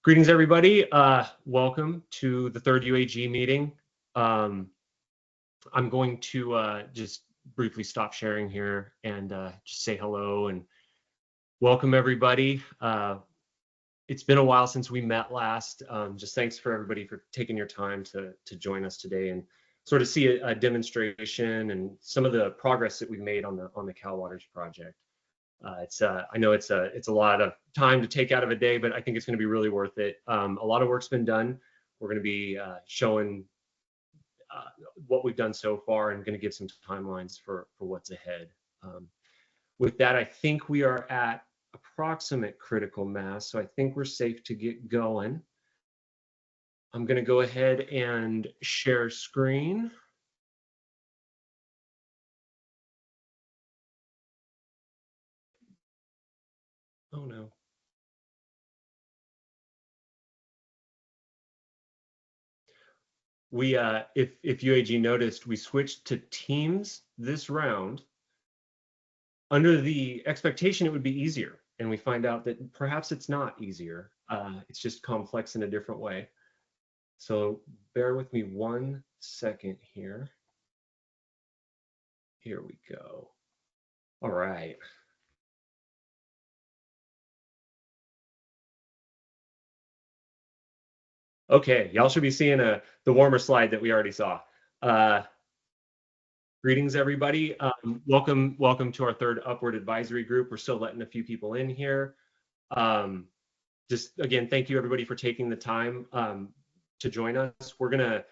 Greetings, everybody. Welcome to the third UAG meeting. I'm going to just briefly stop sharing here and just say hello and welcome everybody. It's been a while since we met last. Just thanks for everybody for taking your time to join us today and sort of see a demonstration and some of the progress that we've made on the Cal Waters project. I know it's a lot of time to take out of a day, but I think it's going to be really worth it. A lot of work's been done. We're going to be showing what we've done so far and going to give some timelines for what's ahead. With that, I think we are at approximate critical mass, so I think we're safe to get going. I'm going to go ahead and share screen. Oh no. We, if UAG noticed, we switched to Teams this round under the expectation it would be easier, and we find out that perhaps it's not easier. It's just complex in a different way. So bear with me 1 second here. Here we go. All right. Okay, y'all should be seeing the warmer slide that we already saw. Greetings, everybody. Welcome to our third Upward Advisory Group. We're still letting a few people in here. Just again, thank you everybody for taking the time to join us. We're gonna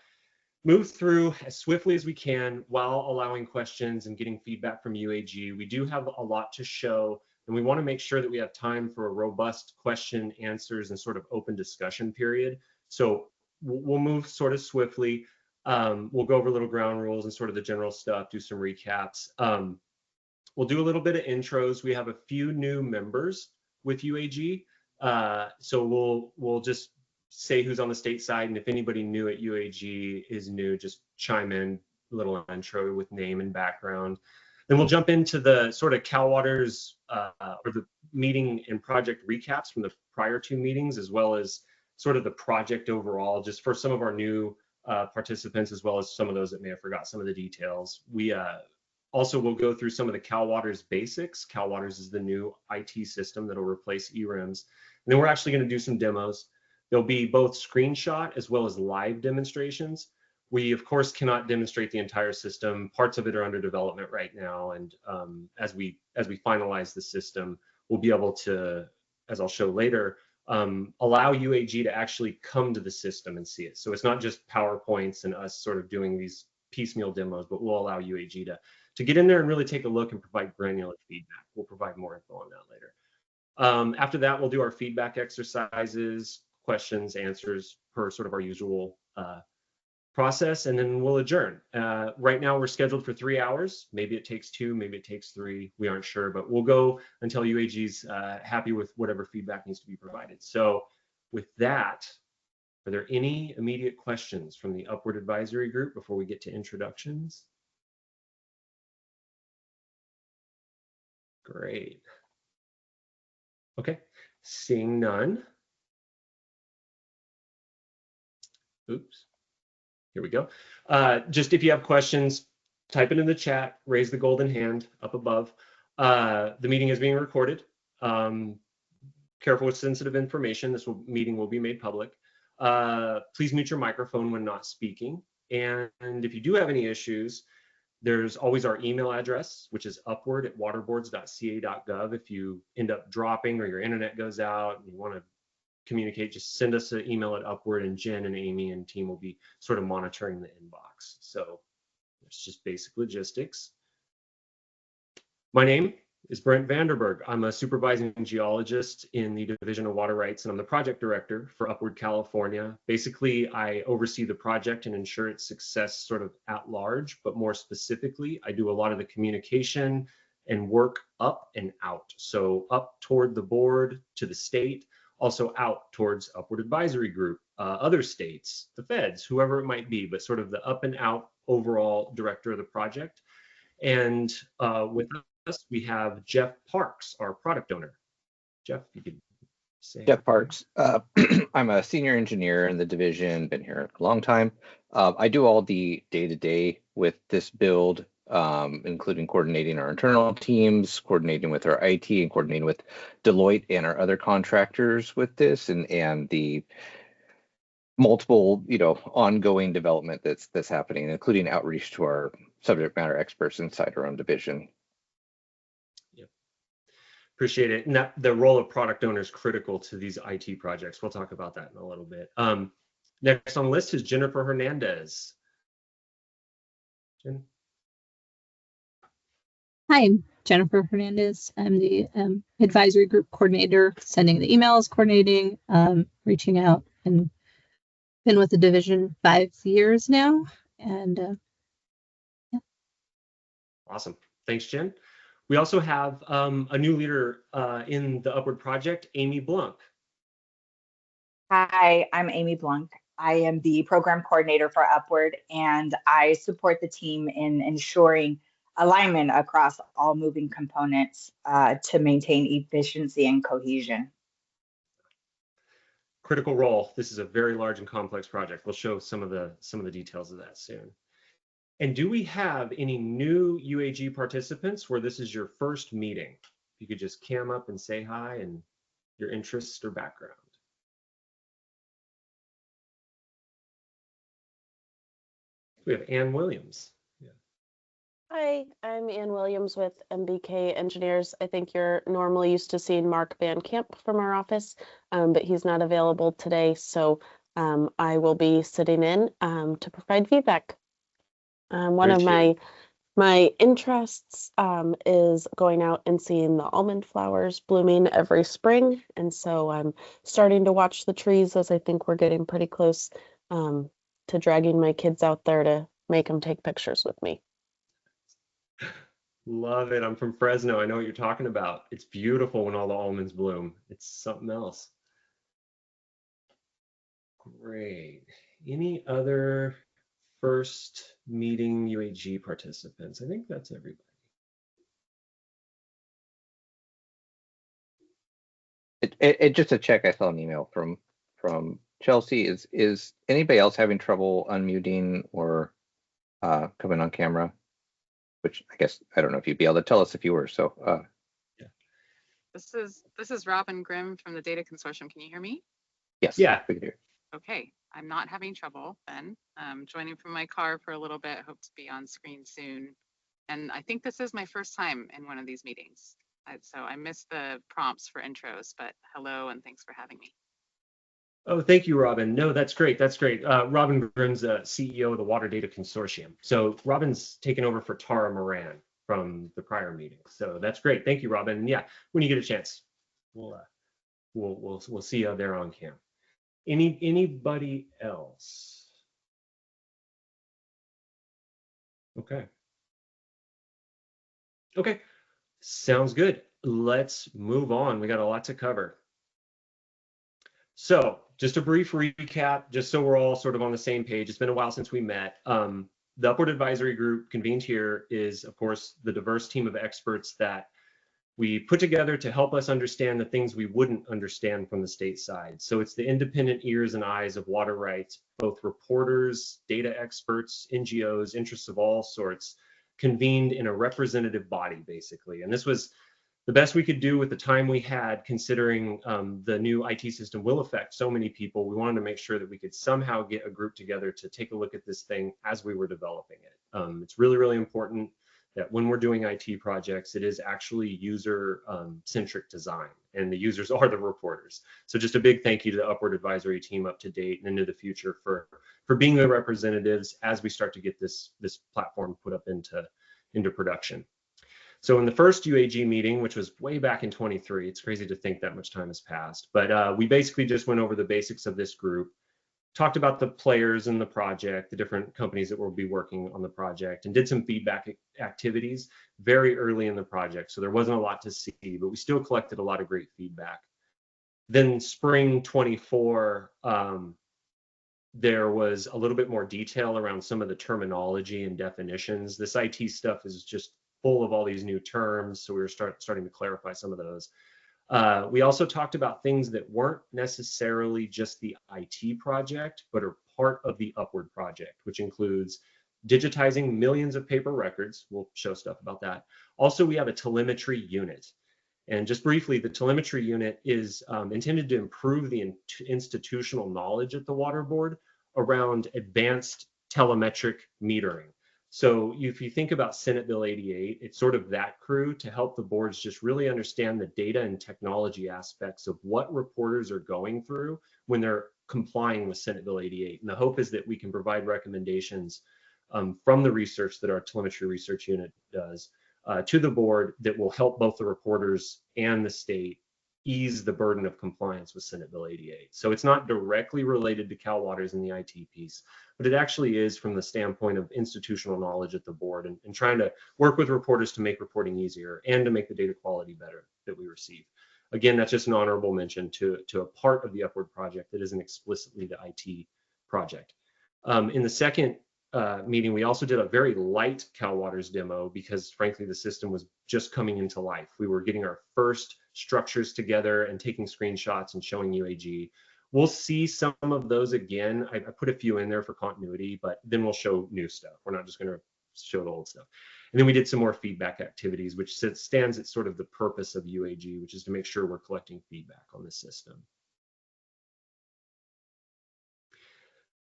move through as swiftly as we can while allowing questions and getting feedback from UAG. We do have a lot to show, and we want to make sure that we have time for a robust question, answers, and sort of open discussion period. So we'll move sort of swiftly. We'll go over little ground rules and sort of the general stuff, do some recaps. We'll do a little bit of intros. We have a few new members with UAG. So we'll just say who's on the state side, and if anybody new at UAG is new, just chime in, a little intro with name and background. Then we'll jump into the sort of Cal Waters or the meeting and project recaps from the prior two meetings, as well as sort of the project overall, just for some of our new participants, as well as some of those that may have forgot some of the details. We also will go through some of the Cal Waters basics. Cal Waters is the new IT system that'll replace eRIMS. And then we're actually going to do some demos. There'll be both screenshot as well as live demonstrations. We, of course, cannot demonstrate the entire system. Parts of it are under development right now. And as we finalize the system, we'll be able to, as I'll show later, allow UAG to actually come to the system and see it. So it's not just PowerPoints and us sort of doing these piecemeal demos, but we'll allow UAG to get in there and really take a look and provide granular feedback. We'll provide more info on that later. After that, we'll do our feedback exercises, questions, answers per sort of our usual process, and then we'll adjourn. Right now we're scheduled for 3 hours. Maybe it takes 2, maybe it takes 3. We aren't sure, but we'll go until UAG's happy with whatever feedback needs to be provided. So with that, are there any immediate questions from the Upward Advisory Group before we get to introductions? Great. Okay, seeing none. Oops. Here we go. Just if you have questions, type it in the chat, raise the golden hand up above. The meeting is being recorded. Careful with sensitive information. This meeting will be made public. Please mute your microphone when not speaking. And if you do have any issues, there's always our email address, which is upward@waterboards.ca.gov. If you end up dropping or your internet goes out and you want to communicate, just send us an email at Upward, and Jen and Amy and team will be sort of monitoring the inbox. So it's just basic logistics. My name is Brent Vanderberg. I'm a supervising geologist in the Division of Water Rights, and I'm the project director for Upward California. Basically, I oversee the project and ensure its success sort of at large, but more specifically, I do a lot of the communication and work up and out. So up toward the board, to the state, also out towards Upward Advisory Group, other states, the feds, whoever it might be, but sort of the up and out overall director of the project. And with us, we have Jeff Parks, our product owner. Jeff, if you could Jeff Parks. I'm a senior engineer in the division, been here a long time. I do all the day-to-day with this build, including coordinating our internal teams, coordinating with our IT, and coordinating with Deloitte and our other contractors with this, and the multiple, ongoing development that's happening, including outreach to our subject matter experts inside our own division. Appreciate it. And the role of product owner is critical to these IT projects. We'll talk about that in a little bit. Next on the list is Jennifer Hernandez. Jen? Hi, I'm Jennifer Hernandez. I'm the advisory group coordinator, sending the emails, coordinating, reaching out, and been with the division 5 years now. And yeah. Awesome. Thanks, Jen. We also have a new leader in the Upward project, Amy Blunk. Hi, I'm Amy Blunk. I am the program coordinator for Upward, and I support the team in ensuring alignment across all moving components to maintain efficiency and cohesion. Critical role. This is a very large and complex project. We'll show some of the details of that soon. And do we have any new UAG participants where this is your first meeting? If you could just cam up and say hi and your interests or background. We have Ann Williams. Yeah. Hi, I'm Ann Williams with MBK Engineers. I think you're normally used to seeing Mark Van Camp from our office, but he's not available today. So I will be sitting in to provide feedback. One of my interests is going out and seeing the almond flowers blooming every spring. And so I'm starting to watch the trees as I think we're getting pretty close to dragging my kids out there to make them take pictures with me. Love it. I'm from Fresno. I know what you're talking about. It's beautiful when all the almonds bloom. It's something else. Great. Any other first meeting UAG participants? I think that's everybody. Just to check, I saw an email from Chelsea. Is anybody else having trouble unmuting or coming on camera? Which I guess, I don't know if you'd be able to tell us if you were. So yeah. This is Robin Grimm from the Data Consortium. Can you hear me? Yes. Yeah. We can hear. Okay, I'm not having trouble then. Joining from my car for a little bit. Hope to be on screen soon. And I think this is my first time in one of these meetings. So I missed the prompts for intros, but hello and thanks for having me. Oh, thank you, Robin. No, that's great. That's great. Robin Grimm's CEO of the Water Data Consortium. So Robin's taken over for Tara Moran from the prior meeting. So that's great. Thank you, Robin. And yeah, when you get a chance, we'll see you there on cam. Anybody else? Okay. Okay. Sounds good. Let's move on. We got a lot to cover. So just a brief recap, just so we're all sort of on the same page. It's been a while since we met. The Upward Advisory Group convened here is, of course, the diverse team of experts that we put together to help us understand the things we wouldn't understand from the state side. So it's the independent ears and eyes of water rights, both reporters, data experts, NGOs, interests of all sorts, convened in a representative body, basically. And this was the best we could do with the time we had, considering the new IT system will affect so many people. We wanted to make sure that we could somehow get a group together to take a look at this thing as we were developing it. It's really, really important that when we're doing IT projects, it is actually user-centric design, and the users are the reporters. So just a big thank you to the Upward Advisory team up to date and into the future for being the representatives as we start to get this platform put up into production. So in the first UAG meeting, which was way back in 23, it's crazy to think that much time has passed, but we basically just went over the basics of this group, talked about the players in the project, the different companies that will be working on the project, and did some feedback activities very early in the project. So there wasn't a lot to see, but we still collected a lot of great feedback. Then spring 24, there was a little bit more detail around some of the terminology and definitions. This IT stuff is just full of all these new terms, so we were starting to clarify some of those. We also talked about things that weren't necessarily just the IT project, but are part of the Upward project, which includes digitizing millions of paper records. We'll show stuff about that. Also, we have a telemetry unit. And just briefly, the telemetry unit is intended to improve the institutional knowledge at the Water Board around advanced telemetric metering. So if you think about Senate Bill 88, it's sort of that crew to help the boards just really understand the data and technology aspects of what reporters are going through when they're complying with Senate Bill 88. And the hope is that we can provide recommendations from the research that our telemetry research unit does to the board that will help both the reporters and the state ease the burden of compliance with Senate Bill 88. So it's not directly related to Cal Waters and the IT piece, but it actually is from the standpoint of institutional knowledge at the board and trying to work with reporters to make reporting easier and to make the data quality better that we receive. Again, that's just an honorable mention to a part of the Upward project that isn't explicitly the IT project. In the second meeting, we also did a very light Cal Waters demo because frankly, the system was just coming into life. We were getting our first structures together and taking screenshots and showing UAG. We'll see some of those again. I put a few in there for continuity, but then we'll show new stuff. We're not just going to show the old stuff. And then we did some more feedback activities, which stands at sort of the purpose of UAG, which is to make sure we're collecting feedback on the system.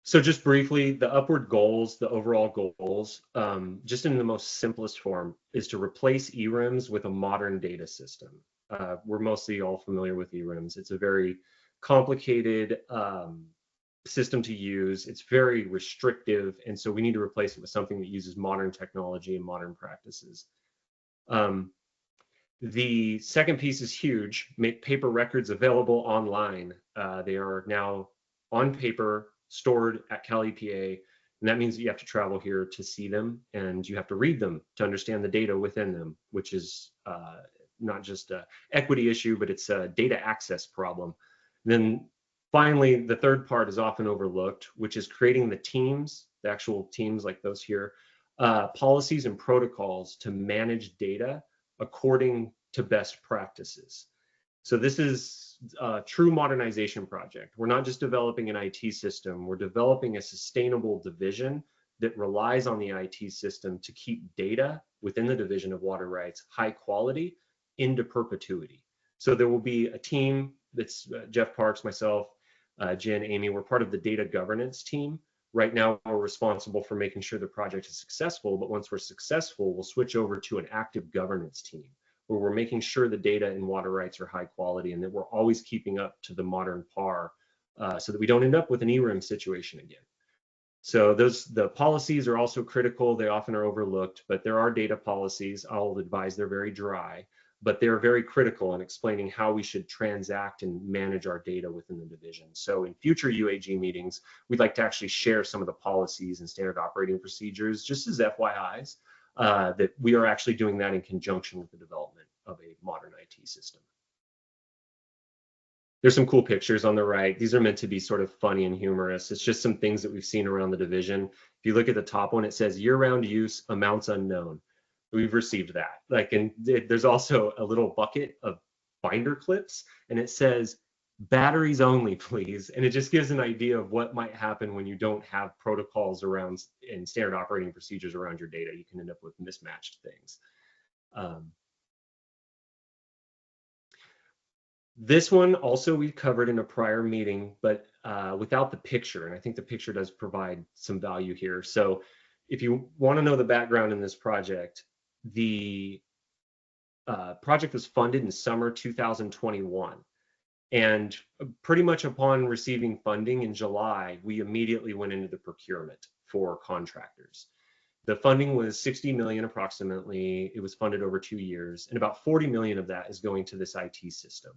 So just briefly, the Upward goals, the overall goals, just in the most simplest form, is to replace eRIMS with a modern data system. We're mostly all familiar with eRIMS. It's a very complicated system to use. It's very restrictive, and so we need to replace it with something that uses modern technology and modern practices. The second piece is huge, make paper records available online. They are now on paper, stored at Cal EPA, and that means that you have to travel here to see them, and you have to read them to understand the data within them, which is not just an equity issue, but it's a data access problem. Then finally, the third part is often overlooked, which is creating the teams, the actual teams like those here, policies and protocols to manage data according to best practices. So this is a true modernization project. We're not just developing an IT system, we're developing a sustainable division that relies on the IT system to keep data within the Division of Water Rights high quality into perpetuity. So there will be a team that's Jeff Parks, myself, Jen, Amy, we're part of the data governance team. Right now, we're responsible for making sure the project is successful, but once we're successful, we'll switch over to an active governance team, where we're making sure the data in water rights are high quality and that we're always keeping up to the modern par so that we don't end up with an eRIM situation again. So the policies are also critical. They often are overlooked, but there are data policies. I'll advise they're very dry, but they're very critical in explaining how we should transact and manage our data within the division. So in future UAG meetings, we'd like to actually share some of the policies and standard operating procedures, just as FYIs. That we are actually doing that in conjunction with the development of a modern IT system. There's some cool pictures on the right. These are meant to be sort of funny and humorous. It's just some things that we've seen around the division. If you look at the top one, it says year-round use, amounts unknown. We've received that. And there's also a little bucket of binder clips, and it says, batteries only, please. And it just gives an idea of what might happen when you don't have protocols around and standard operating procedures around your data. You can end up with mismatched things. This one also we've covered in a prior meeting, but without the picture. And I think the picture does provide some value here. So if you want to know the background in this project, the project was funded in summer 2021. And pretty much upon receiving funding in July, we immediately went into the procurement for contractors. The funding was 60 million approximately. It was funded over 2 years, and about 40 million of that is going to this IT system.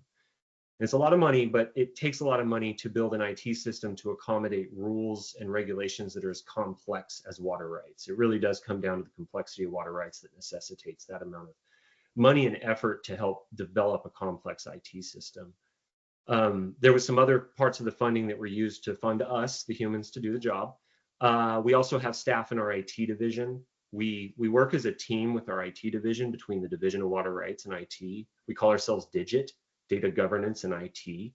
And it's a lot of money, but it takes a lot of money to build an IT system to accommodate rules and regulations that are as complex as water rights. It really does come down to the complexity of water rights that necessitates that amount of money and effort to help develop a complex IT system. There was some other parts of the funding that were used to fund us, the humans, to do the job. We also have staff in our IT division. We work as a team with our IT division between the Division of Water Rights and IT. We call ourselves Digit data governance and IT.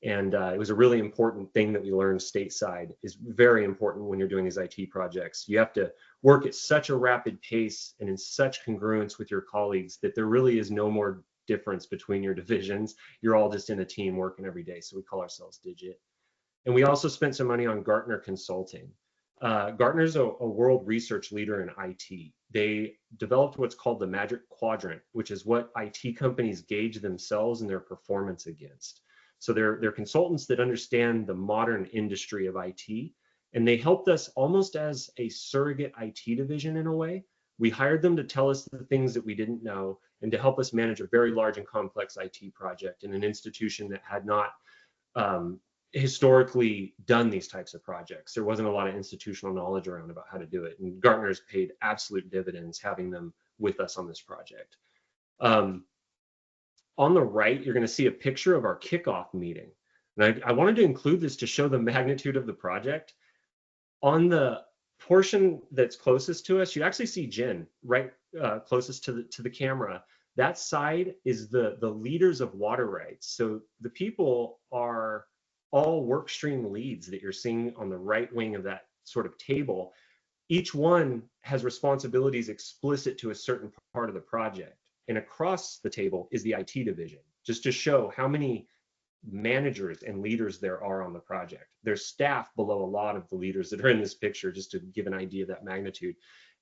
And it was a really important thing that we learned stateside, is very important when you're doing these IT projects. You have to work at such a rapid pace and in such congruence with your colleagues that there really is no more difference between your divisions. You're all just in a team working every day. So we call ourselves Digit. And we also spent some money on Gartner Consulting. Gartner's a world research leader in IT. They developed what's called the Magic Quadrant, which is what IT companies gauge themselves and their performance against. So they're consultants that understand the modern industry of IT, and they helped us almost as a surrogate IT division in a way. We hired them to tell us the things that we didn't know and to help us manage a very large and complex IT project in an institution that had not historically done these types of projects. There wasn't a lot of institutional knowledge around about how to do it, and Gartner's paid absolute dividends having them with us on this project. On the right, you're going to see a picture of our kickoff meeting. And I wanted to include this to show the magnitude of the project. On the portion that's closest to us, you actually see Jen right closest to the camera. That side is the leaders of water rights. So the people are all work stream leads that you're seeing on the right wing of that sort of table. Each one has responsibilities explicit to a certain part of the project. And across the table is the IT division, just to show how many managers and leaders there are on the project. There's staff below a lot of the leaders that are in this picture, just to give an idea of that magnitude.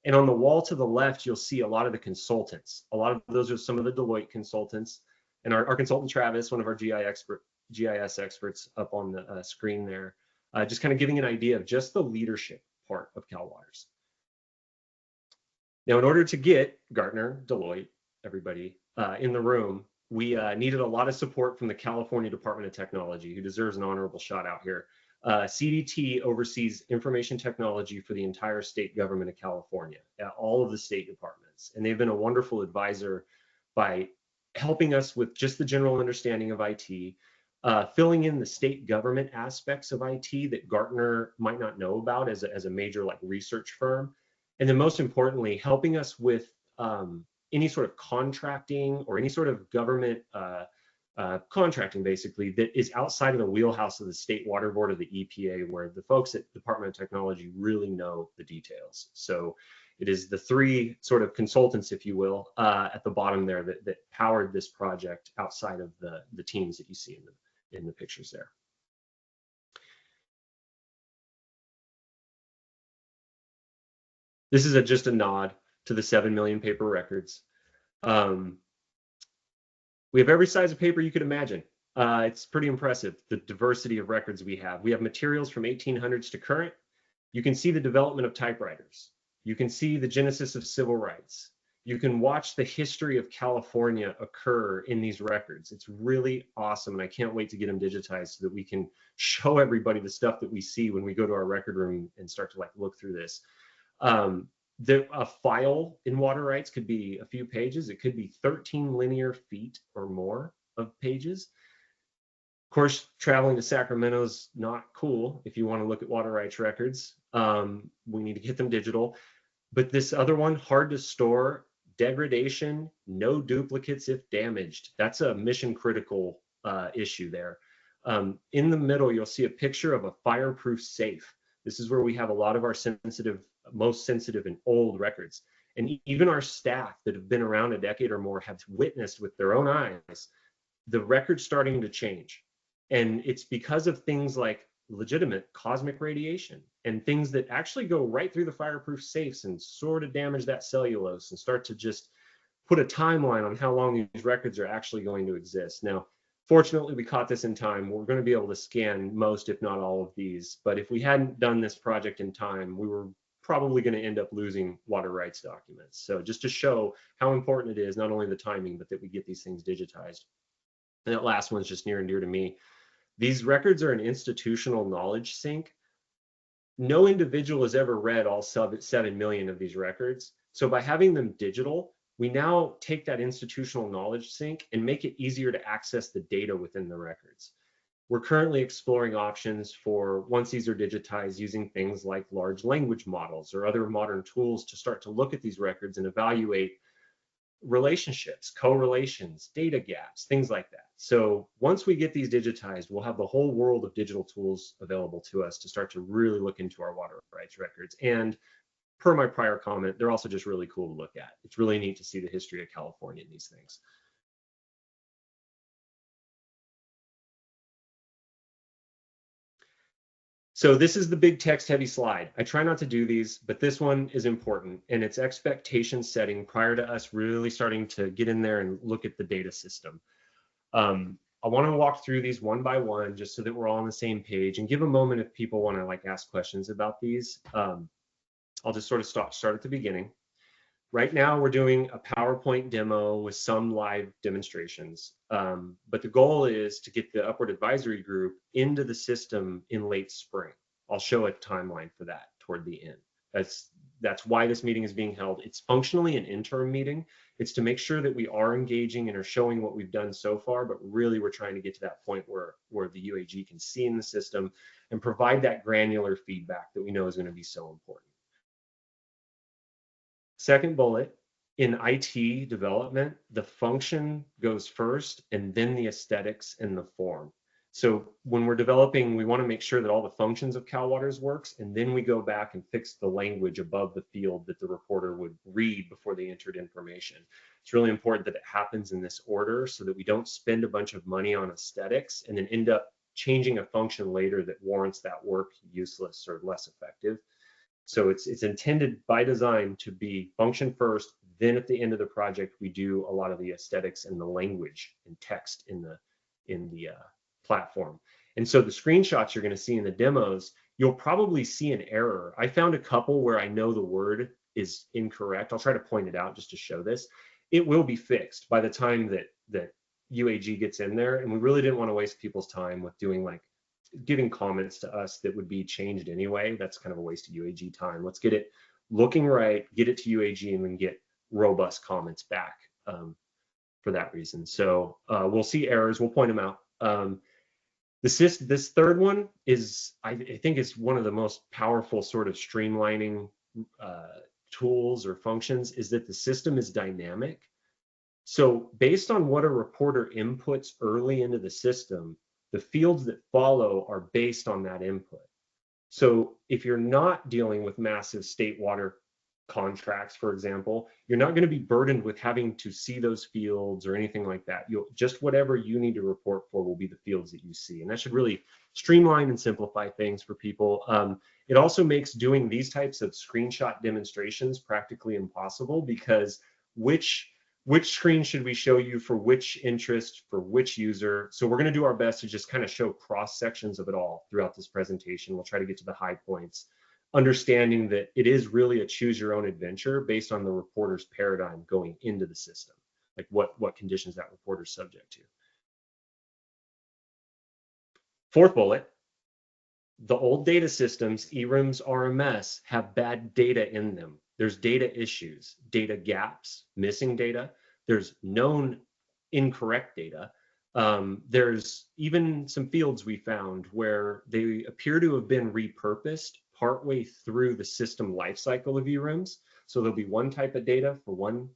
And on the wall to the left, you'll see a lot of the consultants. A lot of those are some of the Deloitte consultants. And our consultant, Travis, one of our GIS experts up on the screen there, just kind of giving an idea of just the leadership part of Cal Waters. Now, in order to get Gartner, Deloitte, everybody in the room, we needed a lot of support from the California Department of Technology, who deserves an honorable shout out here. CDT oversees information technology for the entire state government of California, all of the state departments. And they've been a wonderful advisor by helping us with just the general understanding of IT, filling in the state government aspects of IT that Gartner might not know about as a major like research firm. And then most importantly, helping us with any sort of contracting or any sort of government contracting basically that is outside of the wheelhouse of the State Water Board or the EPA, where the folks at Department of Technology really know the details. So it is the three sort of consultants, if you will, at the bottom there that powered this project outside of the teams that you see in the pictures there. This is just a nod to the 7 million paper records. We have every size of paper you could imagine. It's pretty impressive, the diversity of records we have. We have materials from 1800s to current. You can see the development of typewriters. You can see the genesis of civil rights. You can watch the history of California occur in these records. It's really awesome, and I can't wait to get them digitized so that we can show everybody the stuff that we see when we go to our record room and start to like look through this. A file in water rights could be a few pages. It could be 13 linear feet or more of pages. Of course, traveling to Sacramento is not cool if you want to look at water rights records. We need to get them digital. But this other one, hard to store, degradation, no duplicates if damaged. That's a mission critical issue there. In the middle, you'll see a picture of a fireproof safe. This is where we have a lot of our most sensitive and old records. And even our staff that have been around a decade or more have witnessed with their own eyes the records starting to change. And it's because of things like legitimate cosmic radiation and things that actually go right through the fireproof safes and sort of damage that cellulose and start to just put a timeline on how long these records are actually going to exist. Now, fortunately, we caught this in time. We're going to be able to scan most, if not all of these. But if we hadn't done this project in time, we were probably going to end up losing water rights documents. So just to show how important it is, not only the timing, but that we get these things digitized. And that last one's just near and dear to me. These records are an institutional knowledge sink. No individual has ever read all 7 million of these records. So by having them digital, we now take that institutional knowledge sink and make it easier to access the data within the records. We're currently exploring options for, once these are digitized, using things like large language models or other modern tools to start to look at these records and evaluate relationships, correlations, data gaps, things like that. So once we get these digitized, we'll have the whole world of digital tools available to us to start to really look into our water rights records. And per my prior comment, they're also just really cool to look at. It's really neat to see the history of California in these things. So this is the big text heavy slide. I try not to do these, but this one is important, and it's expectation setting prior to us really starting to get in there and look at the data system. I want to walk through these one by one just so that we're all on the same page, and give a moment if people want to like ask questions about these. I'll just sort of start at the beginning. Right now, we're doing a PowerPoint demo with some live demonstrations, but the goal is to get the Upward Advisory Group into the system in late spring. I'll show a timeline for that toward the end. That's why this meeting is being held. It's functionally an interim meeting. It's to make sure that we are engaging and are showing what we've done so far, but really we're trying to get to that point where the UAG can see in the system and provide that granular feedback that we know is going to be so important. Second bullet, in IT development, the function goes first and then the aesthetics and the form. So when we're developing, we want to make sure that all the functions of CalWaters works, and then we go back and fix the language above the field that the reporter would read before they entered information. It's really important that it happens in this order so that we don't spend a bunch of money on aesthetics and then end up changing a function later that warrants that work useless or less effective. So it's intended by design to be function first, then at the end of the project, we do a lot of the aesthetics and the language and text in the platform. And so the screenshots you're going to see in the demos, you'll probably see an error. I found a couple where I know the word is incorrect. I'll try to point it out just to show this. It will be fixed by the time that UAG gets in there. And we really didn't want to waste people's time with doing like giving comments to us that would be changed anyway. That's kind of a waste of UAG time. Let's get it looking right, get it to UAG, and then get robust comments back for that reason. So we'll see errors, we'll point them out. This third one is, I think it's one of the most powerful sort of streamlining tools or functions, is that the system is dynamic. So based on what a reporter inputs early into the system, the fields that follow are based on that input. So if you're not dealing with massive state water contracts, for example, you're not going to be burdened with having to see those fields or anything like that. Just whatever you need to report for will be the fields that you see. And that should really streamline and simplify things for people. It also makes doing these types of screenshot demonstrations practically impossible, because which screen should we show you for which interest, for which user? So we're going to do our best to just kind of show cross sections of it all throughout this presentation. We'll try to get to the high points, understanding that it is really a choose your own adventure based on the reporter's paradigm going into the system, like what conditions that reporter is subject to. Fourth bullet, the old data systems, eRIMS, RMS, have bad data in them. There's data issues, data gaps, missing data. There's known incorrect data. There's even some fields we found where they appear to have been repurposed partway through the system lifecycle of eRIMS. So there'll be one type of data for one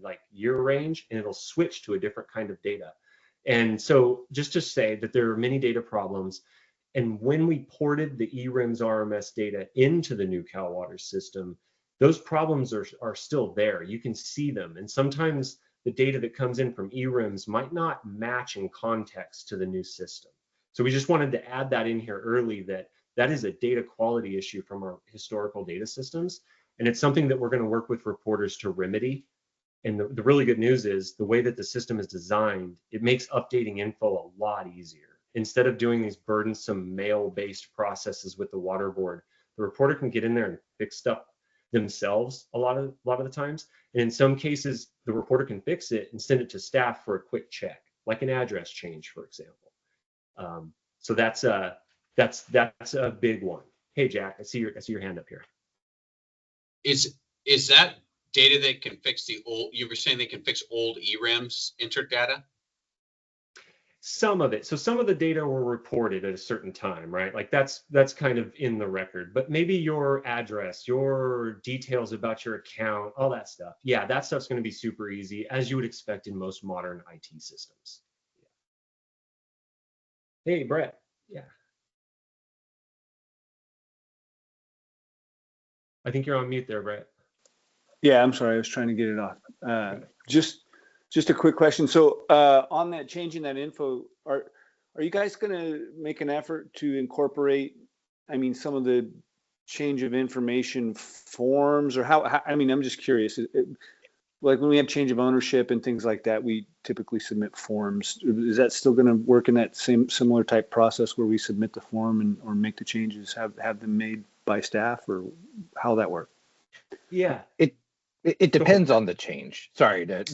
like year range, and it'll switch to a different kind of data. And so just to say that there are many data problems. And when we ported the eRIMS RMS data into the new CalWaters system, those problems are still there. You can see them. And sometimes the data that comes in from eRIMS might not match in context to the new system. So we just wanted to add that in here early, that is a data quality issue from our historical data systems. And it's something that we're going to work with reporters to remedy. And the really good news is the way that the system is designed, it makes updating info a lot easier. Instead of doing these burdensome mail-based processes with the water board, the reporter can get in there and fix stuff themselves a lot of the times. And in some cases, the reporter can fix it and send it to staff for a quick check, like an address change, for example. So that's a big one. Hey, Jack, I see your hand up here. Is that data that can fix the old? You were saying they can fix old eRIMS entered data. Some of it. So some of the data were reported at a certain time, right? Like that's kind of in the record, but maybe your address, your details about your account, all that stuff. Yeah, that stuff's going to be super easy, as you would expect in most modern IT systems. Hey, Brett. Yeah. I think you're on mute there, Brett. Yeah, I'm sorry. I was trying to get it off. Okay. Just a quick question. So on that, changing that info, are you guys going to make an effort to incorporate, I mean, some of the change of information forms, or how I mean, I'm just curious. Like when we have change of ownership and things like that, we typically submit forms. Is that still going to work in that similar type process where we submit the form and or make the changes, have them made by staff, or how that work? Yeah. It depends on the change. Sorry, but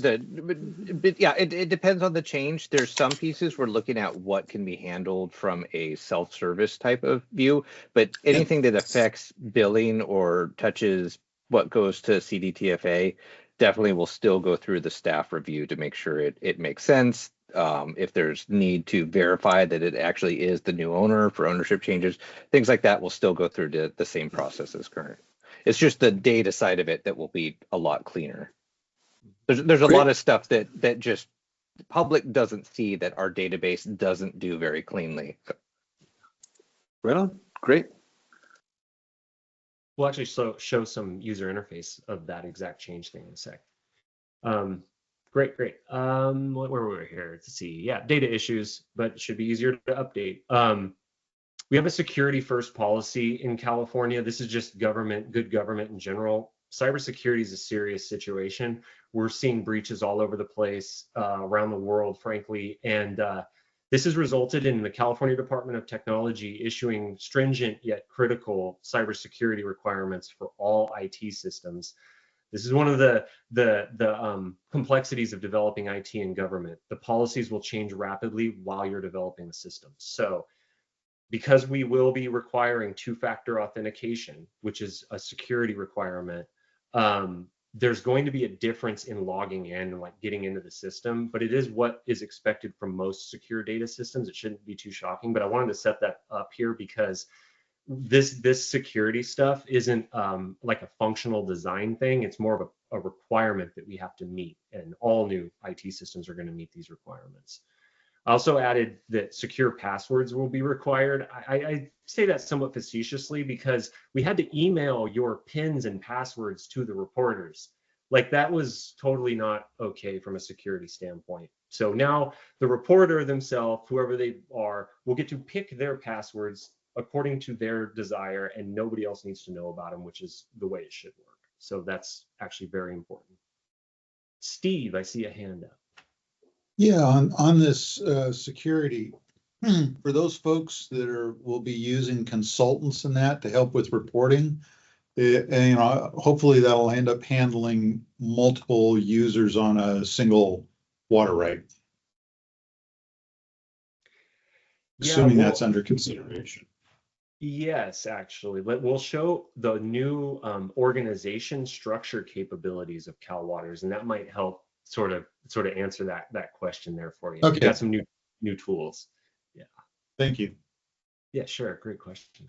yeah, it depends on the change. There's some pieces we're looking at what can be handled from a self-service type of view, but anything that affects billing or touches what goes to CDTFA definitely will still go through the staff review to make sure it makes sense. If there's need to verify that it actually is the new owner for ownership changes, things like that will still go through the same process as current. It's just the data side of it that will be a lot cleaner. There's a lot of stuff that just the public doesn't see, that our database doesn't do very cleanly. Right on. Great. We'll actually show some user interface of that exact change thing in a sec. Great. Where were we here? Let's see. Yeah, data issues, but it should be easier to update. We have a security first policy in California. This is just good government in general. Cybersecurity is a serious situation. We're seeing breaches all over the place, around the world, frankly. And this has resulted in the California Department of Technology issuing stringent yet critical cybersecurity requirements for all IT systems. This is one of the complexities of developing IT in government. The policies will change rapidly while you're developing the system. So because we will be requiring two-factor authentication, which is a security requirement, there's going to be a difference in logging in and like getting into the system, but it is what is expected from most secure data systems. It shouldn't be too shocking, but I wanted to set that up here because this security stuff isn't like a functional design thing. It's more of a requirement that we have to meet, and all new IT systems are going to meet these requirements. I also added that secure passwords will be required. I say that somewhat facetiously because we had to email your PINs and passwords to the reporters. Like that was totally not okay from a security standpoint. So now the reporter themselves, whoever they are, will get to pick their passwords according to their desire, and nobody else needs to know about them, which is the way it should work. So that's actually very important. Steve, I see a hand up. Yeah, on this security, for those folks that will be using consultants and that to help with reporting, and hopefully that'll end up handling multiple users on a single water right. Assuming that's under consideration. Yes, actually, we'll show the new organization structure capabilities of Cal Waters, and that might help sort of answer that question there for you. Okay. We've got some new tools. Yeah. Thank you. Yeah, sure. Great question.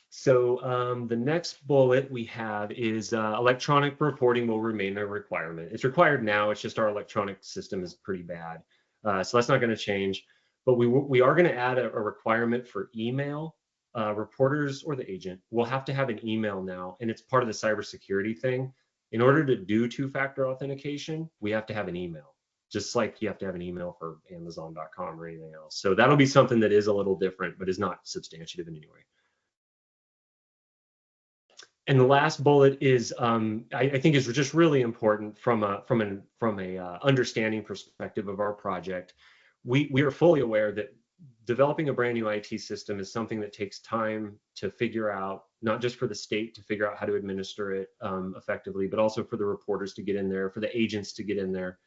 So the next bullet we have is electronic reporting will remain a requirement. It's required now. It's just our electronic system is pretty bad. So that's not going to change. But we are going to add a requirement for email. Reporters or the agent will have to have an email now, and it's part of the cybersecurity thing. In order to do two-factor authentication, we have to have an email, just like you have to have an email for Amazon.com or anything else. So that'll be something that is a little different, but is not substantive in any way. And the last bullet is, I think, is just really important from a understanding perspective of our project. We are fully aware that developing a brand new IT system is something that takes time to figure out, not just for the state to figure out how to administer it effectively, but also for the reporters to get in there, for the agents to get in there.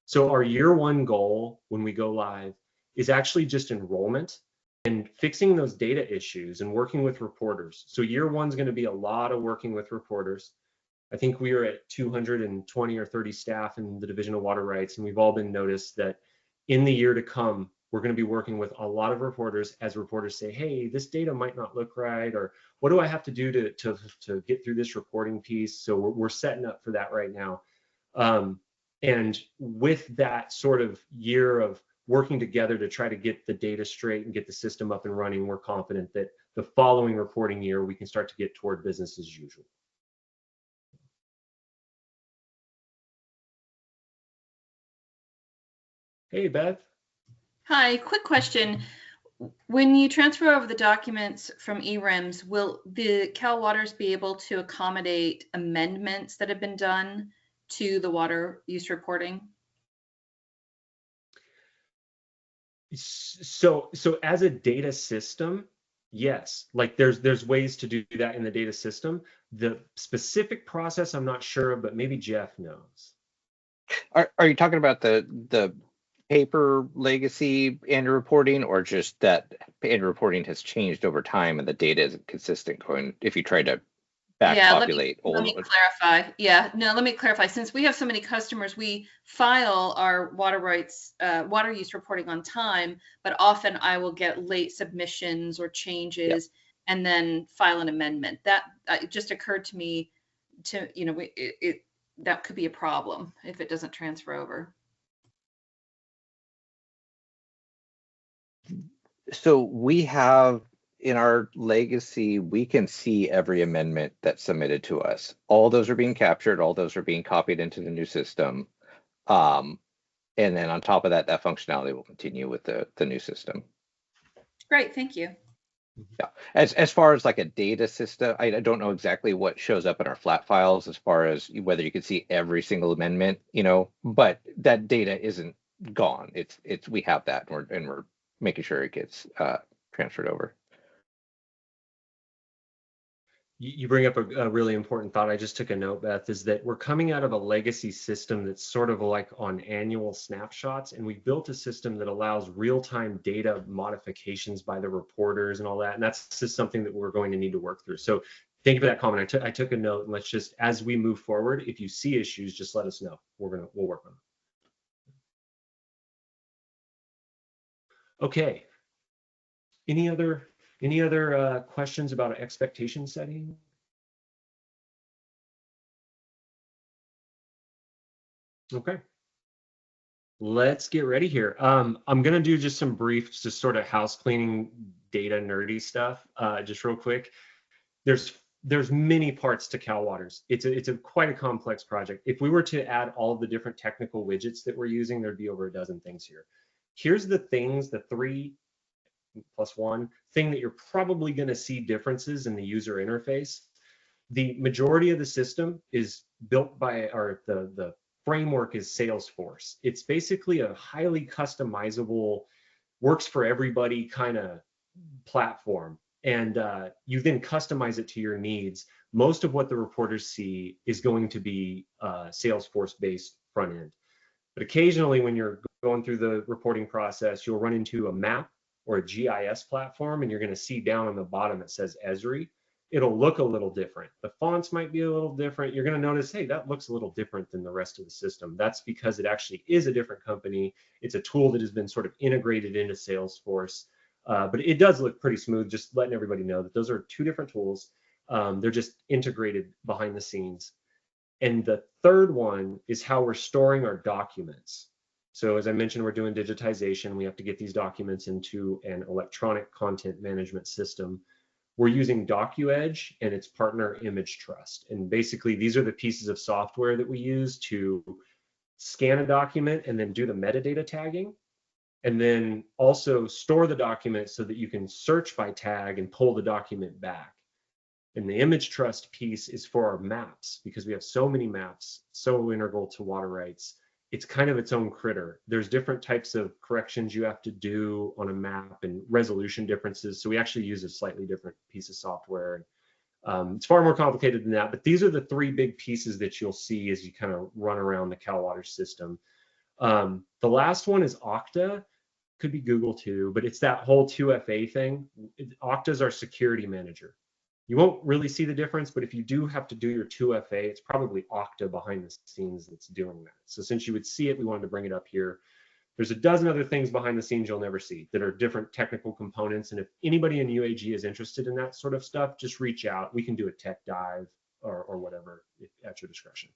So our year one goal when we go live is actually just enrollment and fixing those data issues and working with reporters. So year one's going to be a lot of working with reporters. I think we are at 220 or 30 staff in the Division of Water Rights, and we've all been noticed that in the year to come, we're going to be working with a lot of reporters as reporters say, hey, this data might not look right, or what do I have to do to get through this reporting piece? So we're setting up for that right now. And with that sort of year of working together to try to get the data straight and get the system up and running, we're confident that the following reporting year, we can start to get toward business as usual. Hey, Beth. Hi, quick question. When you transfer over the documents from ERIMS, will the Cal Waters be able to accommodate amendments that have been done to the water use reporting? So as a data system, yes, like there's ways to do that in the data system. The specific process, I'm not sure, but maybe Jeff knows. Are you talking about the paper legacy annual reporting, or just that annual reporting has changed over time and the data isn't consistent going if you try to back populate let me clarify. Yeah, no, let me clarify. Since we have so many customers, we file our water rights, water use reporting on time, but often I will get late submissions or changes and then file an amendment. That it just occurred to me to, you know, that could be a problem if it doesn't transfer over. So we have in our legacy, we can see every amendment that's submitted to us. All those are being captured, all those are being copied into the new system. And then on top of that, that functionality will continue with the new system. Great, thank you. Yeah, as far as like a data system, I don't know exactly what shows up in our flat files as far as whether you can see every single amendment, you know, but that data isn't gone. It's we have that, and we're making sure it gets transferred over. You bring up a really important thought. I just took a note, Beth, is that we're coming out of a legacy system that's sort of like on annual snapshots, and we built a system that allows real-time data modifications by the reporters and all that, and that's just something that we're going to need to work through. So thank you for that comment. I took a note, and let's just, as we move forward, if you see issues, just let us know. We'll work on them. Okay. Any other questions about expectation setting? Okay. Let's get ready here. I'm going to do just some brief, just sort of house cleaning data nerdy stuff, just real quick. There's many parts to Cal Waters. It's a quite a complex project. If we were to add all of the different technical widgets that we're using, there'd be over a dozen things here. Here's the things, the 3+1 thing that you're probably going to see differences in the user interface. The majority of the system is built by, or the framework is Salesforce. It's basically a highly customizable, works for everybody kind of platform. And you then customize it to your needs. Most of what the reporters see is going to be Salesforce-based front end. But occasionally when you're going through the reporting process, you'll run into a map or a GIS platform, and you're going to see down on the bottom it says Esri. It'll look a little different. The fonts might be a little different. You're going to notice, hey, that looks a little different than the rest of the system. That's because it actually is a different company. It's a tool that has been sort of integrated into Salesforce. But it does look pretty smooth, just letting everybody know that those are two different tools. They're just integrated behind the scenes. And the third one is how we're storing our documents. So as I mentioned, we're doing digitization. We have to get these documents into an electronic content management system. We're using DocuEdge and its partner Image Trust. And basically, these are the pieces of software that we use to scan a document and then do the metadata tagging, and then also store the document so that you can search by tag and pull the document back. And the Image Trust piece is for our maps, because we have so many maps, so integral to water rights. It's kind of its own critter. There's different types of corrections you have to do on a map and resolution differences. So we actually use a slightly different piece of software. It's far more complicated than that, but these are the three big pieces that you'll see as you kind of run around the Cal Water system. The last one is Okta. Could be Google too, but it's that whole 2FA thing. Okta is our security manager. You won't really see the difference, but if you do have to do your 2FA, it's probably Okta behind the scenes that's doing that. So since you would see it, we wanted to bring it up here. There's a dozen other things behind the scenes you'll never see that are different technical components. And if anybody in UAG is interested in that sort of stuff, just reach out. We can do a tech dive or whatever at your discretion.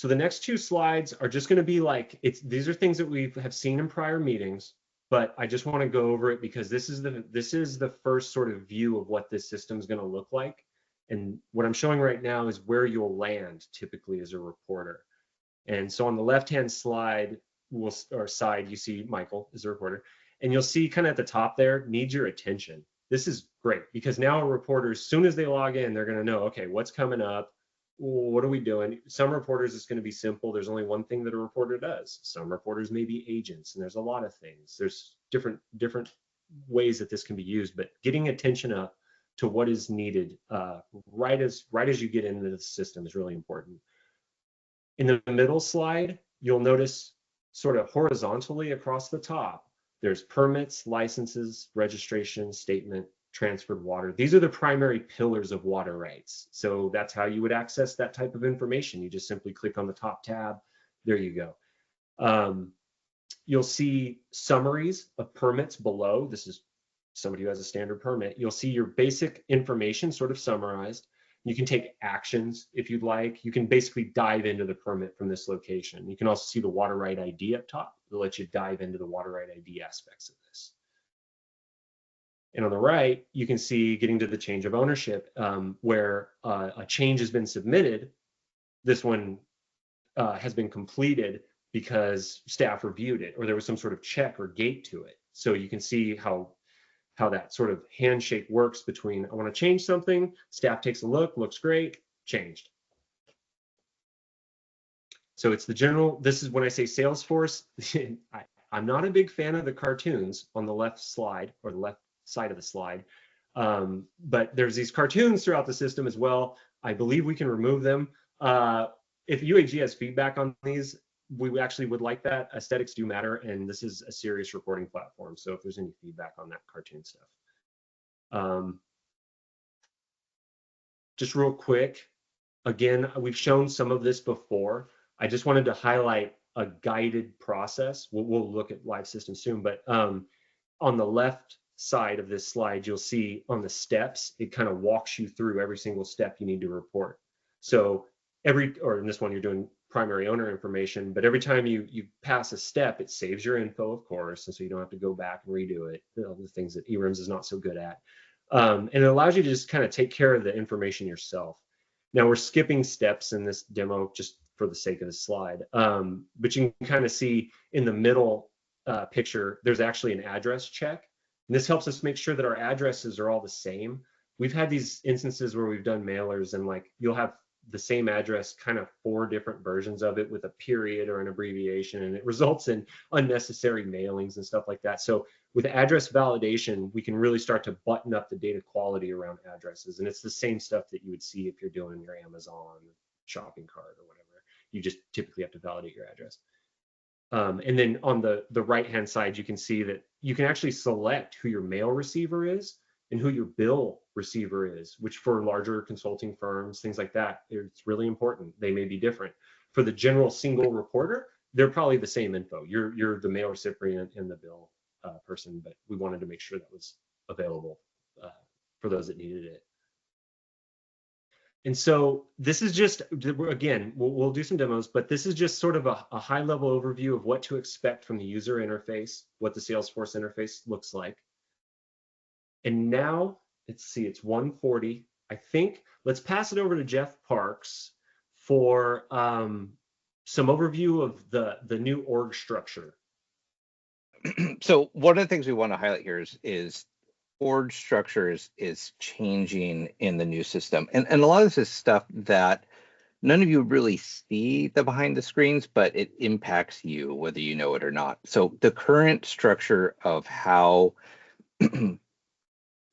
So the next two slides are just going to be like, these are things that we have seen in prior meetings, but I just want to go over it because this is the first sort of view of what this system is going to look like. And what I'm showing right now is where you'll land typically as a reporter. And so on the left-hand slide, side, you see Michael as a reporter, and you'll see kind of at the top there, needs your attention. This is great because now a reporter, as soon as they log in, they're going to know, okay, what's coming up? What are we doing? Some reporters, it's going to be simple. There's only one thing that a reporter does. Some reporters may be agents, and there's a lot of things. There's different ways that this can be used, but getting attention up to what is needed right as you get into the system is really important. In the middle slide, you'll notice sort of horizontally across the top, there's permits, licenses, registration, statement, transferred water. These are the primary pillars of water rights. So that's how you would access that type of information. You just simply click on the top tab. There you go. You'll see summaries of permits below. This is somebody who has a standard permit. You'll see your basic information sort of summarized. You can take actions if you'd like. You can basically dive into the permit from this location. You can also see the water right ID up top. It'll let you dive into the water right ID aspects of this. And on the right, you can see getting to the change of ownership where a change has been submitted. This one has been completed because staff reviewed it or there was some sort of check or gate to it. So you can see how that sort of handshake works between I want to change something, staff takes a look, looks great, changed. So it's the general, this is when I say Salesforce, I'm not a big fan of the cartoons on the left slide or the left side of the slide, but there's these cartoons throughout the system as well. I believe we can remove them. If UAG has feedback on these, we actually would like that. Aesthetics do matter, and this is a serious reporting platform. So if there's any feedback on that cartoon stuff. Just real quick, again, we've shown some of this before. I just wanted to highlight a guided process. We'll look at live systems soon, but on the left side of this slide, you'll see on the steps, it kind of walks you through every single step you need to report. So or in this one, you're doing primary owner information, but every time you pass a step, it saves your info, of course, and so you don't have to go back and redo it, the things that eRIMS is not so good at. And it allows you to just kind of take care of the information yourself. Now we're skipping steps in this demo just for the sake of the slide, but you can kind of see in the middle picture, there's actually an address check. And this helps us make sure that our addresses are all the same. We've had these instances where we've done mailers and like you'll have the same address, kind of 4 different versions of it with a period or an abbreviation, and it results in unnecessary mailings and stuff like that. So with address validation, we can really start to button up the data quality around addresses. And it's the same stuff that you would see if you're doing your Amazon shopping cart or whatever. You just typically have to validate your address. And then on the right-hand side, you can see that you can actually select who your mail receiver is and who your bill receiver is, which for larger consulting firms, things like that, it's really important. They may be different. For the general single reporter, they're probably the same info. You're the mail recipient and the bill person, but we wanted to make sure that was available for those that needed it. And so this is just, again, we'll do some demos, but this is just sort of a high-level overview of what to expect from the user interface, what the Salesforce interface looks like. And now, let's see, it's 1:40. I think, let's pass it over to Jeff Parks for some overview of the new org structure. So one of the things we want to highlight here is org structure is changing in the new system. And a lot of this is stuff that none of you really see the behind the screens, but it impacts you whether you know it or not. So the current structure of how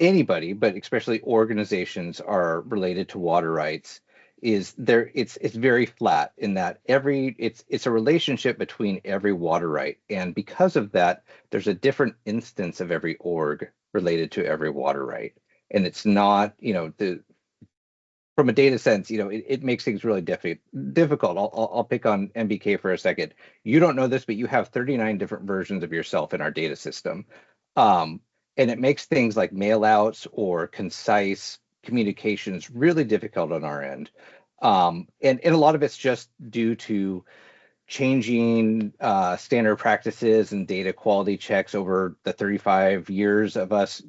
anybody, but especially organizations, are related to water rights is there. It's very flat in that it's a relationship between every water right, and because of that, there's a different instance of every org related to every water right, and it's not, from a data sense, it makes things really difficult. I'll pick on MBK for a second. You don't know this, but you have 39 different versions of yourself in our data system. And it makes things like mail outs or concise communications really difficult on our end. And a lot of it's just due to changing standard practices and data quality checks over the 35 years of us,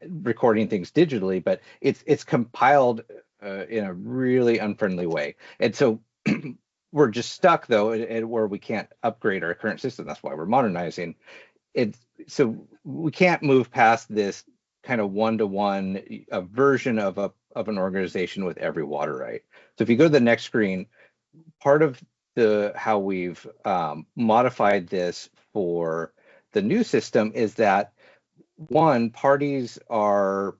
recording things digitally, but it's compiled in a really unfriendly way. And so we're just stuck though at where we can't upgrade our current system. That's why we're modernizing. So we can't move past this kind of one-to-one version of an organization with every water right. So if you go to the next screen, part of how we've modified this for the new system is that parties are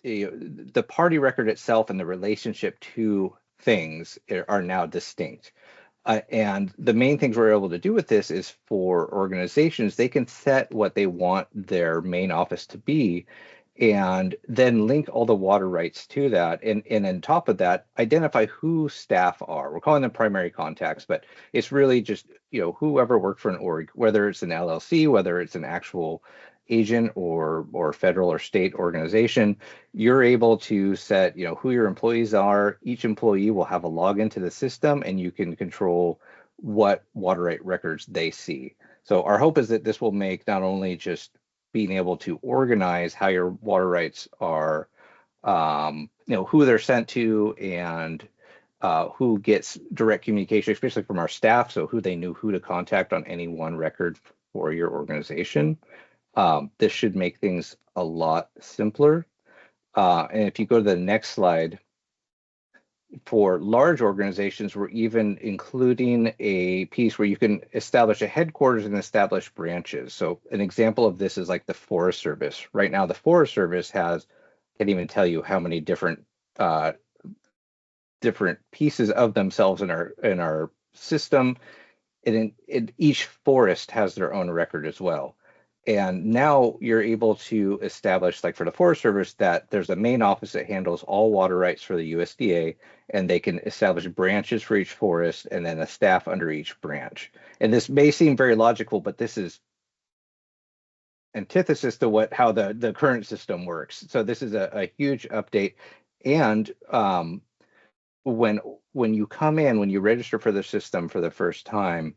the party record itself and the relationship to things are now distinct. And the main things we're able to do with this is for organizations, they can set what they want their main office to be and then link all the water rights to that. And on top of that, identify who staff are. We're calling them primary contacts, but it's really just, whoever worked for an org, whether it's an LLC, whether it's an actual agent or federal or state organization, you're able to set, who your employees are. Each employee will have a login to the system and you can control what water right records they see. So our hope is that this will make not only just being able to organize how your water rights are, who they're sent to and who gets direct communication, especially from our staff. So who they knew who to contact on any one record for your organization. This should make things a lot simpler. And if you go to the next slide, for large organizations, we're even including a piece where you can establish a headquarters and establish branches. So an example of this is like the Forest Service. Right now, the Forest Service can't even tell you how many different pieces of themselves in our system. And each forest has their own record as well. And now you're able to establish, like for the Forest Service, that there's a main office that handles all water rights for the USDA, and they can establish branches for each forest and then a staff under each branch. And this may seem very logical, but this is antithesis to how the current system works. So this is a huge update. And when you come in, when you register for the system for the first time,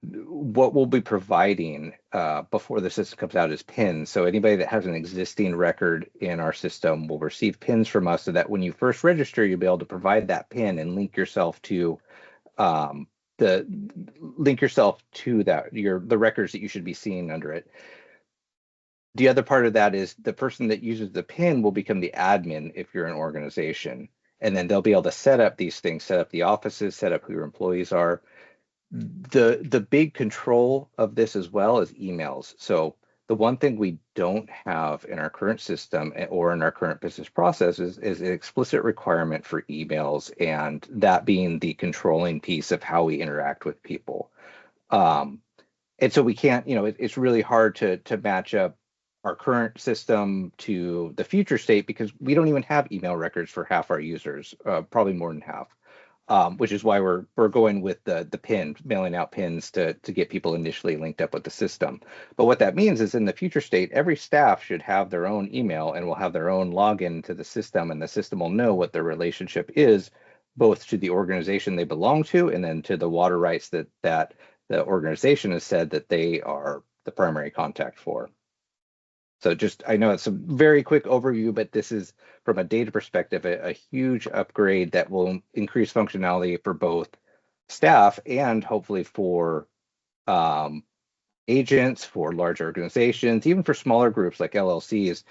what we'll be providing before the system comes out is pins. So anybody that has an existing record in our system will receive pins from us, so that when you first register, you'll be able to provide that pin and link yourself to the records that you should be seeing under it. The other part of that is the person that uses the pin will become the admin if you're an organization, and then they'll be able to set up these things, set up the offices, set up who your employees are. The big control of this as well is emails. So the one thing we don't have in our current system or in our current business processes is an explicit requirement for emails, and that being the controlling piece of how we interact with people. And so we can't, it's really hard to match up our current system to the future state, because we don't even have email records for half our users, probably more than half. Which is why we're going with the pin, mailing out pins to get people initially linked up with the system. But what that means is in the future state, every staff should have their own email and will have their own login to the system, and the system will know what their relationship is, both to the organization they belong to and then to the water rights that the organization has said that they are the primary contact for. So I know it's a very quick overview, but this is, from a data perspective, a huge upgrade that will increase functionality for both staff and hopefully for agents, for large organizations, even for smaller groups like LLCs.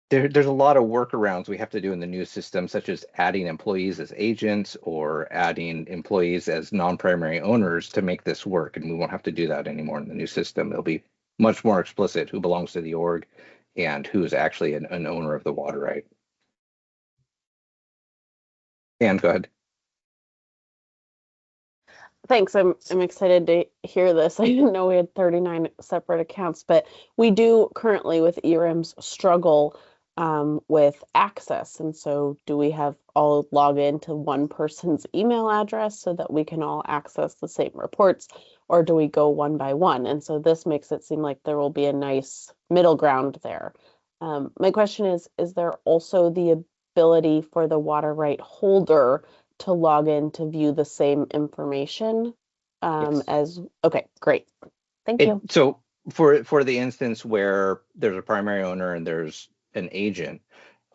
There's a lot of workarounds we have to do in the new system, such as adding employees as agents or adding employees as non-primary owners to make this work. And we won't have to do that anymore in the new system. It'll be much more explicit who belongs to the org and who is actually an owner of the water right. And go ahead. Thanks. I'm excited to hear this. I didn't know we had 39 separate accounts, but we do currently with ERMs struggle with access. And so do we have all log into one person's email address so that we can all access the same reports, or do we go one by one? And so this makes it seem like there will be a nice middle ground there. My question is there also the ability for the water right holder to log in to view the same information Yes. as, okay, great. Thank you. So for the instance where there's a primary owner and there's an agent,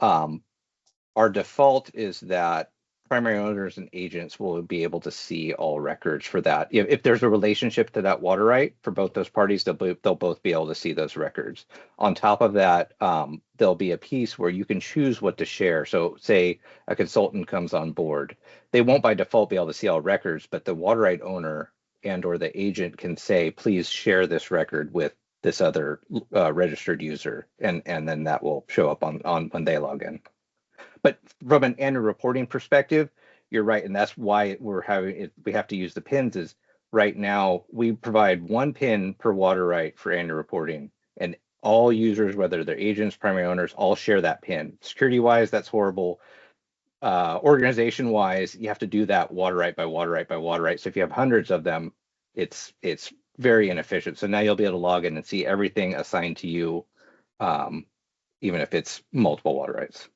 our default is that primary owners and agents will be able to see all records for that. If there's a relationship to that water right for both those parties, they'll both be able to see those records. On top of that, there'll be a piece where you can choose what to share. So say a consultant comes on board, they won't by default be able to see all records, but the water right owner and or the agent can say, please share this record with this other registered user, and then that will show up on when they log in. But from an annual reporting perspective, you're right, and that's why we have to use the pins. Is right now we provide one pin per water right for annual reporting, and all users, whether they're agents, primary owners, all share that pin. Security wise, that's horrible. Organization wise, you have to do that water right by water right by water right. So if you have hundreds of them, it's very inefficient. So now you'll be able to log in and see everything assigned to you, even if it's multiple water rights.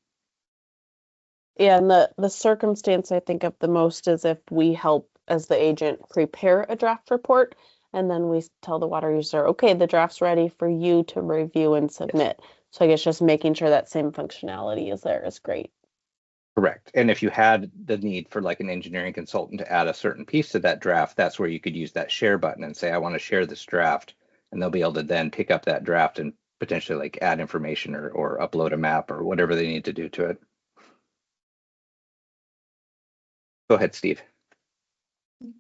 Yeah, and the circumstance I think of the most is if we help as the agent prepare a draft report, and then we tell the water user, okay, the draft's ready for you to review and submit. Yes. So I guess just making sure that same functionality is there is great. Correct. And if you had the need for like an engineering consultant to add a certain piece to that draft, that's where you could use that share button and say, I want to share this draft, and they'll be able to then pick up that draft and potentially like add information or upload a map or whatever they need to do to it. Go ahead, Steve.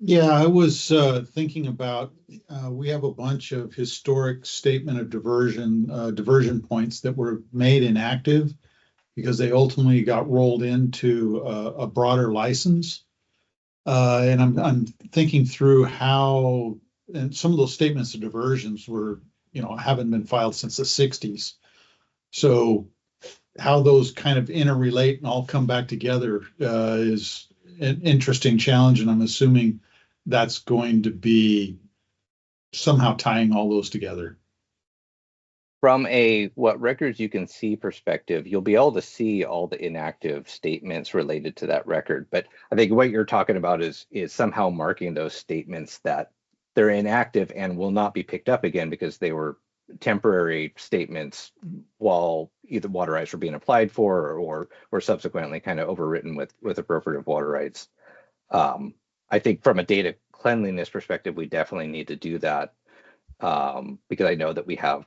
Yeah, I was thinking about, we have a bunch of historic statement of diversion points that were made inactive because they ultimately got rolled into a broader license. And I'm thinking through how, and some of those statements of diversions were, haven't been filed since the 60s. So how those kind of interrelate and all come back together is an interesting challenge, and I'm assuming that's going to be somehow tying all those together. From a what records you can see perspective, you'll be able to see all the inactive statements related to that record. But I think what you're talking about is somehow marking those statements that they're inactive and will not be picked up again because they were temporary statements while either water rights were being applied for or subsequently kind of overwritten with appropriate water rights. I think from a data cleanliness perspective, we definitely need to do that because I know that we have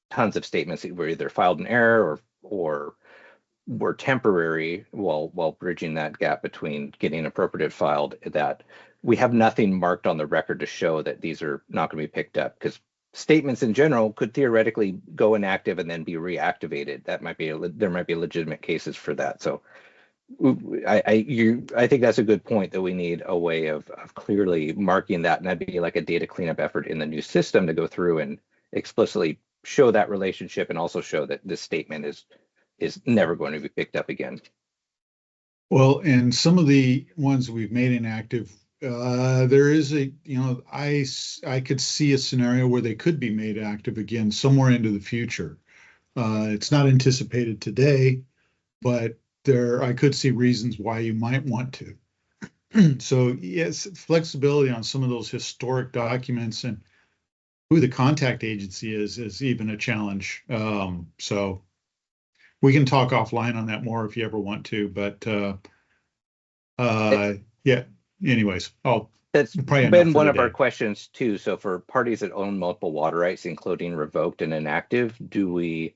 tons of statements that were either filed in error or were temporary while bridging that gap between getting appropriate filed, that we have nothing marked on the record to show that these are not going to be picked up, because statements in general could theoretically go inactive and then be reactivated. There might be legitimate cases for that. So I think that's a good point, that we need a way of clearly marking that, and that'd be like a data cleanup effort in the new system to go through and explicitly show that relationship and also show that this statement is never going to be picked up again. Well, and some of the ones we've made inactive, there is I could see a scenario where they could be made active again somewhere into the future. It's not anticipated today, but I could see reasons why you might want to. So yes, flexibility on some of those historic documents and who the contact agency is even a challenge. So we can talk offline on that more if you ever want to, but yeah, anyways, that's been one of our questions too. So for parties that own multiple water rights, including revoked and inactive, do we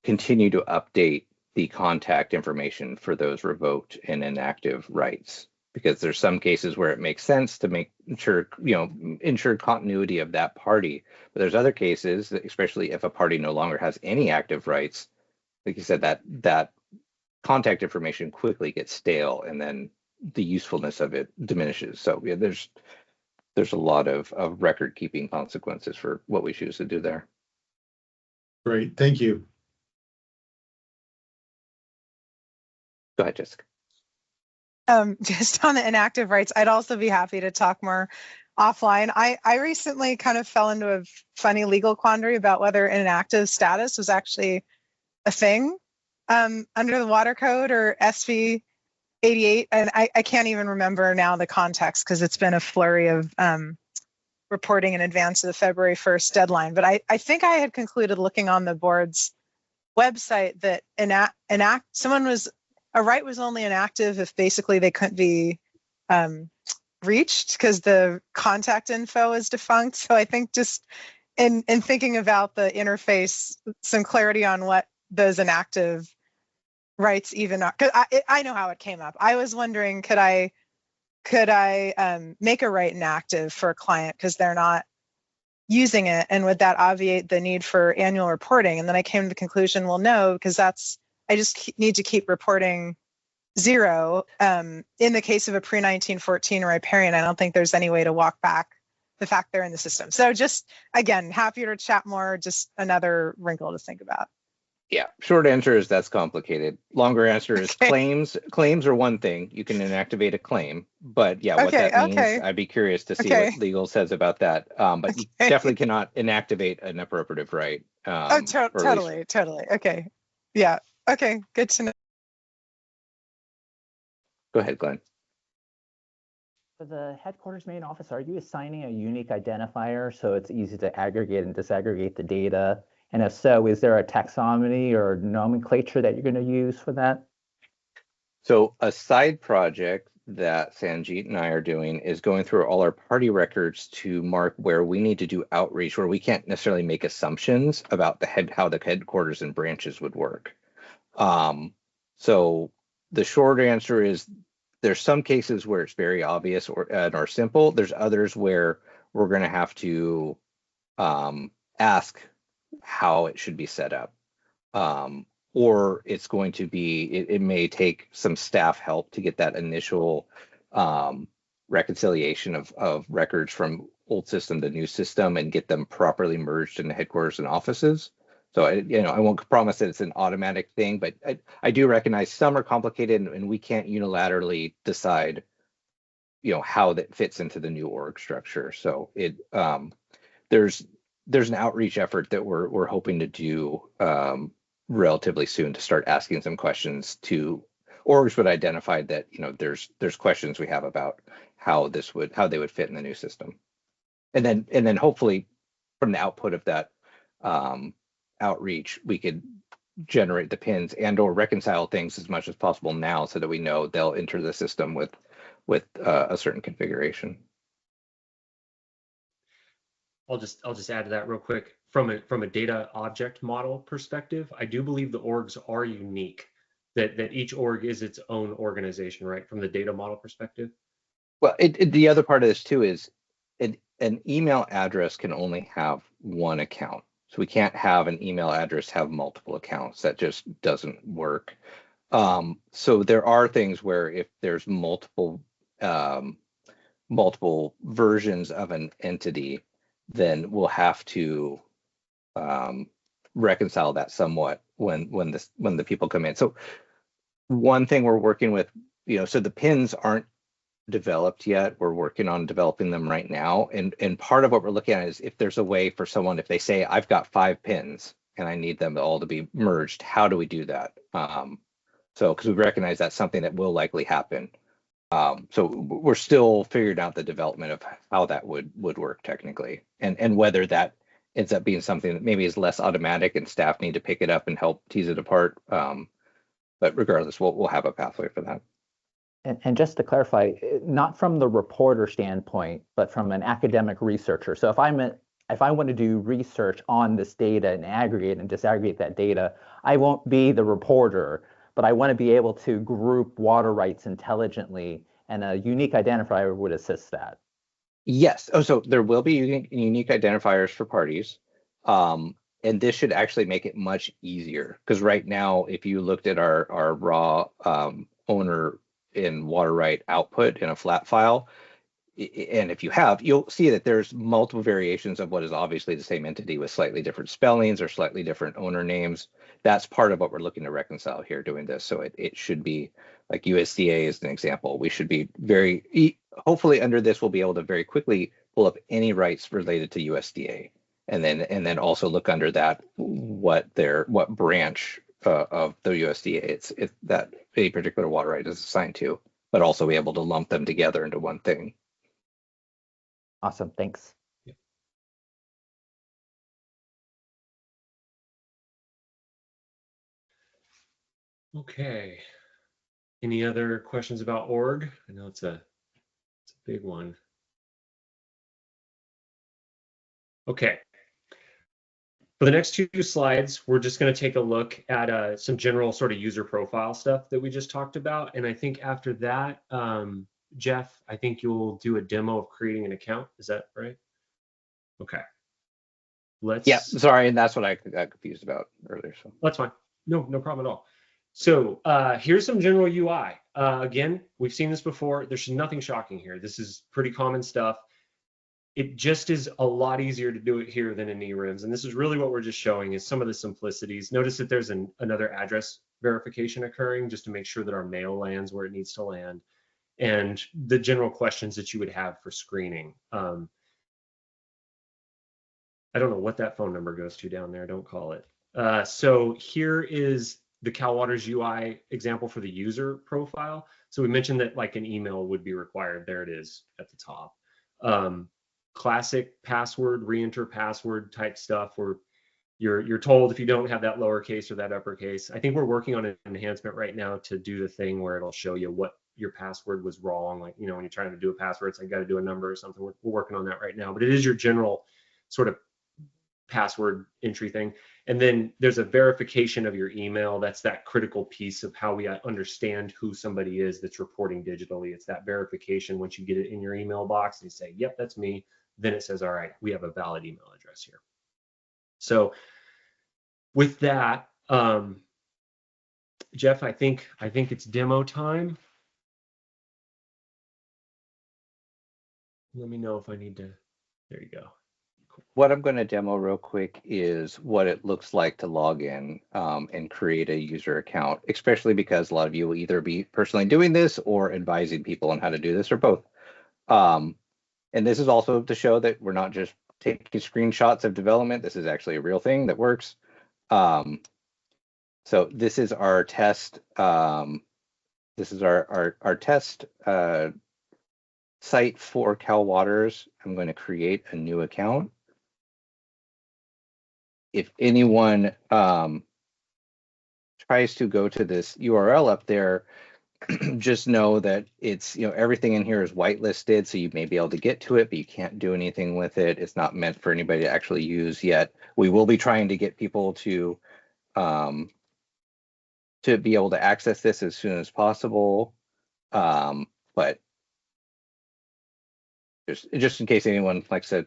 continue to update the contact information for those revoked and inactive rights? Because there's some cases where it makes sense to make sure, ensure continuity of that party. But there's other cases, especially if a party no longer has any active rights, like you said, that contact information quickly gets stale and then the usefulness of it diminishes. So yeah, there's a lot of record keeping consequences for what we choose to do there. Great, thank you. Go ahead, Jessica. Just on the inactive rights, I'd also be happy to talk more offline. I recently kind of fell into a funny legal quandary about whether inactive status was actually a thing. under the water code or SV 88, and I can't even remember now the context because it's been a flurry of reporting in advance of the February 1st deadline. But I think I had concluded looking on the board's website that a right was only inactive if basically they couldn't be reached because the contact info is defunct. So I think just in thinking about the interface, some clarity on what those inactive rights even are, because I know how it came up. I was wondering, could I make a right inactive for a client because they're not using it, and would that obviate the need for annual reporting? And then I came to the conclusion, well, no, because I just need to keep reporting 0. In the case of a pre-1914 riparian, I don't think there's any way to walk back the fact they're in the system. So just, again, happy to chat more, just another wrinkle to think about. Yeah, short answer is that's complicated. Longer answer is claims. Claims are one thing. You can inactivate a claim, but yeah, what that means, I'd be curious to see what legal says about that. But you definitely cannot inactivate an appropriative right. Totally. Okay. Yeah. Okay. Good to know. Go ahead, Glenn. For the headquarters main office, are you assigning a unique identifier so it's easy to aggregate and disaggregate the data? And if so, is there a taxonomy or nomenclature that you're going to use for that? So a side project that Sanjeet and I are doing is going through all our party records to mark where we need to do outreach, where we can't necessarily make assumptions about how the headquarters and branches would work. So the short answer is there's some cases where it's very obvious or simple. There's others where we're going to have to ask how it should be set up, or it's going to be, it may take some staff help to get that initial reconciliation of records from old system to new system and get them properly merged in the headquarters and offices. So I won't promise that it's an automatic thing, but I do recognize some are complicated and we can't unilaterally decide how that fits into the new org structure. So there's an outreach effort that we're hoping to do relatively soon to start asking some questions to orgs would identify that there's questions we have about how they would fit in the new system, and then hopefully from the output of that outreach we could generate the pins and or reconcile things as much as possible now so that we know they'll enter the system with a certain configuration. I'll just add to that real quick. From a data object model perspective, I do believe the orgs are unique, that each org is its own organization, right? From the data model perspective. Well, the other part of this too is an email address can only have one account. So we can't have an email address have multiple accounts. That just doesn't work. So there are things where if there's multiple versions of an entity, then we'll have to reconcile that somewhat when the people come in. So one thing we're working with, so the pins aren't developed yet. We're working on developing them right now. And part of what we're looking at is if there's a way for someone, if they say, I've got 5 pins and I need them all to be merged, how do we do that? So because we recognize that's something that will likely happen. So we're still figuring out the development of how that would work technically, and whether that ends up being something that maybe is less automatic and staff need to pick it up and help tease it apart. But regardless, we'll have a pathway for that. And just to clarify, not from the reporter standpoint, but from an academic researcher. So if I want to do research on this data and aggregate and disaggregate that data, I won't be the reporter, but I want to be able to group water rights intelligently, and a unique identifier would assist that. Yes. Oh, so there will be unique identifiers for parties. And this should actually make it much easier, because right now, if you looked at our raw owner in water right output in a flat file, and if you have, you'll see that there's multiple variations of what is obviously the same entity with slightly different spellings or slightly different owner names. That's part of what we're looking to reconcile here doing this. So it should be like USDA is an example. We should be hopefully under this, we'll be able to very quickly pull up any rights related to USDA. And then also look under that what branch of the USDA. It's that a particular water right is assigned to, but also be able to lump them together into one thing. Awesome, thanks. Okay. Any other questions about org? I know it's a big one. Okay. For the next 2 slides, we're just going to take a look at some general sort of user profile stuff that we just talked about. And I think after that, Jeff, I think you'll do a demo of creating an account. Is that right? Okay. Yeah, sorry, and that's what I got confused about earlier. So that's fine. No problem at all. So here's some general UI. Again, we've seen this before. There's nothing shocking here. This is pretty common stuff. It just is a lot easier to do it here than in eRIMS. And this is really what we're just showing is some of the simplicities. Notice that there's another address verification occurring just to make sure that our mail lands where it needs to land, and the general questions that you would have for screening. I don't know what that phone number goes to down there. Don't call it. So here is the Cal Water's UI example for the user profile. So we mentioned that like an email would be required. There it is at the top. Classic password, re-enter password type stuff where you're told if you don't have that lowercase or that uppercase. I think we're working on an enhancement right now to do the thing where it'll show you what your password was wrong. Like, when you're trying to do a password, it's like got to do a number or something. We're working on that right now, but it is your general sort of password entry thing. And then there's a verification of your email. That's that critical piece of how we understand who somebody is that's reporting digitally. It's that verification. Once you get it in your email box and you say, yep, that's me, then it says, all right, we have a valid email address here. So with that, Jeff, I think it's demo time. Let me know if I need to. There you go. What I'm going to demo real quick is what it looks like to log in and create a user account, especially because a lot of you will either be personally doing this or advising people on how to do this, or both. And this is also to show that we're not just taking screenshots of development. This is actually a real thing that works. So this is our test. This is our test site for Cal Waters. I'm going to create a new account. If anyone tries to go to this URL up there, just know that it's, everything in here is whitelisted, so you may be able to get to it, but you can't do anything with it. It's not meant for anybody to actually use yet. We will be trying to get people to be able to access this as soon as possible. But just in case anyone likes to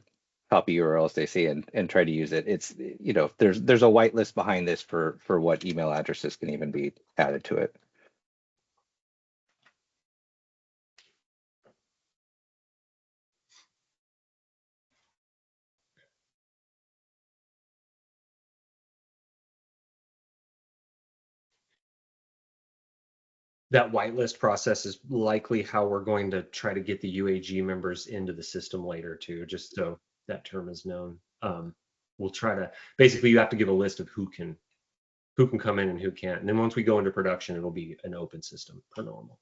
copy URLs they see and try to use it, it's, there's a whitelist behind this for what email addresses can even be added to it. That whitelist process is likely how we're going to try to get the UAG members into the system later too, just so that term is known. We'll try to, basically you have to give a list of who can come in and who can't. And then once we go into production, it'll be an open system per normal.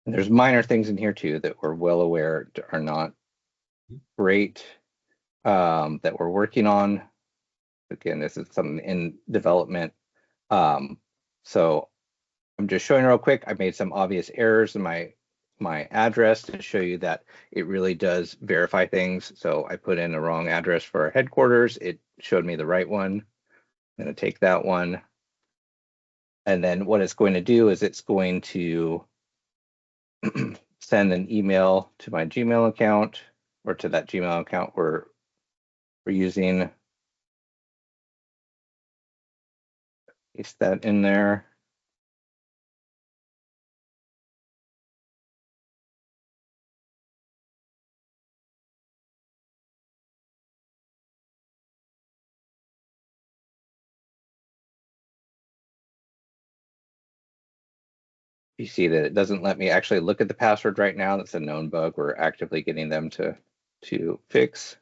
And there's minor things in here too that we're well aware are not great, that we're working on. Again, this is something in development. So I'm just showing real quick. I made some obvious errors in my address to show you that it really does verify things. So I put in a wrong address for our headquarters. It showed me the right one. I'm going to take that one. And then what it's going to do is it's going to send an email to my Gmail account, or to that Gmail account we're using. Paste that in there. You see that it doesn't let me actually look at the password right now. That's a known bug. We're actively getting them to fix.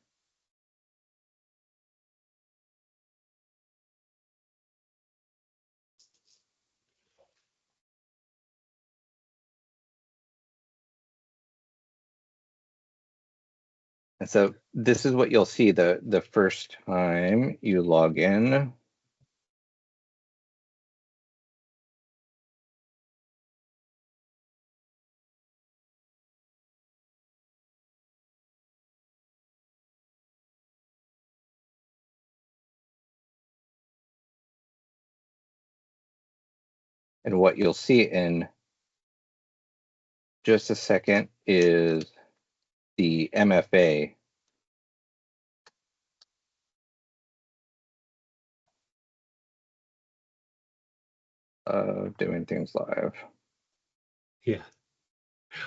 And so this is what you'll see the first time you log in. And what you'll see in just a second is the MFA. Doing things live. Yeah.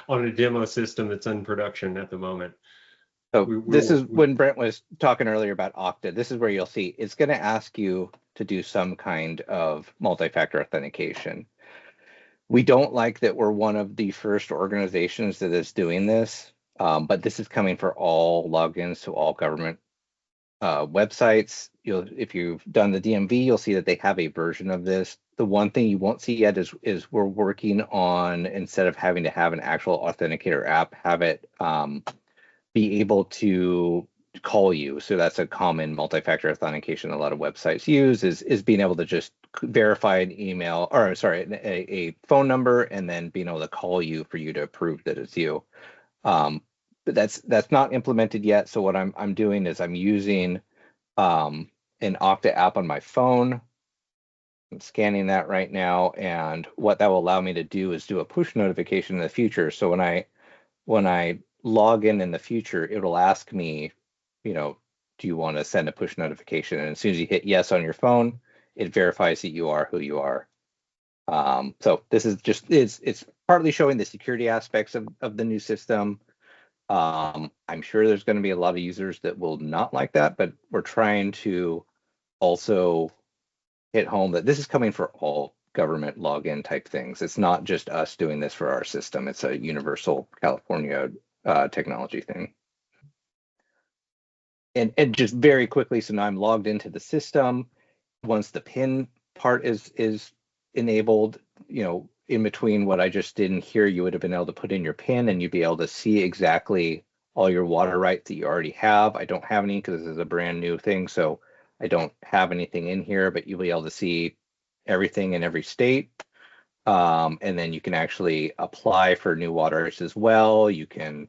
On a demo system that's in production at the moment. So this is when Brent was talking earlier about Okta. This is where you'll see it's going to ask you to do some kind of multi-factor authentication. We don't like that we're one of the first organizations that is doing this, but this is coming for all logins to all government websites. If you've done the DMV, you'll see that they have a version of this. The one thing you won't see yet is we're working on, instead of having to have an actual authenticator app, have it be able to call you. So that's a common multi-factor authentication a lot of websites use, is being able to just verify an email, or sorry, a phone number, and then being able to call you for you to approve that it's you. But that's not implemented yet. So what I'm doing is I'm using an Okta app on my phone. I'm scanning that right now, and what that will allow me to do is do a push notification in the future. So when I log in the future, it'll ask me, do you want to send a push notification? And as soon as you hit yes on your phone, it verifies that you are who you are. So this is just, it's partly showing the security aspects of the new system. I'm sure there's going to be a lot of users that will not like that, but we're trying to also hit home that this is coming for all government login type things. It's not just us doing this for our system. It's a universal California technology thing. And just very quickly, so now I'm logged into the system. Once the PIN part is enabled, in between what I just did in here, you would have been able to put in your PIN and you'd be able to see exactly all your water rights that you already have. I don't have any because this is a brand new thing, so I don't have anything in here, but you'll be able to see everything in every state. And then you can actually apply for new water rights as well. You can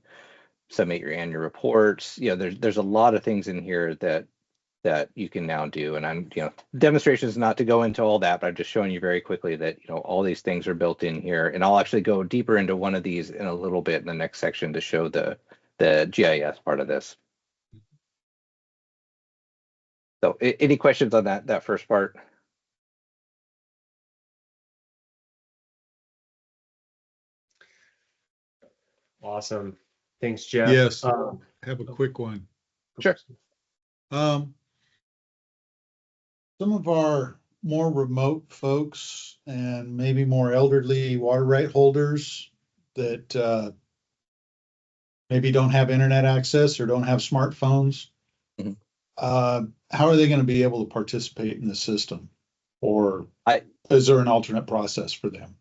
submit your annual reports. There's a lot of things in here that you can now do. And I'm, demonstration is not to go into all that, but I'm just showing you very quickly that, all these things are built in here. And I'll actually go deeper into one of these in a little bit in the next section to show the GIS part of this. So any questions on that first part? Awesome. Thanks, Jeff. Yes, have a quick one. Sure. Some of our more remote folks and maybe more elderly water right holders that maybe don't have internet access or don't have smartphones, mm-hmm. How are they going to be able to participate in the system? Or is there an alternate process for them?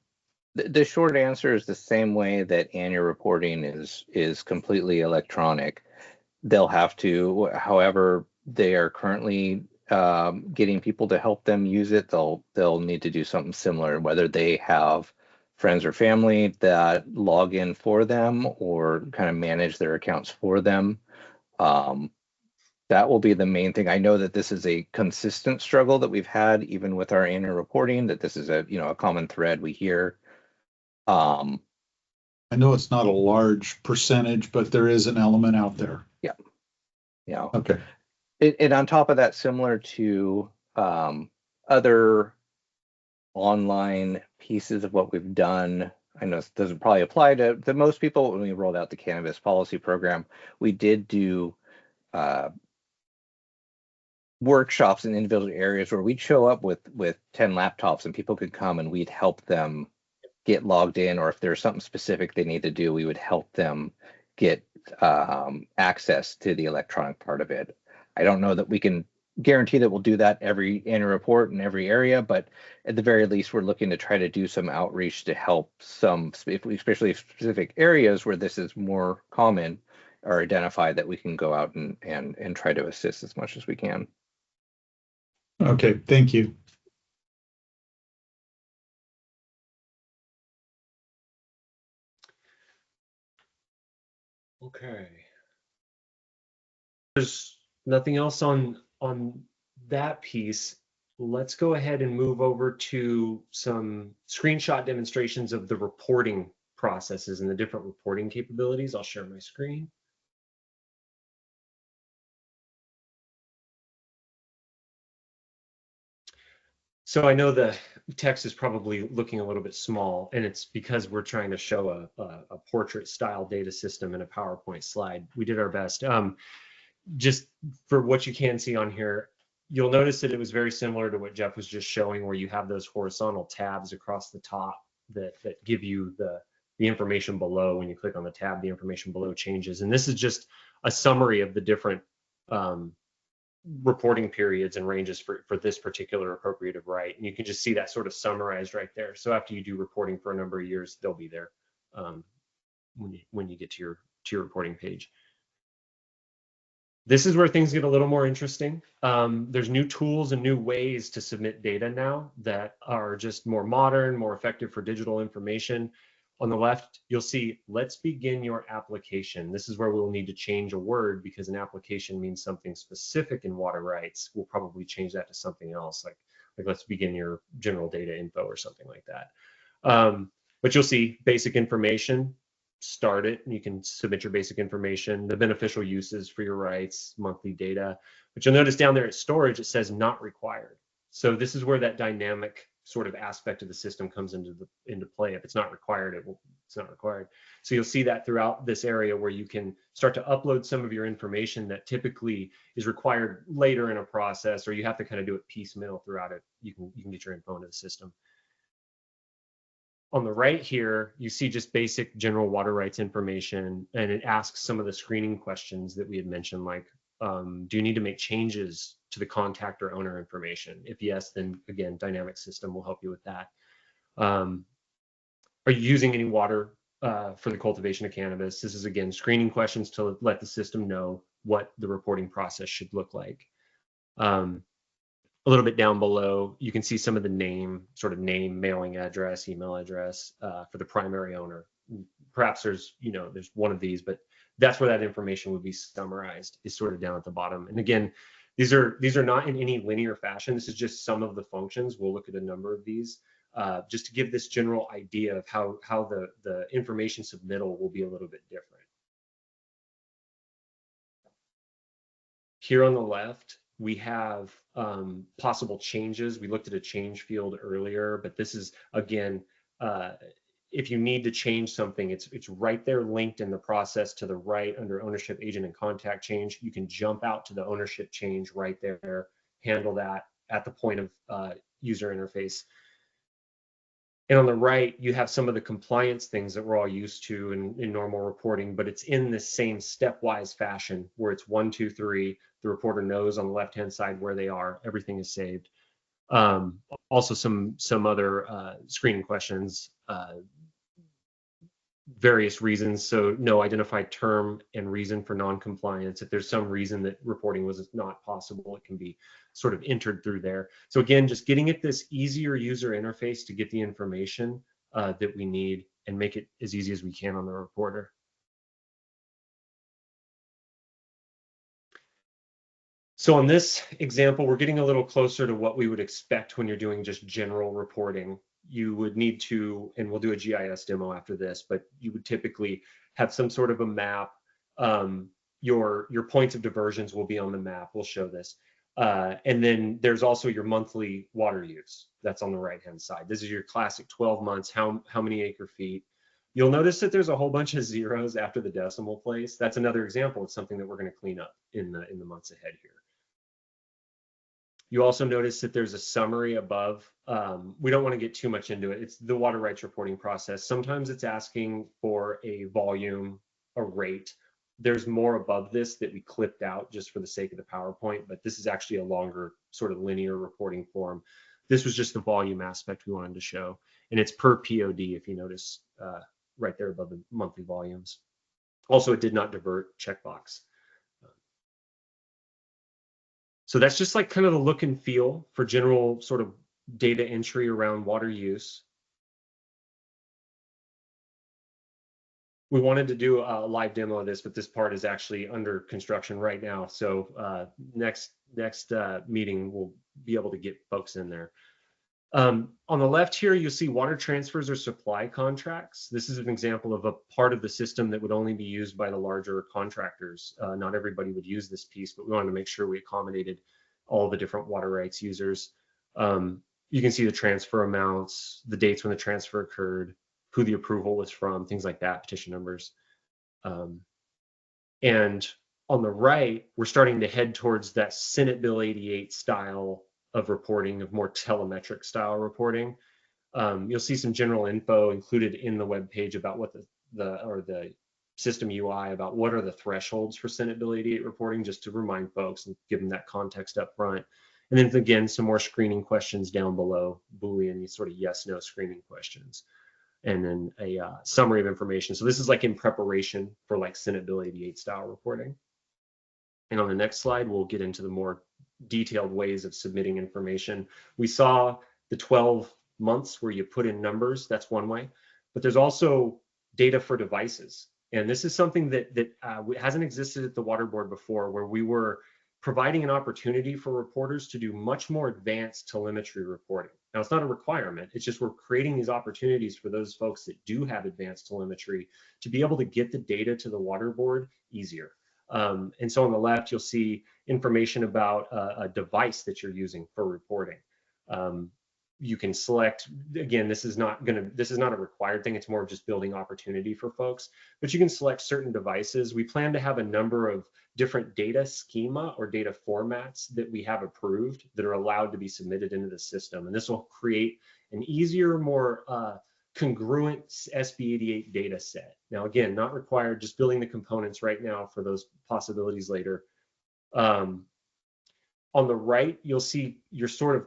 The short answer is the same way that annual reporting is completely electronic. They'll have to, however they are currently getting people to help them use it, they'll need to do something similar, whether they have friends or family that log in for them or kind of manage their accounts for them. That will be the main thing. I know that this is a consistent struggle that we've had even with our annual reporting, that this is a common thread we hear. I know it's not a large percentage, but there is an element out there. Yeah. Yeah. Okay. And on top of that, similar to other online pieces of what we've done, I know this doesn't probably apply to most people. When we rolled out the cannabis policy program, we did do workshops in individual areas where we'd show up with 10 laptops and people could come and we'd help them get logged in, or if there's something specific they need to do, we would help them get access to the electronic part of it. I don't know that we can guarantee that we'll do that every annual report in every area, but at the very least, we're looking to try to do some outreach to help some, especially specific areas where this is more common, are identified that we can go out and try to assist as much as we can. Okay, thank you. Okay. There's nothing else on that piece. Let's go ahead and move over to some screenshot demonstrations of the reporting processes and the different reporting capabilities. I'll share my screen. So I know the text is probably looking a little bit small, and it's because we're trying to show a portrait style data system in a PowerPoint slide. We did our best. Just for what you can see on here, you'll notice that it was very similar to what Jeff was just showing, where you have those horizontal tabs across the top that give you the information below. When you click on the tab, the information below changes. And this is just a summary of the different reporting periods and ranges for this particular appropriative right. And you can just see that sort of summarized right there. So after you do reporting for a number of years, they'll be there when you get to your reporting page. This is where things get a little more interesting. There's new tools and new ways to submit data now that are just more modern, more effective for digital information. On the left, you'll see, let's begin your application. This is where we'll need to change a word, because an application means something specific in water rights. We'll probably change that to something else, like let's begin your general data info or something like that. But you'll see basic information, start it, and you can submit your basic information, the beneficial uses for your rights, monthly data. But you'll notice down there at storage, it says not required. So this is where that dynamic sort of aspect of the system comes into play. If it's not required, it's not required. So you'll see that throughout this area where you can start to upload some of your information that typically is required later in a process, or you have to kind of do it piecemeal throughout it. You can get your info into the system. On the right here, you see just basic general water rights information, and it asks some of the screening questions that we had mentioned, like, do you need to make changes to the contact or owner information? If yes, then again, dynamic system will help you with that. Are you using any water for the cultivation of cannabis? This is, again, screening questions to let the system know what the reporting process should look like. A little bit down below, you can see some of the name, mailing address, email address for the primary owner. Perhaps there's one of these, but that's where that information would be summarized, is sort of down at the bottom. And again, these are not in any linear fashion. This is just some of the functions. We'll look at a number of these just to give this general idea of how the information submittal will be a little bit different. Here on the left, we have possible changes. We looked at a change field earlier, but this is, again, if you need to change something, it's right there linked in the process to the right under ownership, agent, and contact change. You can jump out to the ownership change right there, handle that at the point of user interface. And on the right, you have some of the compliance things that we're all used to in normal reporting, but it's in this same stepwise fashion where it's 1, 2, 3. The reporter knows on the left-hand side where they are. Everything is saved. Also, some other screening questions, various reasons. So no identified term and reason for non-compliance. If there's some reason that reporting was not possible, it can be sort of entered through there. So again, just getting at this easier user interface to get the information that we need and make it as easy as we can on the reporter. So on this example, we're getting a little closer to what we would expect when you're doing just general reporting. You would need to, and we'll do a GIS demo after this, but you would typically have some sort of a map. Your points of diversions will be on the map. We'll show this. And then there's also your monthly water use. That's on the right-hand side. This is your classic 12 months, how many acre feet. You'll notice that there's a whole bunch of zeros after the decimal place. That's another example of something that we're going to clean up in the months ahead here. You also notice that there's a summary above. We don't want to get too much into it. It's the water rights reporting process. Sometimes it's asking for a volume, a rate. There's more above this that we clipped out just for the sake of the PowerPoint, but this is actually a longer sort of linear reporting form. This was just the volume aspect we wanted to show. And it's per POD, if you notice right there above the monthly volumes. Also, it did not divert checkbox. So that's just like kind of the look and feel for general sort of data entry around water use. We wanted to do a live demo of this, but this part is actually under construction right now. So next meeting, we'll be able to get folks in there. On the left here, you'll see water transfers or supply contracts. This is an example of a part of the system that would only be used by the larger contractors. Not everybody would use this piece, but we wanted to make sure we accommodated all the different water rights users. You can see the transfer amounts, the dates when the transfer occurred, who the approval was from, things like that, petition numbers. And on the right, we're starting to head towards that Senate Bill 88 style of reporting, of more telemetric style reporting. You'll see some general info included in the web page about what the system UI about what are the thresholds for Senate Bill 88 reporting, just to remind folks and give them that context up front. And then again, some more screening questions down below, Boolean sort of yes/no screening questions. And then a summary of information. So this is like in preparation for like Senate Bill 88 style reporting. And on the next slide, we'll get into the more detailed ways of submitting information. We saw the 12 months where you put in numbers, that's one way, but there's also data for devices. And this is something that hasn't existed at the Water Board before, where we were providing an opportunity for reporters to do much more advanced telemetry reporting. Now, it's not a requirement, it's just we're creating these opportunities for those folks that do have advanced telemetry to be able to get the data to the Water Board easier. And so on the left, you'll see information about a device that you're using for reporting. You can select, again, this is not a required thing, it's more of just building opportunity for folks, but you can select certain devices. We plan to have a number of different data schema or data formats that we have approved that are allowed to be submitted into the system. And this will create an easier, more congruent SB88 data set. Now, again, not required, just building the components right now for those possibilities later. On the right, you'll see your sort of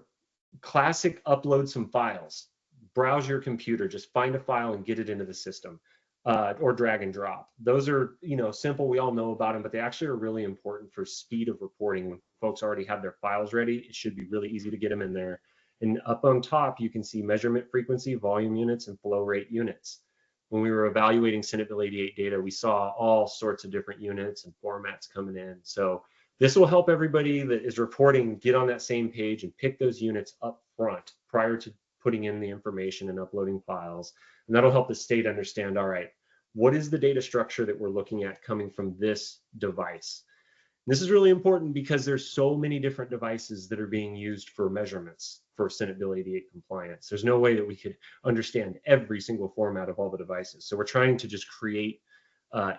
classic upload some files, browse your computer, just find a file and get it into the system, or drag and drop. Those are, simple, we all know about them, but they actually are really important for speed of reporting. When folks already have their files ready, it should be really easy to get them in there. And up on top, you can see measurement frequency, volume units, and flow rate units. When we were evaluating Senate Bill 88 data, we saw all sorts of different units and formats coming in. So this will help everybody that is reporting get on that same page and pick those units up front prior to putting in the information and uploading files. And that'll help the state understand, all right, what is the data structure that we're looking at coming from this device? This is really important because there's so many different devices that are being used for measurements for Senate Bill 88 compliance. There's no way that we could understand every single format of all the devices. So we're trying to just create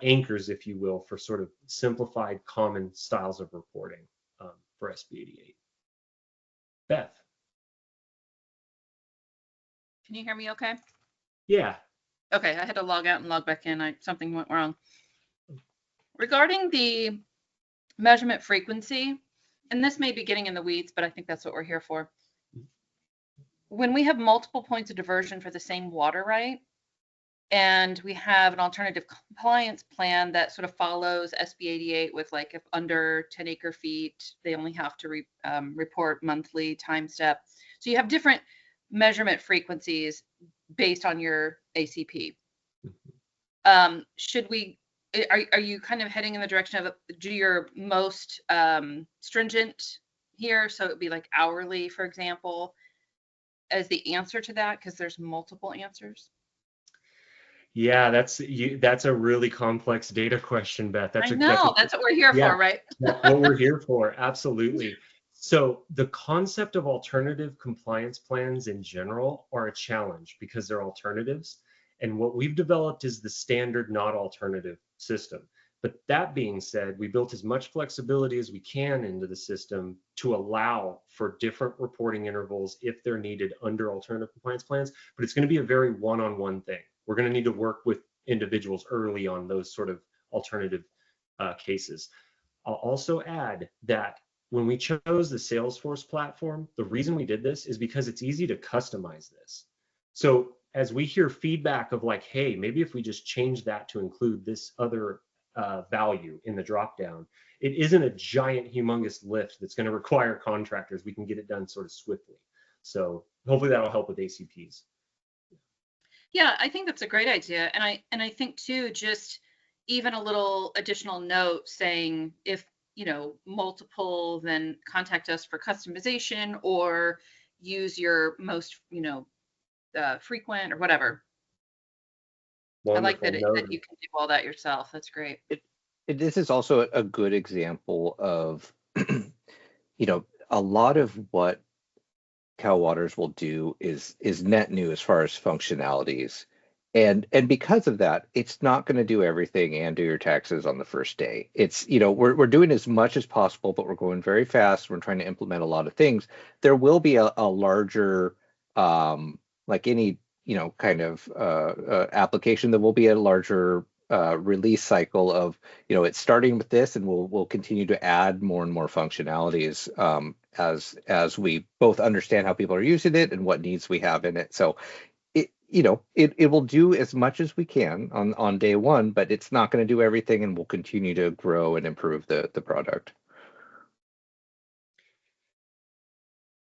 anchors, if you will, for sort of simplified common styles of reporting for SB88. Beth. Can you hear me okay? Yeah. Okay, I had to log out and log back in. Something went wrong. Regarding the measurement frequency, and this may be getting in the weeds, but I think that's what we're here for. When we have multiple points of diversion for the same water right, and we have an alternative compliance plan that sort of follows SB88 with, like, if under 10 acre feet, they only have to report monthly time step. So you have different measurement frequencies based on your ACP. Are you kind of heading in the direction of do your most stringent here? So it would be like hourly, for example, as the answer to that, because there's multiple answers. Yeah, that's a really complex data question, Beth. That's what we're here for, right? That's what we're here for, absolutely. So the concept of alternative compliance plans in general are a challenge because they're alternatives. And what we've developed is the standard not alternative system. But that being said, we built as much flexibility as we can into the system to allow for different reporting intervals if they're needed under alternative compliance plans. But it's going to be a very one-on-one thing. We're going to need to work with individuals early on those sort of alternative cases. I'll also add that when we chose the Salesforce platform, the reason we did this is because it's easy to customize this. So as we hear feedback of like, hey, maybe if we just change that to include this other value in the dropdown. It isn't a giant, humongous lift that's going to require contractors. We can get it done sort of swiftly. So hopefully that'll help with ACPs. Yeah, I think that's a great idea. And I think too, just even a little additional note saying if, multiple, then contact us for customization or use your most, frequent or whatever. Wonderful. I like that you can do all that yourself. That's great. This is also a good example of, a lot of what Cal Waters will do is net new as far as functionalities. And because of that, it's not going to do everything and do your taxes on the first day. It's, we're doing as much as possible, but we're going very fast. We're trying to implement a lot of things. There will be a larger, like any, kind of application, there will be a larger release cycle of, it's starting with this, and we'll continue to add more and more functionalities as we both understand how people are using it and what needs we have in it. So it will do as much as we can on day one, but it's not going to do everything, and we'll continue to grow and improve the product.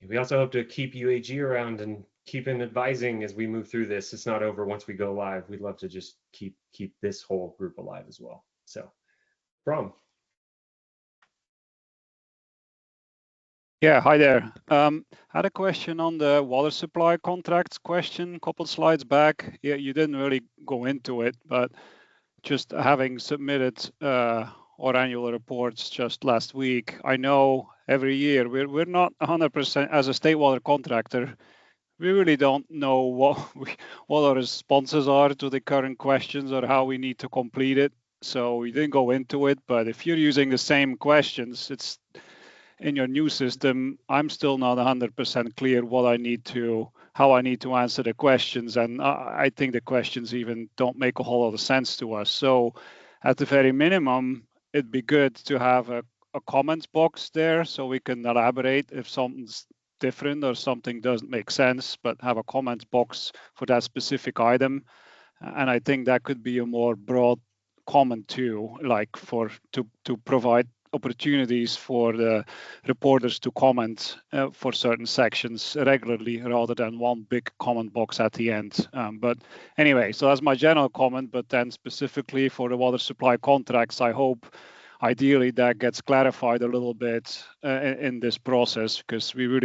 We also hope to keep UAG around and keep him advising as we move through this. It's not over once we go live. We'd love to just keep this whole group alive as well. So, Brom. Yeah, hi there. Had a question on the water supply contracts question a couple slides back. Yeah, you didn't really go into it, but just having submitted our annual reports just last week, I know every year we're not 100% as a state water contractor. We really don't know what our responses are to the current questions or how we need to complete it. So we didn't go into it, but if you're using the same questions, it's in your new system, I'm still not 100% clear how I need to answer the questions. And I think the questions even don't make a whole lot of sense to us. So at the very minimum, it'd be good to have a comments box there so we can elaborate if something's different or something doesn't make sense, but have a comments box for that specific item. And I think that could be a more broad comment too, like to provide opportunities for the reporters to comment for certain sections regularly rather than one big comment box at the end. But anyway, so that's my general comment, but then specifically for the water supply contracts, I hope ideally that gets clarified a little bit in this process, because we're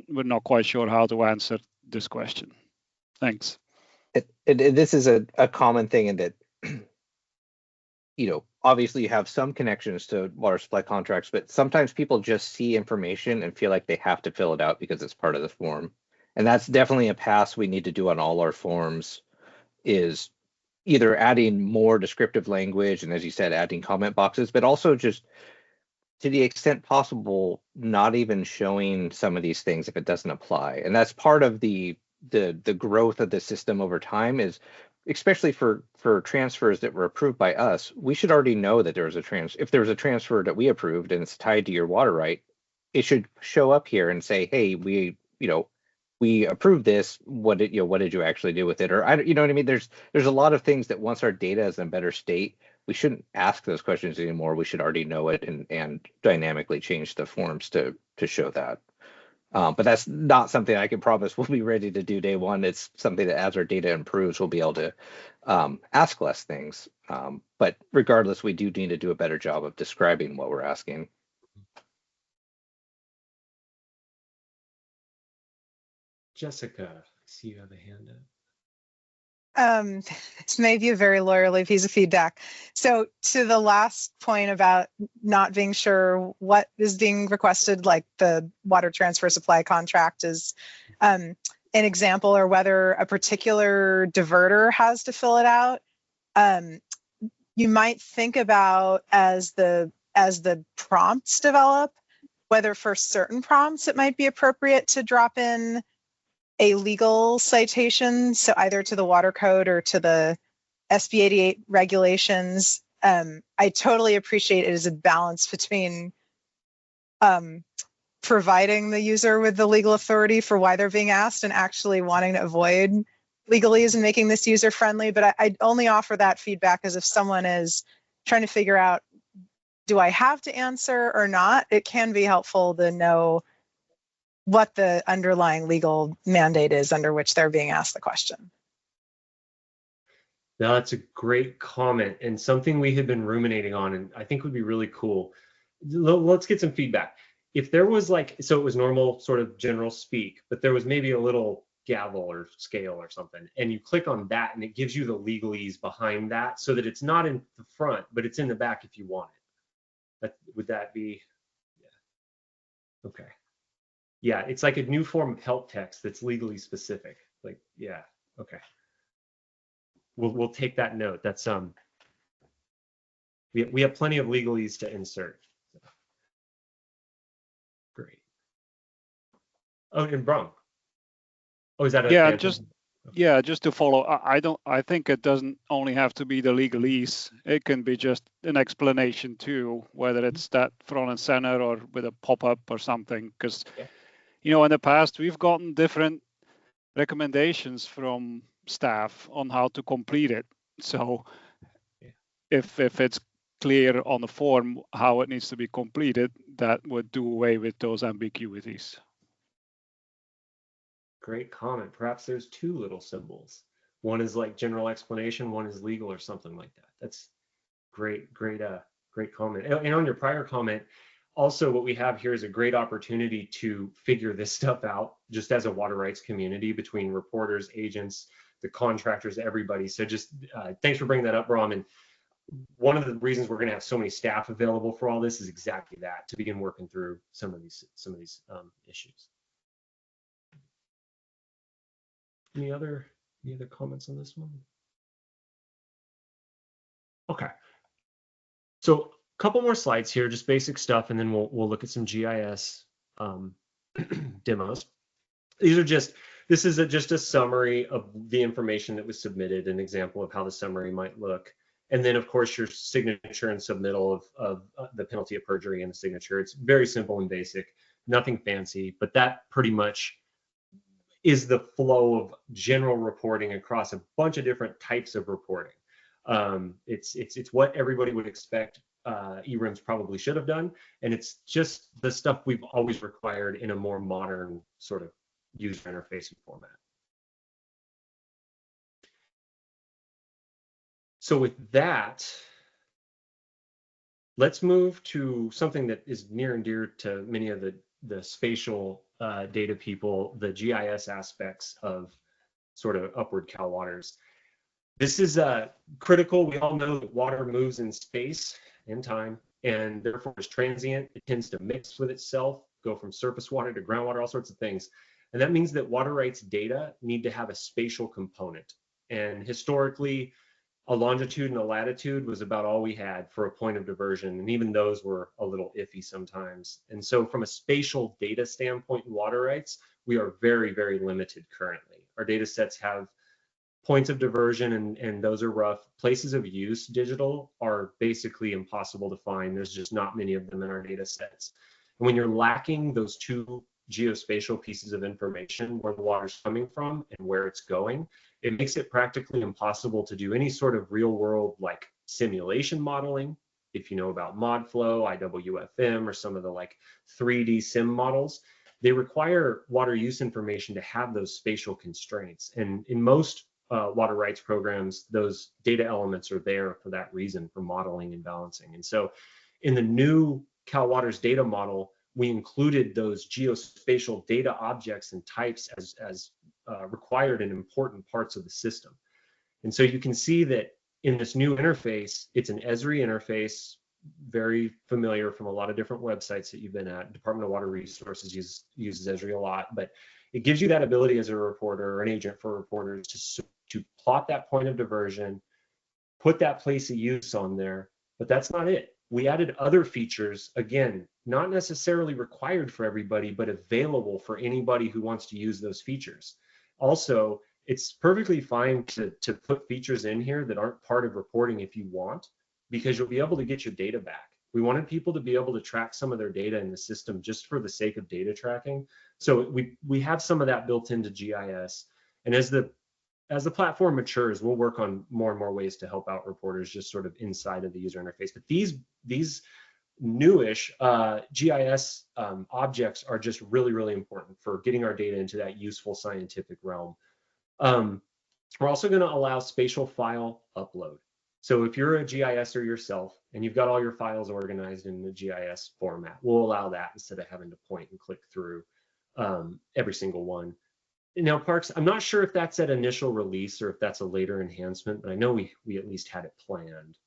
not quite sure how to answer this question. Thanks. This is a common thing in that, obviously you have some connections to water supply contracts, but sometimes people just see information and feel like they have to fill it out because it's part of the form. And that's definitely a pass we need to do on all our forms, is either adding more descriptive language, and as you said, adding comment boxes, but also just to the extent possible, not even showing some of these things if it doesn't apply. And that's part of the growth of the system over time, is especially for transfers that were approved by us, we should already know that there was if there was a transfer that we approved and it's tied to your water right, it should show up here and say, hey, we approved this. What did you actually do with it? Or you know what I mean? There's a lot of things that once our data is in a better state, we shouldn't ask those questions anymore. We should already know it and dynamically change the forms to show that. But that's not something I can promise we'll be ready to do day one. It's something that as our data improves, we'll be able to ask less things. But regardless, we do need to do a better job of describing what we're asking. Jessica, I see you have a hand up. This may be a very lawyerly piece of feedback. So to the last point about not being sure what is being requested, like the water transfer supply contract is an example, or whether a particular diverter has to fill it out, you might think about as the prompts develop, whether for certain prompts it might be appropriate to drop in a legal citation, so either to the water code or to the SB 88 regulations. I totally appreciate it as a balance between providing the user with the legal authority for why they're being asked and actually wanting to avoid legalese and making this user friendly. But I'd only offer that feedback as if someone is trying to figure out, do I have to answer or not? It can be helpful to know what the underlying legal mandate is under which they're being asked the question. Now, that's a great comment and something we had been ruminating on, and I think would be really cool. Let's get some feedback. If there was like, so it was normal sort of general speak, but there was maybe a little gavel or scale or something, and you click on that and it gives you the legalese behind that so that it's not in the front, but it's in the back if you want it. Would that be, yeah. Okay. Yeah, it's like a new form of help text that's legally specific. Like, yeah, okay. We'll take that note. That's we have plenty of legalese to insert. So. Great. Oh, and Brom. Oh, is that a yeah, just to follow. I think it doesn't only have to be the legalese. It can be just an explanation too, whether it's that front and center or with a pop-up or something. Because you know, in the past we've gotten different recommendations from staff on how to complete it. So if it's clear on the form how it needs to be completed, that would do away with those ambiguities. Great comment. Perhaps there's two little symbols. One is like general explanation, one is legal or something like that. That's great comment. And on your prior comment, also what we have here is a great opportunity to figure this stuff out just as a water rights community between reporters, agents, the contractors, everybody. So just thanks for bringing that up, Brom. And one of the reasons we're going to have so many staff available for all this is exactly that, to begin working through some of these issues. Any other comments on this one? Okay. So a couple more slides here, just basic stuff, and then we'll look at some GIS demos. This is just a summary of the information that was submitted, an example of how the summary might look. And then, of course, your signature and submittal of the penalty of perjury and the signature. It's very simple and basic, nothing fancy, but that pretty much is the flow of general reporting across a bunch of different types of reporting. It's what everybody would expect ERIMs probably should have done, and it's just the stuff we've always required in a more modern sort of user interface format. So with that, let's move to something that is near and dear to many of the spatial data people, the GIS aspects of sort of upward Cal Waters. This is critical. We all know that water moves in space and time, and therefore is transient. It tends to mix with itself, go from surface water to groundwater, all sorts of things. And that means that water rights data need to have a spatial component. And historically, a longitude and a latitude was about all we had for a point of diversion, and even those were a little iffy sometimes. And so from a spatial data standpoint in water rights, we are very, very limited currently. Our data sets have points of diversion, and those are rough. Places of use digital are basically impossible to find. There's just not many of them in our data sets. And when you're lacking those two geospatial pieces of information, where the water's coming from and where it's going, it makes it practically impossible to do any sort of real world like simulation modeling. If you know about ModFlow, IWFM, or some of the like 3D sim models, they require water use information to have those spatial constraints. And in most water rights programs, those data elements are there for that reason, for modeling and balancing. And so in the new Cal Waters data model, we included those geospatial data objects and types as required and important parts of the system. And so you can see that in this new interface, it's an Esri interface, very familiar from a lot of different websites that you've been at. Department of Water Resources uses Esri a lot, but it gives you that ability as a reporter or an agent for reporters to plot that point of diversion, put that place of use on there, but that's not it. We added other features, again, not necessarily required for everybody, but available for anybody who wants to use those features. Also, it's perfectly fine to put features in here that aren't part of reporting if you want, because you'll be able to get your data back. We wanted people to be able to track some of their data in the system just for the sake of data tracking. So we have some of that built into GIS. And as the as the platform matures, we'll work on more and more ways to help out reporters just sort of inside of the user interface. But these newish GIS objects are just really, really important for getting our data into that useful scientific realm. We're also going to allow spatial file upload. So if you're a GISer yourself and you've got all your files organized in the GIS format, we'll allow that instead of having to point and click through every single one. Now, Parks, I'm not sure if that's at initial release or if that's a later enhancement, but I know we at least had it planned.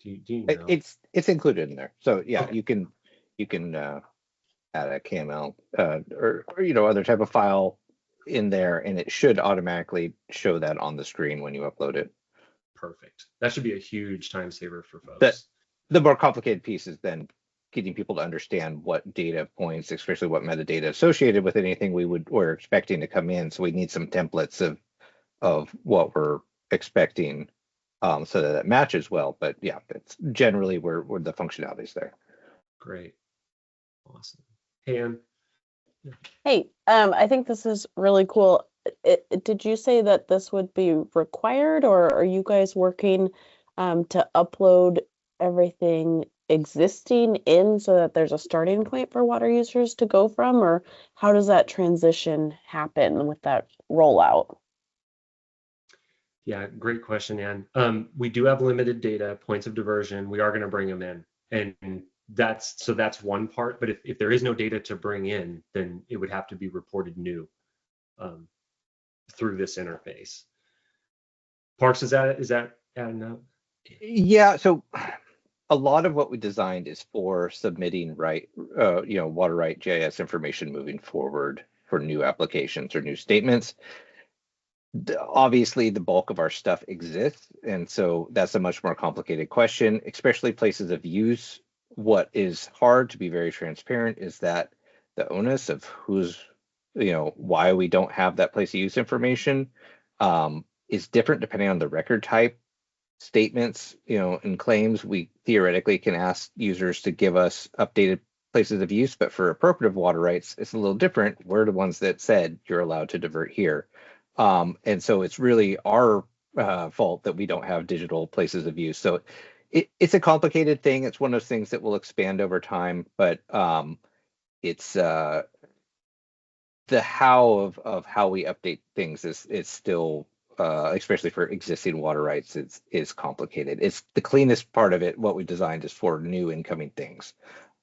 Do you know? It's included in there. So yeah, Okay. you can add a KML or other type of file in there, and it should automatically show that on the screen when you upload it. Perfect. That should be a huge time saver for folks. The more complicated piece is then getting people to understand what data points, especially what metadata associated with anything we're expecting to come in. So we need some templates of what we're expecting, so that it matches well. But yeah, it's generally where the functionality is there. Great. Awesome. Hey, Ann. Hey, I think this is really cool. Did you say that this would be required, or are you guys working to upload everything existing in so that there's a starting point for water users to go from, or how does that transition happen with that rollout? Yeah, great question, Ann. We do have limited data, points of diversion. We are going to bring them in, and that's one part. But if there is no data to bring in, then it would have to be reported new through this interface. Parks, is that adding up? Yeah, so a lot of what we designed is for submitting water right GIS information moving forward for new applications or new statements. Obviously, the bulk of our stuff exists, and so that's a much more complicated question, especially places of use. What is hard, to be very transparent, is that the onus of why we don't have that place of use information is different depending on the record type. Statements, and claims, we theoretically can ask users to give us updated places of use, but for appropriative water rights, it's a little different. We're the ones that said you're allowed to divert here. And so it's really our fault that we don't have digital places of use. So it's a complicated thing. It's one of those things that will expand over time, but it's the how of how we update things is still, especially for existing water rights, is complicated. It's the cleanest part of it. What we designed is for new incoming things.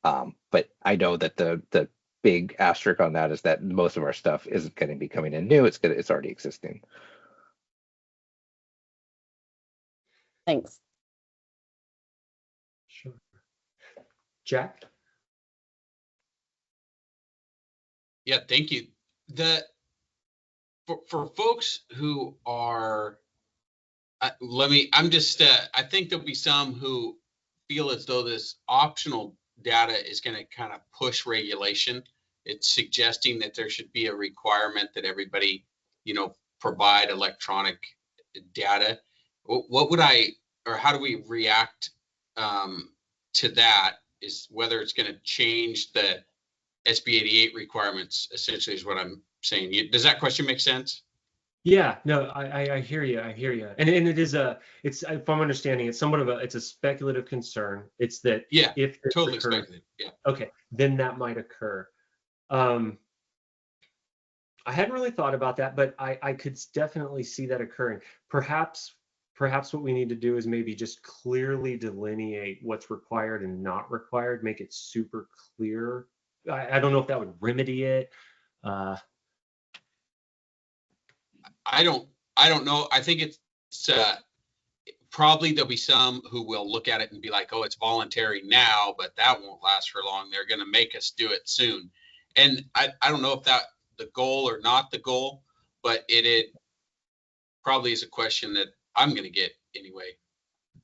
But I know that the big asterisk on that is that most of our stuff isn't going to be coming in new. It's already existing. Thanks. Sure. Jack? Yeah, thank you. For folks who are, I think there'll be some who feel as though this optional data is going to kind of push regulation. It's suggesting that there should be a requirement that everybody, provide electronic data. How do we react to that? Is whether it's going to change the SB 88 requirements, essentially, is what I'm saying. Does that question make sense? Yeah, no, I hear you. And it's, if I'm understanding, it's somewhat of it's a speculative concern. It's that if this totally occurs, speculative. Yeah. Okay, then that might occur. I hadn't really thought about that, but I could definitely see that occurring. Perhaps what we need to do is maybe just clearly delineate what's required and not required, make it super clear. I don't know if that would remedy it. I don't know. I think it's probably there'll be some who will look at it and be like, oh, it's voluntary now, but that won't last for long. They're going to make us do it soon. And I don't know if that the goal or not the goal, but it probably is a question that I'm going to get anyway.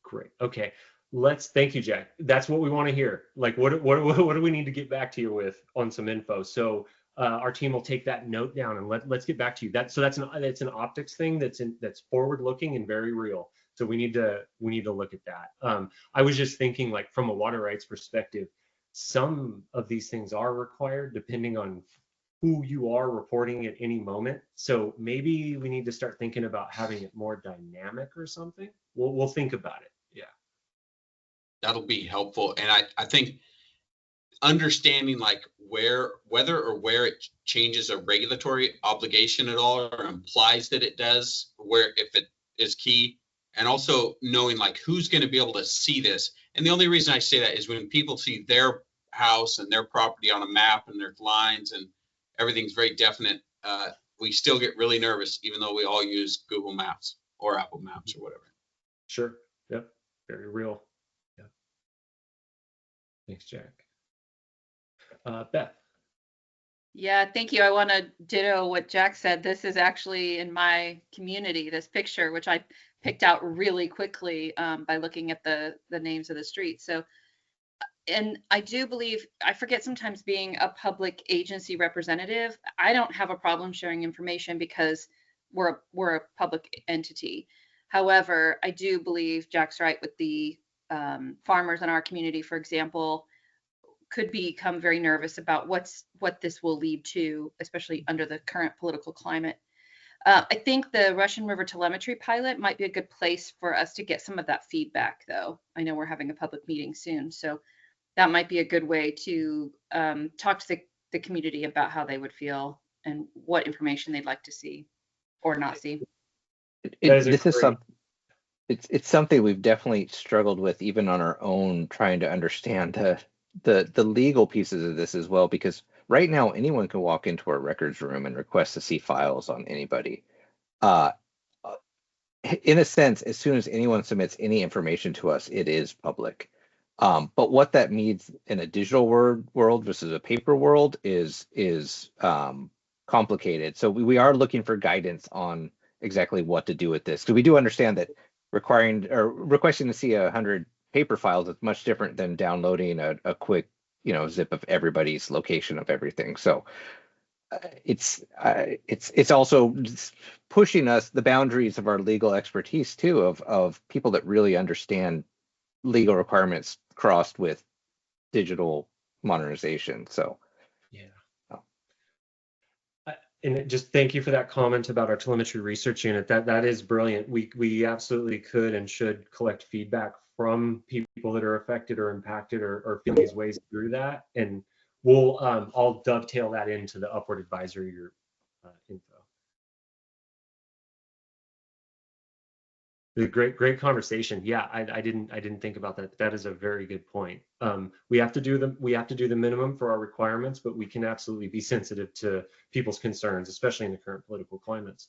Great. Okay. Thank you, Jack. That's what we want to hear. Like, what do we need to get back to you with on some info? So our team will take that note down and let's get back to you. That's an optics thing that's forward looking and very real. So we need to look at that. I was just thinking, like, from a water rights perspective, some of these things are required depending on who you are reporting at any moment. So maybe we need to start thinking about having it more dynamic or something. We'll think about it. Yeah. That'll be helpful. And I think understanding like whether it changes a regulatory obligation at all or implies that it does, where if it is key, and also knowing like who's going to be able to see this. And the only reason I say that is when people see their house and their property on a map and their lines and everything's very definite, we still get really nervous, even though we all use Google Maps or Apple Maps or whatever. Sure. Yep. Very real. Yeah. Thanks, Jack. Beth. Yeah, thank you. I want to ditto what Jack said. This is actually in my community, this picture, which I picked out really quickly by looking at the names of the streets. So, and I do believe, I forget sometimes being a public agency representative, I don't have a problem sharing information because we're a public entity. However, I do believe Jack's right with the farmers in our community, for example, could become very nervous about what this will lead to, especially under the current political climate. I think the Russian River telemetry pilot might be a good place for us to get some of that feedback, though. I know we're having a public meeting soon, so that might be a good way to talk to the community about how they would feel and what information they'd like to see or not see. It's something we've definitely struggled with even on our own, trying to understand the legal pieces of this as well, because right now anyone can walk into our records room and request to see files on anybody. In a sense, as soon as anyone submits any information to us, it is public. But what that means in a digital world versus a paper world is complicated. So we are looking for guidance on exactly what to do with this. So we do understand that requesting to see 100 paper files is much different than downloading a quick, zip of everybody's location of everything. So it's also pushing us the boundaries of our legal expertise too, of people that really understand legal requirements crossed with digital modernization. So yeah. And just thank you for that comment about our telemetry research unit. That is brilliant. We absolutely could and should collect feedback from people that are affected or impacted or feel these ways through that. And we'll I'll dovetail that into the Upward Advisory Group info. Great conversation. Yeah, I didn't think about that. That is a very good point. We have to do the minimum for our requirements, but we can absolutely be sensitive to people's concerns, especially in the current political climates.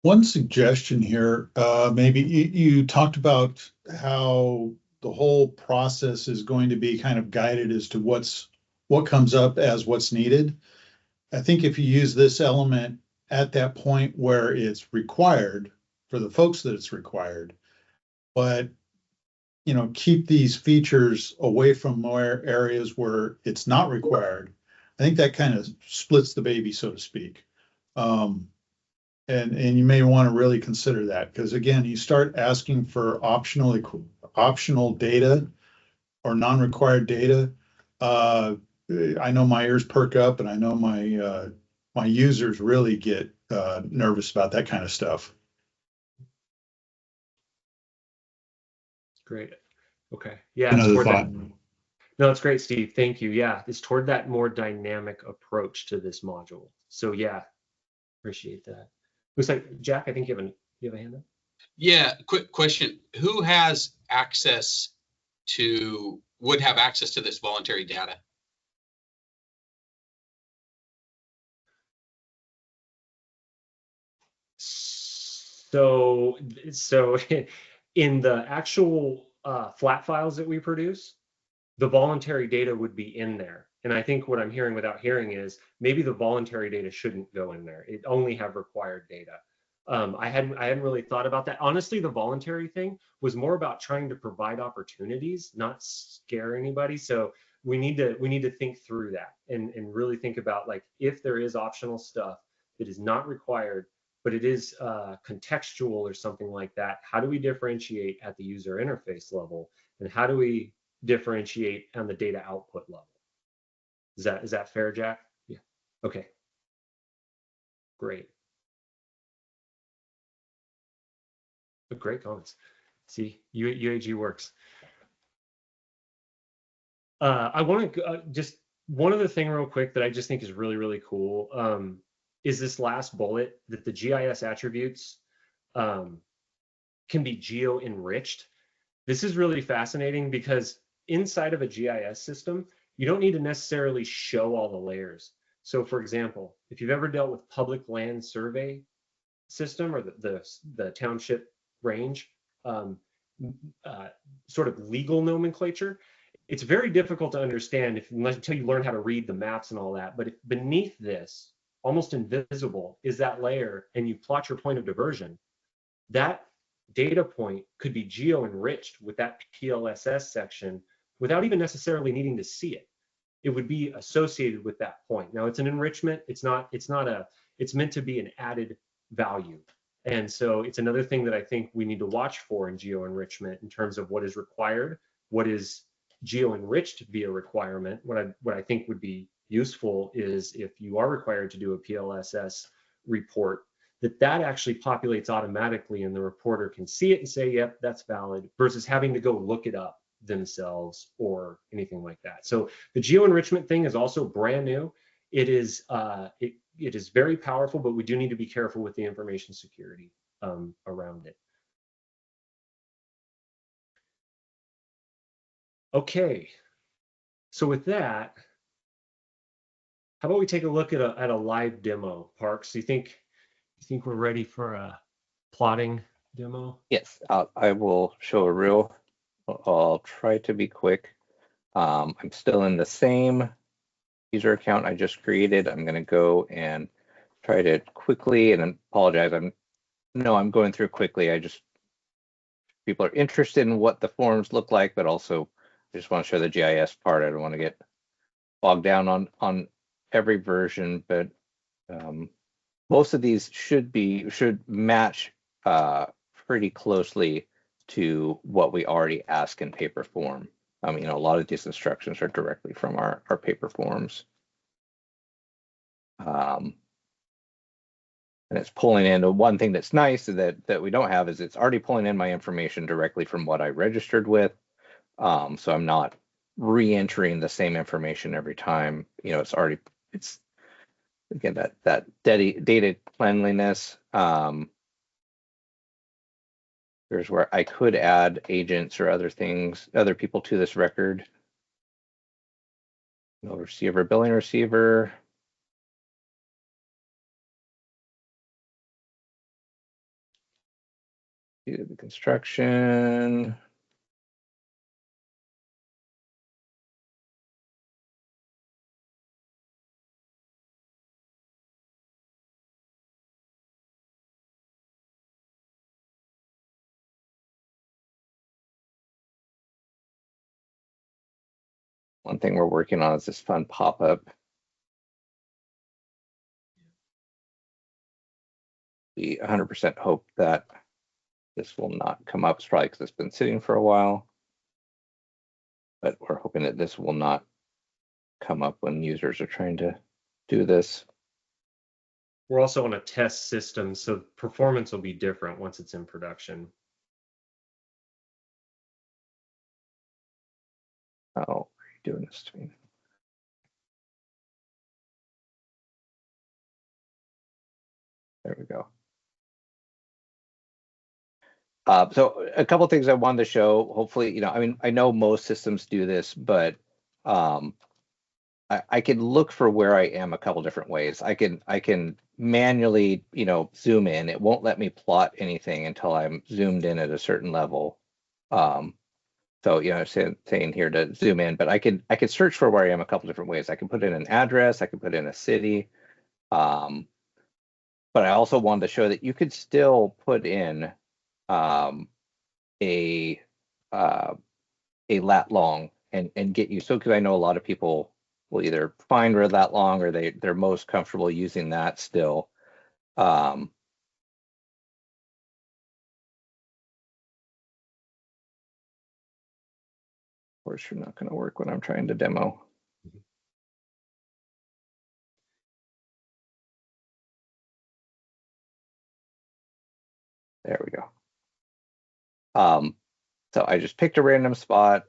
One suggestion here, maybe you talked about how the whole process is going to be kind of guided as to what comes up as what's needed. I think if you use this element at that point where it's required for the folks that it's required, but keep these features away from areas where it's not required, I think that kind of splits the baby, so to speak. And you may want to really consider that, because again, you start asking for optional data or non-required data. I know my ears perk up, and I know my users really get nervous about that kind of stuff. Great. Okay. Yeah. Another thought. No, it's great, Steve. Thank you. Yeah, it's toward that more dynamic approach to this module. So yeah, appreciate that. Looks like Jack, I think you have a hand up. Yeah, quick question. Who would have access to this voluntary data? So in the actual flat files that we produce, the voluntary data would be in there. And I think what I'm hearing without hearing is maybe the voluntary data shouldn't go in there. It only have required data. I hadn't really thought about that. Honestly, the voluntary thing was more about trying to provide opportunities, not scare anybody. So we need to think through that and really think about, like, if there is optional stuff that is not required, but it is contextual or something like that, how do we differentiate at the user interface level? And how do we differentiate on the data output level? Is that fair, Jack? Yeah. Okay. Great. Great comments. See, UAG works. I want to just one other thing real quick that I just think is really, really cool is this last bullet that the GIS attributes can be geo-enriched. This is really fascinating because inside of a GIS system, you don't need to necessarily show all the layers. So for example, if you've ever dealt with public land survey system or the township range sort of legal nomenclature, it's very difficult to understand until you learn how to read the maps and all that. But if beneath this, almost invisible, is that layer, and you plot your point of diversion, that data point could be geo-enriched with that PLSS section without even necessarily needing to see it. It would be associated with that point. Now it's an enrichment. It's meant to be an added value. And so it's another thing that I think we need to watch for in geo-enrichment in terms of what is required, what is geo-enriched via requirement. What I think would be useful is if you are required to do a PLSS report, that actually populates automatically and the reporter can see it and say, yep, that's valid, versus having to go look it up themselves or anything like that. So the geo-enrichment thing is also brand new. It is it is very powerful, but we do need to be careful with the information security around it. Okay, so with that, how about we take a look at a live demo, Parks? You think we're ready for a plotting demo? Yes, I will show a reel. I'll try to be quick. I'm still in the same user account I just created. I'm going to go and try to quickly, and apologize. I'm going through quickly. People are interested in what the forms look like, but also I just want to show the GIS part. I don't want to get bogged down on every version, but most of these should match pretty closely to what we already ask in paper form. A lot of these instructions are directly from our paper forms. And it's pulling in. The one thing that's nice that we don't have is it's already pulling in my information directly from what I registered with. So I'm not re-entering the same information every time. It's again that data cleanliness. There's where I could add agents or other people to this record. No receiver, billing receiver. Do the construction. One thing we're working on is this fun pop-up. We 100% hope that this will not come up. It's probably because it's been sitting for a while, but we're hoping that this will not come up when users are trying to do this. We're also on a test system, so performance will be different once it's in production. Oh, are you doing this to me? There we go. So a couple of things I wanted to show. Hopefully, I know most systems do this, but I can look for where I am a couple different ways. I can manually, zoom in. It won't let me plot anything until I'm zoomed in at a certain level. So, saying here to zoom in, but I can search for where I am a couple different ways. I can put in an address. I can put in a city. But I also wanted to show that you could still put in a lat long and get you. So, because I know a lot of people will either find where lat long or they're most comfortable using that still. Of course, you're not going to work when I'm trying to demo. There we go. So I just picked a random spot.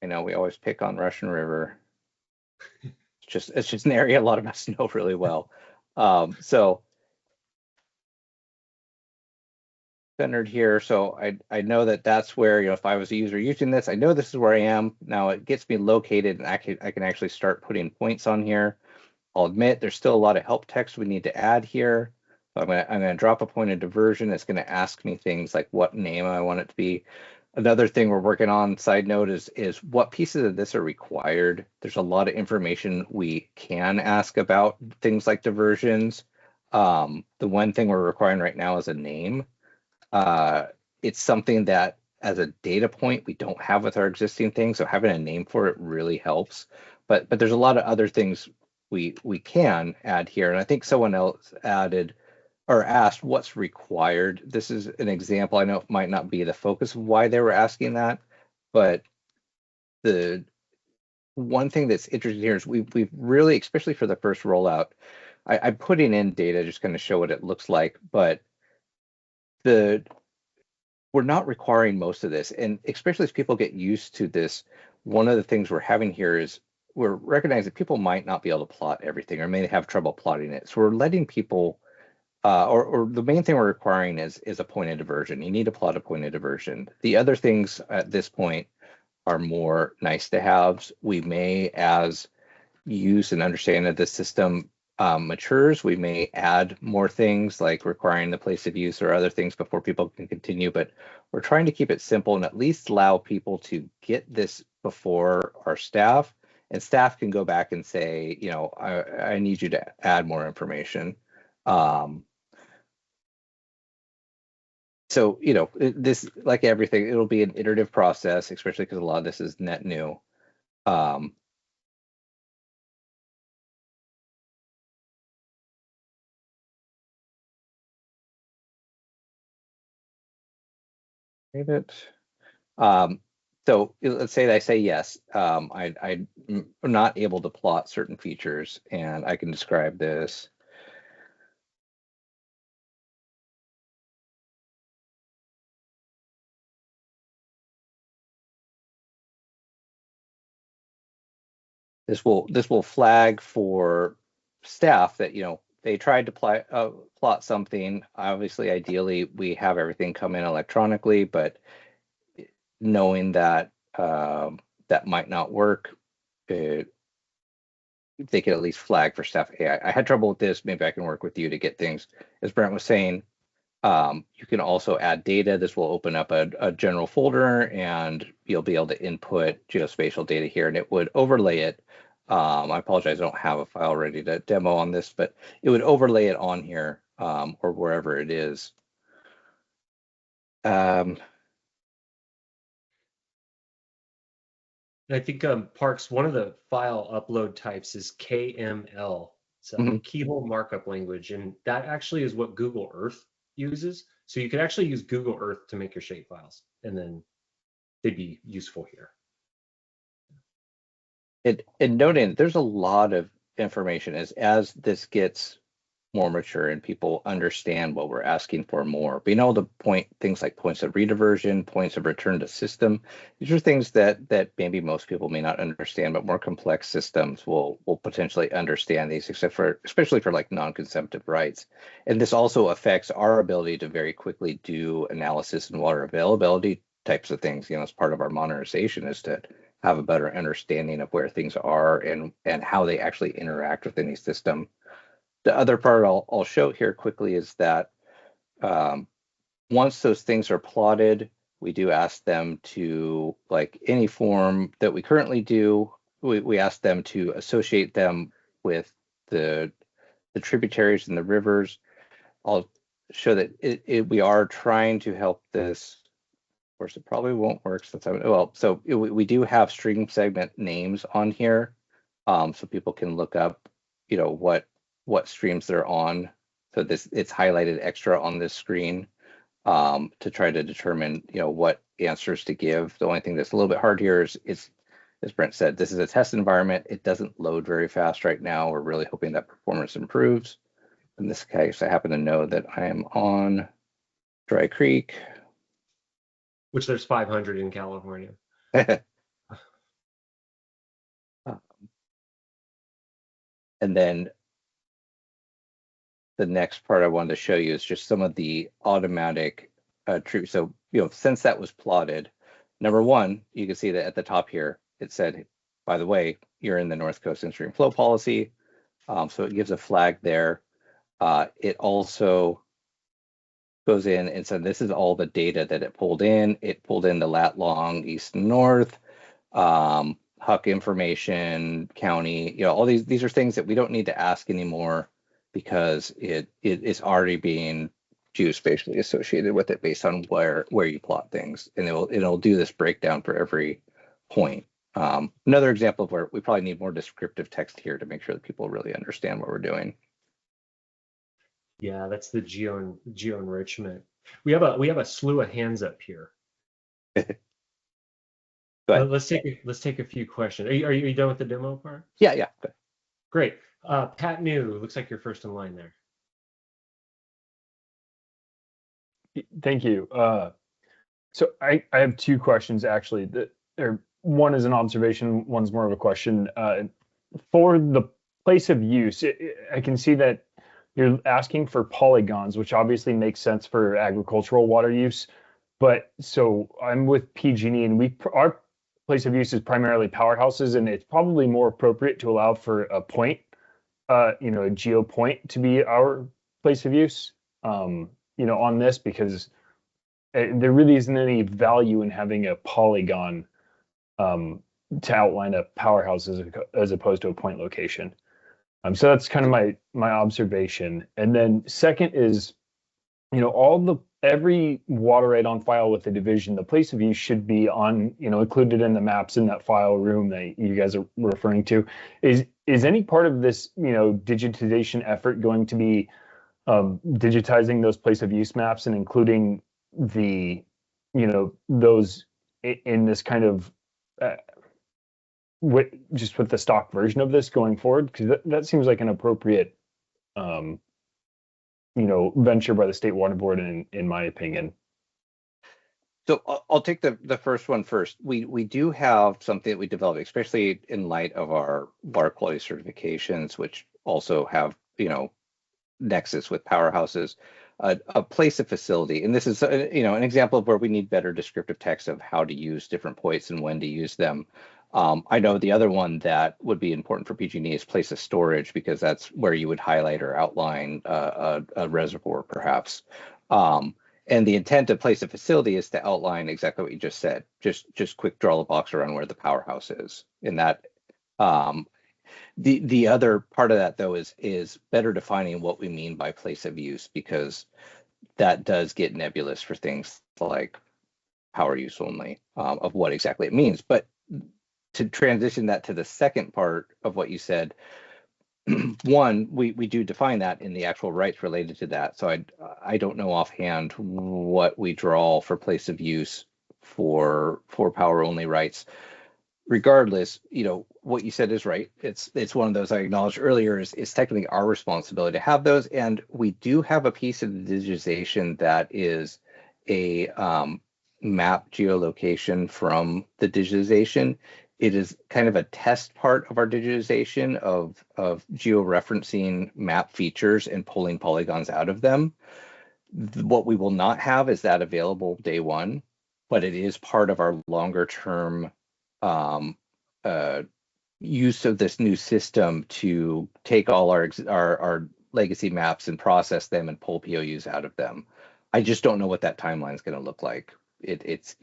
I know we always pick on Russian River. It's just an area a lot of us know really well. So centered here. So I know that that's where, if I was a user using this, I know this is where I am. Now it gets me located, and I can actually start putting points on here. I'll admit there's still a lot of help text we need to add here. So I'm gonna drop a point of diversion. It's gonna ask me things like what name I want it to be. Another thing we're working on, side note, is what pieces of this are required. There's a lot of information we can ask about things like diversions. The one thing we're requiring right now is a name. It's something that as a data point we don't have with our existing thing, so having a name for it really helps. But there's a lot of other things we can add here, and I think someone else added or asked what's required. This is an example. I know it might not be the focus of why they were asking that, but the one thing that's interesting here is we've really, especially for the first rollout, I'm putting in data just kind of show what it looks like, but we're not requiring most of this. And especially as people get used to this, one of the things we're having here is we're recognizing that people might not be able to plot everything or may have trouble plotting it. So we're letting people, or the main thing we're requiring is a point of diversion. You need to plot a point of diversion. The other things at this point are more nice to haves. We may, as use and understanding of the system matures, we may add more things like requiring the place of use or other things before people can continue, but we're trying to keep it simple and at least allow people to get this before our staff, and staff can go back and say, I need you to add more information. So, this, like everything, it'll be an iterative process, especially because a lot of this is net new. Save it. So let's say that I say yes. I'm not able to plot certain features, and I can describe this. This will flag for staff that they tried to plot something. Obviously, ideally, we have everything come in electronically, but knowing that that might not work, they could at least flag for staff. Hey, I had trouble with this. Maybe I can work with you to get things. As Brent was saying, you can also add data. This will open up a general folder, and you'll be able to input geospatial data here, and it would overlay it. I apologize, I don't have a file ready to demo on this, but it would overlay it on here or wherever it is. I think Parks, one of the file upload types is KML. It's a keyhole markup language, and that actually is what Google Earth uses. So you could actually use Google Earth to make your shape files, and then they'd be useful here. And noting there's a lot of information as this gets more mature and people understand what we're asking for more. Being able to point things like points of rediversion, points of return to system. These are things that maybe most people may not understand, but more complex systems will potentially understand these, especially for like non-consumptive rights. And this also affects our ability to very quickly do analysis and water availability types of things. As part of our modernization is to have a better understanding of where things are and how they actually interact with any system. The other part I'll show here quickly is that once those things are plotted, we do ask them to, like any form that we currently do, we ask them to associate them with the tributaries and the rivers. I'll show that we are trying to help this. Of course, it probably won't work since we do have stream segment names on here, so people can look up, what streams they're on. So it's highlighted extra on this screen to try to determine, what answers to give. The only thing that's a little bit hard here is, as Brent said, this is a test environment. It doesn't load very fast right now. We're really hoping that performance improves. In this case, I happen to know that I am on Dry Creek. Which there's 500 in California. And then the next part I wanted to show you is just some of the automatic treatment. So, since that was plotted, number one, you can see that at the top here, it said, by the way, you're in the North Coast In-Stream Flow Policy. So it gives a flag there. It also goes in and said, this is all the data that it pulled in. It pulled in the lat long, east and north, HUC information, county, all these are things that we don't need to ask anymore because it is already being geospatially associated with it based on where you plot things, and it'll do this breakdown for every point. Another example of where we probably need more descriptive text here to make sure that people really understand what we're doing. Yeah, that's the geo enrichment. We have a slew of hands up here. Let's take a few questions. Are you done with the demo part? Yeah. Good. Great. Pat New, looks like you're first in line there. Thank you. So I have two questions actually. One is an observation, one's more of a question. For the place of use, I can see that you're asking for polygons, which obviously makes sense for agricultural water use. But so I'm with PG&E, and our place of use is primarily powerhouses, and it's probably more appropriate to allow for a point, a geo point to be our place of use, on this, because there really isn't any value in having a polygon to outline a powerhouse as opposed to a point location. So that's kind of my observation. And then second is, every water right on file with the division, the place of use should be on, included in the maps in that file room that you guys are referring to. Is any part of this, digitization effort going to be digitizing those place of use maps and including the, those in this kind of with the stock version of this going forward? Because that seems like an appropriate venture by the State Water Board in my opinion. So I'll take the first one first. We do have something that we developed, especially in light of our water quality certifications, which also have, nexus with powerhouses, a place of facility. And this is, an example of where we need better descriptive text of how to use different points and when to use them. I know the other one that would be important for PG&E is place of storage, because that's where you would highlight or outline a reservoir, perhaps. And the intent of place of facility is to outline exactly what you just said. Just quick draw the box around where the powerhouse is. And that the other part of that, though, is better defining what we mean by place of use, because that does get nebulous for things like power use only, of what exactly it means. But to transition that to the second part of what you said, one, we do define that in the actual rights related to that. So I don't know offhand what we draw for place of use for power only rights. Regardless, what you said is right. It's one of those I acknowledged earlier is technically our responsibility to have those. And we do have a piece of the digitization that is a map geolocation from the digitization. It is kind of a test part of our digitization of georeferencing map features and pulling polygons out of them. What we will not have is that available day one, but it is part of our longer term use of this new system to take all our legacy maps and process them and pull POUs out of them. I just don't know what that timeline is going to look like. It's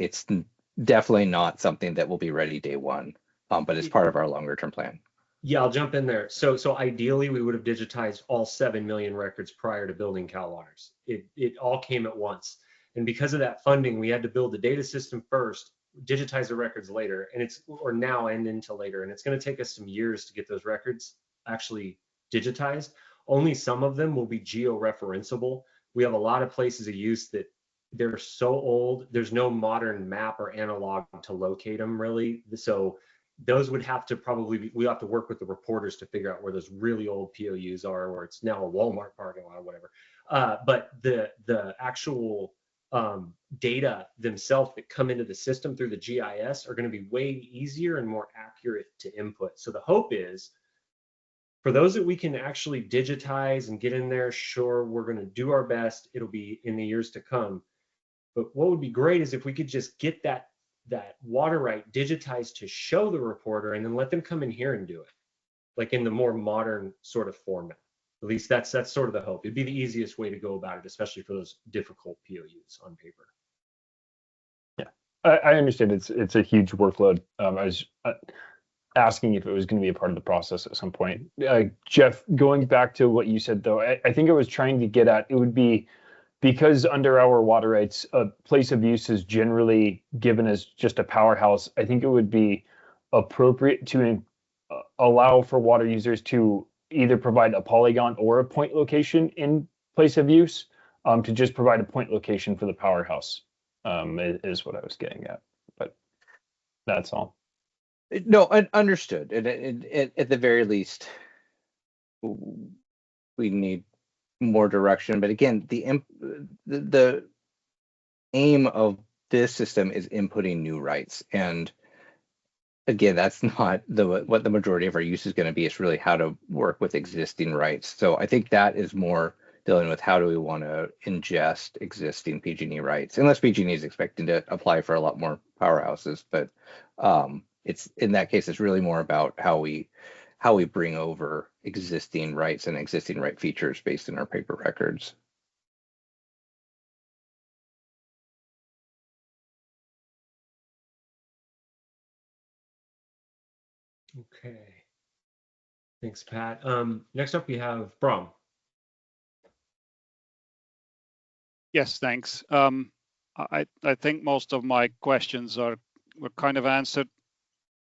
definitely not something that will be ready day one, but it's part of our longer term plan. Yeah, I'll jump in there. So ideally, we would have digitized all 7 million records prior to building Cal Waters. It all came at once. And because of that funding, we had to build the data system first, digitize the records later, or now and into later. And it's going to take us some years to get those records actually digitized. Only some of them will be geo-referenceable. We have a lot of places of use that they're so old, there's no modern map or analog to locate them really. So those would have to we have to work with the reporters to figure out where those really old POUs are, or it's now a Walmart parking lot or whatever. But the actual data themselves that come into the system through the GIS are going to be way easier and more accurate to input. So the hope is for those that we can actually digitize and get in there, sure, we're going to do our best. It'll be in the years to come. But what would be great is if we could just get that water right digitized to show the reporter and then let them come in here and do it, like in the more modern sort of format. At least that's sort of the hope. It'd be the easiest way to go about it, especially for those difficult POUs on paper. Yeah, I understand it's a huge workload. I was asking if it was going to be a part of the process at some point. Jeff, going back to what you said, though, I think I was trying to get at, it would be because under our water rights, a place of use is generally given as just a powerhouse. I think it would be appropriate to allow for water users to either provide a polygon or a point location in place of use, to just provide a point location for the powerhouse, is what I was getting at. But that's all. No, understood. And at the very least, we need more direction. But again, the aim of this system is inputting new rights, and again, that's not what the majority of our use is going to be. It's really how to work with existing rights. So I think that is more dealing with how do we want to ingest existing PG&E rights, unless PG&E is expecting to apply for a lot more powerhouses. But it's in that case, it's really more about how we bring over existing rights and existing right features based in our paper records. Okay. Thanks, Pat. Next up, we have Brom. Yes, thanks. I think most of my questions were kind of answered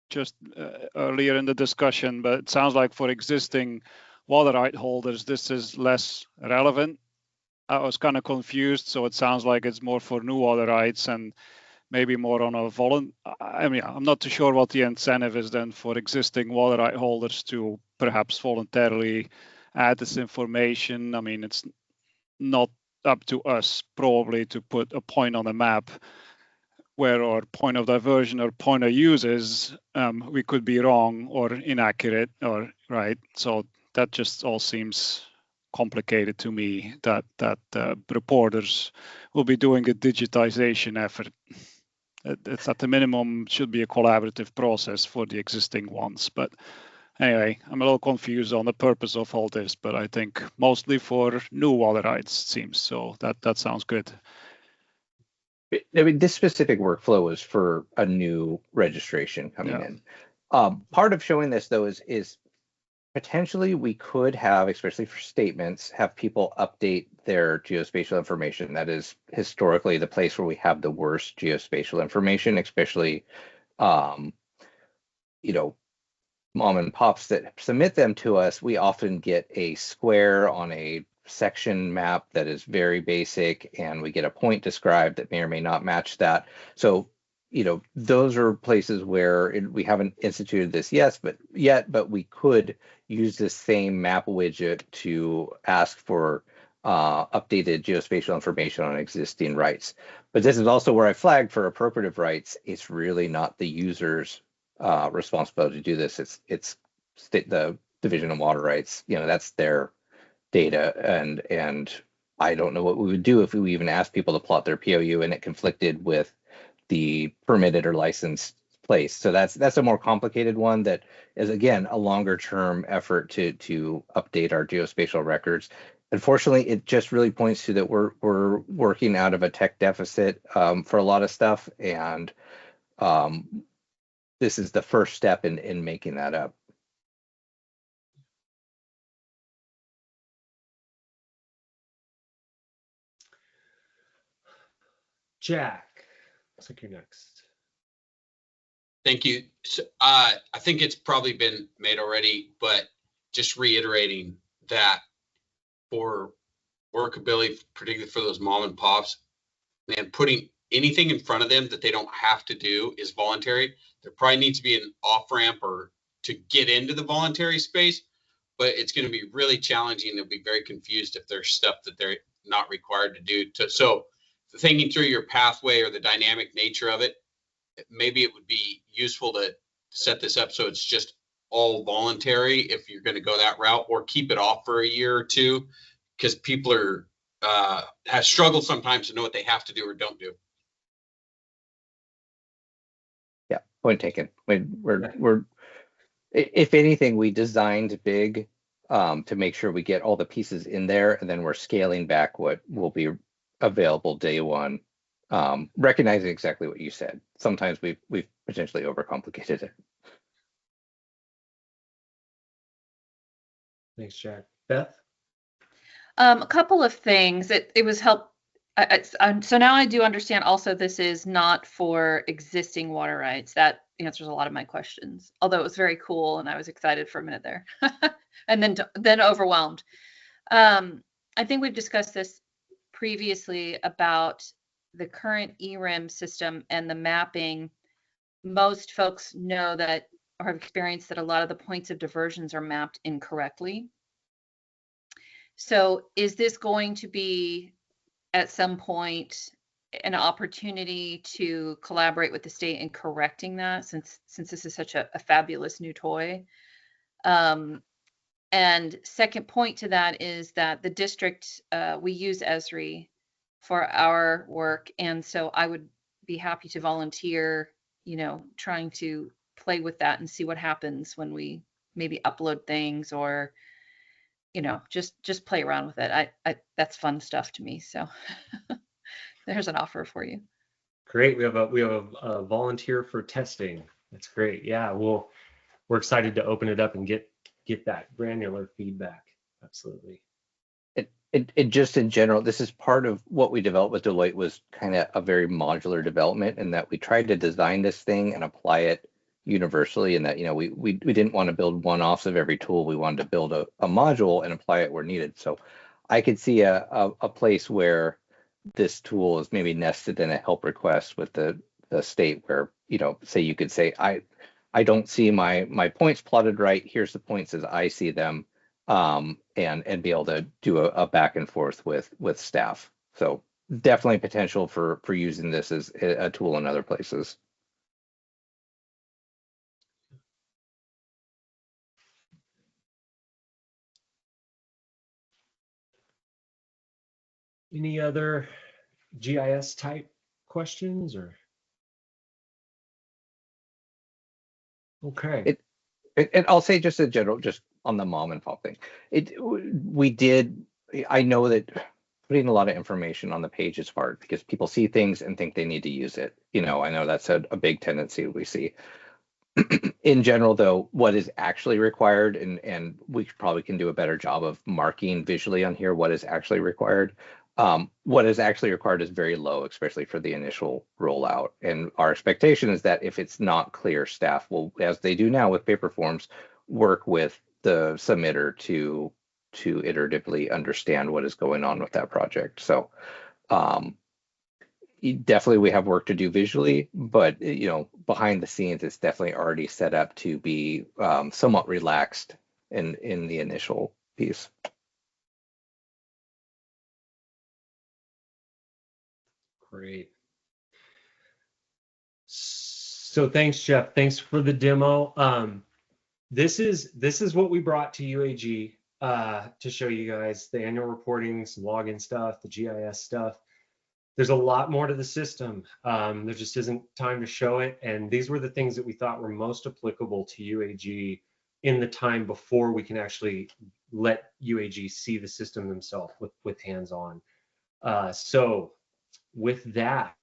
just earlier in the discussion, but it sounds like for existing water right holders, this is less relevant. I was kind of confused, so it sounds like it's more for new water rights and maybe more on a I mean, I'm not too sure what the incentive is then for existing water right holders to perhaps voluntarily add this information. I mean, it's not up to us probably to put a point on a map where our point of diversion or point of use is. We could be wrong or inaccurate or right. So that just all seems complicated to me, that reporters will be doing a digitization effort. It's at the minimum should be a collaborative process for the existing ones. But anyway, I'm a little confused on the purpose of all this, but I think mostly for new water rights, it seems. So that sounds good. I mean, this specific workflow is for a new registration coming in. Part of showing this, though, is potentially we could have, especially for statements, have people update their geospatial information. That is historically the place where we have the worst geospatial information, especially, mom and pops that submit them to us. We often get a square on a section map that is very basic, and we get a point described that may or may not match that. So those are places where we haven't instituted this yet, but we could use this same map widget to ask for updated geospatial information on existing rights. But this is also where I flagged for appropriative rights. It's really not the user's responsibility to do this. It's the Division of Water Rights. That's their data, and I don't know what we would do if we even asked people to plot their POU and it conflicted with the permitted or licensed place. So that's a more complicated one that is, again, a longer term effort to update our geospatial records. Unfortunately, it just really points to that we're working out of a tech deficit for a lot of stuff, and this is the first step in making that up. Jack, looks like you're next. Thank you. So, I think it's probably been made already, but just reiterating that for workability, particularly for those mom and pops, man, putting anything in front of them that they don't have to do is voluntary. There probably needs to be an off ramp or to get into the voluntary space, but it's going to be really challenging. They'll be very confused if there's stuff that they're not required to do. So thinking through your pathway or the dynamic nature of it, maybe it would be useful to set this up so it's just all voluntary if you're going to go that route, or keep it off for a year or two, because people are have struggled sometimes to know what they have to do or don't do. Yeah, point taken. We're if anything, we designed big to make sure we get all the pieces in there, and then we're scaling back what will be available day one, recognizing exactly what you said. Sometimes we've potentially overcomplicated it. Thanks, Jack. Beth? A couple of things. It was so now I do understand also this is not for existing water rights. That answers a lot of my questions, although it was very cool and I was excited for a minute there and then overwhelmed. I think we've discussed this previously about the current ERIM system and the mapping. Most folks know that or have experienced that a lot of the points of diversions are mapped incorrectly. So is this going to be at some point an opportunity to collaborate with the state in correcting that, since this is such a fabulous new toy? And second point to that is that the district, we use Esri for our work. And so I would be happy to volunteer, trying to play with that and see what happens when we maybe upload things, or, just play around with it. That's fun stuff to me. So there's an offer for you. Great. We have a volunteer for testing. That's great. Yeah, we're excited to open it up and get that granular feedback. Absolutely. It just in general, this is part of what we developed with Deloitte, was kind of a very modular development, in that we tried to design this thing and apply it universally, and that we didn't want to build one-offs of every tool. We wanted to build a module and apply it where needed. So I could see a place where this tool is maybe nested in a help request with the state, where say you could say, I don't see my points plotted right. Here's the points as I see them, and be able to do a back and forth with staff. So definitely potential for using this as a tool in other places. Any other GIS type questions or? Okay. And I'll say just in general, just on the mom and pop thing, I know that putting a lot of information on the page is hard, because people see things and think they need to use it. I know that's a big tendency we see. In general, though, what is actually required, and we probably can do a better job of marking visually on here what is actually required. What is actually required is very low, especially for the initial rollout. And our expectation is that if it's not clear, staff will, as they do now with paper forms, work with the submitter to iteratively understand what is going on with that project. So definitely we have work to do visually, but behind the scenes, it's definitely already set up to be somewhat relaxed in the initial piece. Great. So thanks, Jeff. Thanks for the demo. This is what we brought to UAG to show you guys the annual reporting, some login stuff, the GIS stuff. There's a lot more to the system. There just isn't time to show it. And these were the things that we thought were most applicable to UAG in the time before we can actually let UAG see the system themselves with hands-on. So with that,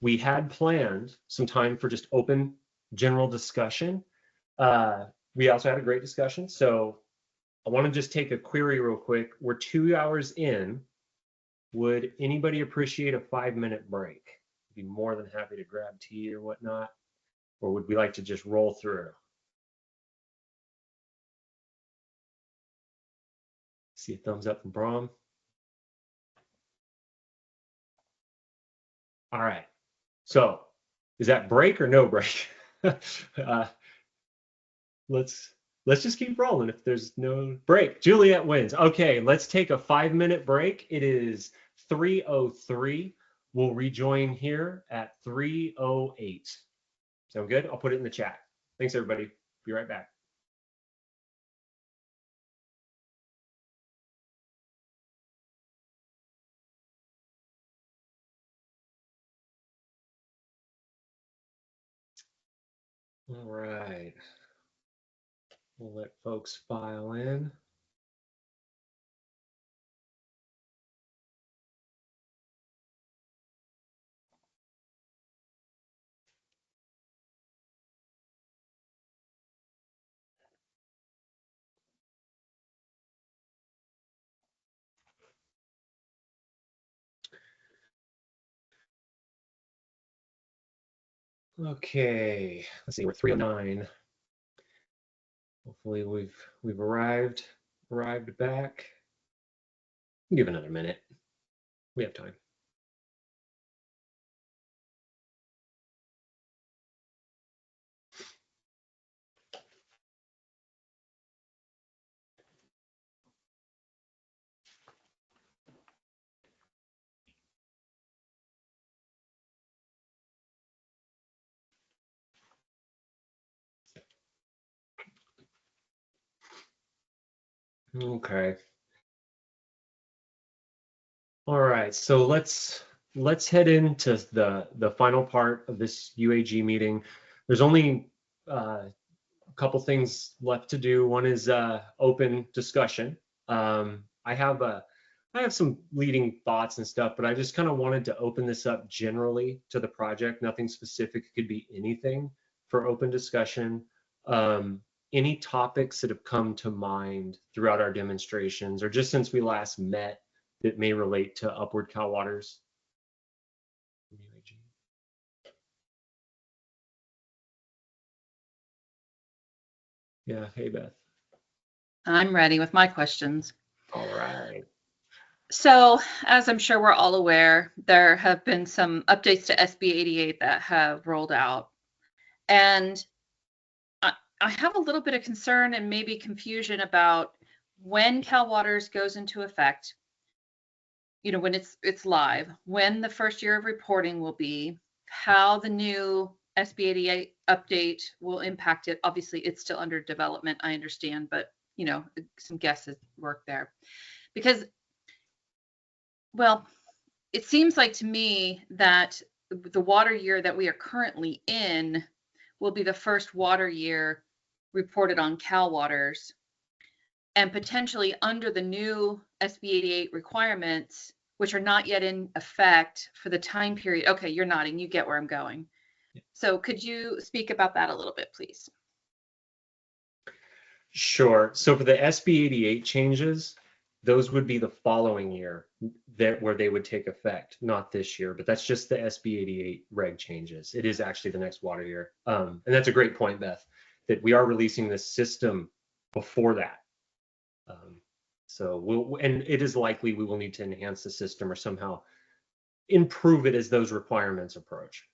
we had planned some time for just open general discussion. We also had a great discussion. So I want to just take a query real quick. We're 2 hours in. Would anybody appreciate a 5-minute break? I'd be more than happy to grab tea or whatnot. Or would we like to just roll through? See a thumbs up from Brom. All right. So is that break or no break? Let's just keep rolling if there's no break. Juliet wins. Okay, let's take a 5-minute break. It is 3:03. we'll rejoin here at 3:08. Sound good? I'll put it in the chat. Thanks, everybody. Be right back. All right. We'll let folks file in. Okay, let's see, we're 3:09. Hopefully we've arrived back. Give another minute. We have time. Okay. All right, so let's head into the final part of this UAG meeting. There's only a couple things left to do. One is open discussion. I have some leading thoughts and stuff, but I just kind of wanted to open this up generally to the project. Nothing specific, it could be anything for open discussion. Any topics that have come to mind throughout our demonstrations or just since we last met that may relate to Upward Cal Waters? Yeah, hey Beth. I'm ready with my questions. All right. So, as I'm sure we're all aware, there have been some updates to SB 88 that have rolled out. And I have a little bit of concern and maybe confusion about when Cal Waters goes into effect, when it's live, when the first year of reporting will be, how the new SB 88 update will impact it. Obviously, it's still under development, I understand, but some guesses work there. Because, well, it seems like to me that the water year that we are currently in will be the first water year reported on Cal Waters, and potentially under the new SB 88 requirements, which are not yet in effect for the time period. Okay, you're nodding, you get where I'm going. So could you speak about that a little bit, please? Sure. So for the SB 88 changes, those would be the following year where they would take effect, not this year, but that's just the SB 88 reg changes. It is actually the next water year. And that's a great point, Beth, that we are releasing this system before that. And it is likely we will need to enhance the system or somehow improve it as those requirements approach.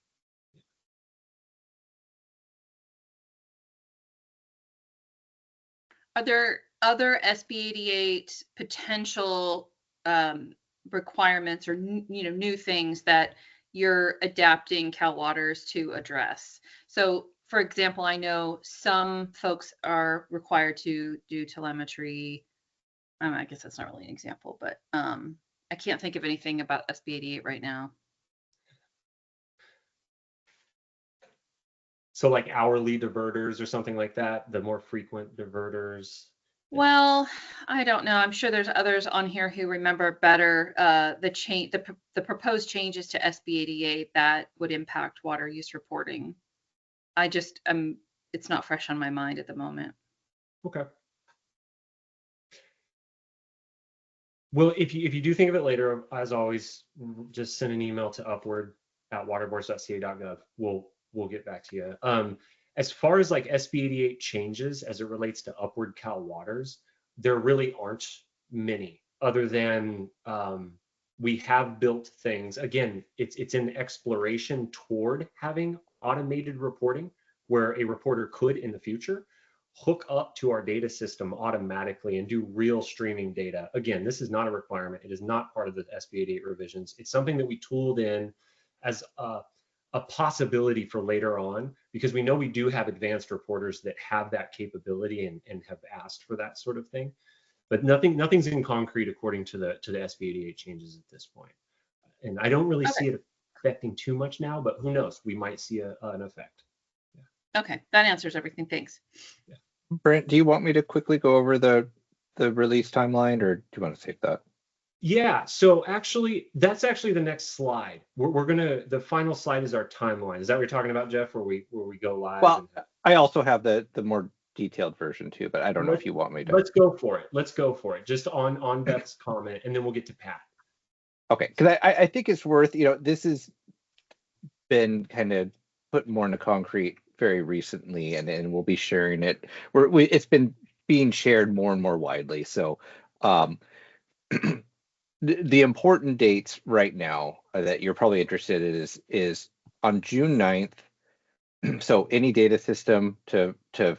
Are there other SB 88 potential requirements or new things that you're adapting Cal Waters to address? So, for example, I know some folks are required to do telemetry. I guess that's not really an example, but I can't think of anything about SB 88 right now. So like hourly diverters or something like that, the more frequent diverters. Well, I don't know. I'm sure there's others on here who remember better the proposed changes to SB 88 that would impact water use reporting. I just it's not fresh on my mind at the moment. Okay. Well, if you do think of it later, as always, just send an email to upward@waterboards.ca.gov. We'll get back to you. As far as like SB 88 changes as it relates to Upward Cal Waters, there really aren't many other than we have built things. Again, it's an exploration toward having automated reporting where a reporter could in the future. hook up to our data system automatically and do real streaming data. Again, this is not a requirement. It is not part of the SB 88 revisions. It's something that we tooled in as a possibility for later on, because we know we do have advanced reporters that have that capability and have asked for that sort of thing. But nothing's in concrete according to the SB 88 changes at this point. And I don't really see it affecting too much now, but who knows? We might see an effect. Yeah. Okay, that answers everything. Thanks. Yeah. Brent, do you want me to quickly go over the release timeline, or do you want to save that? Yeah, so actually, that's actually the next slide. We're gonna, the final slide is our timeline. Is that what you're talking about, Jeff, where we go live? Well, I also have the more detailed version too, but I don't know if you want me to. Let's go for it. Let's go for it. Just on Beth's comment, and then we'll get to Pat. Okay, because I think it's worth, this has been kind of put more into concrete very recently, and we'll be sharing it. It's been being shared more and more widely. So the important dates right now that you're probably interested in is on June 9th. So any data system to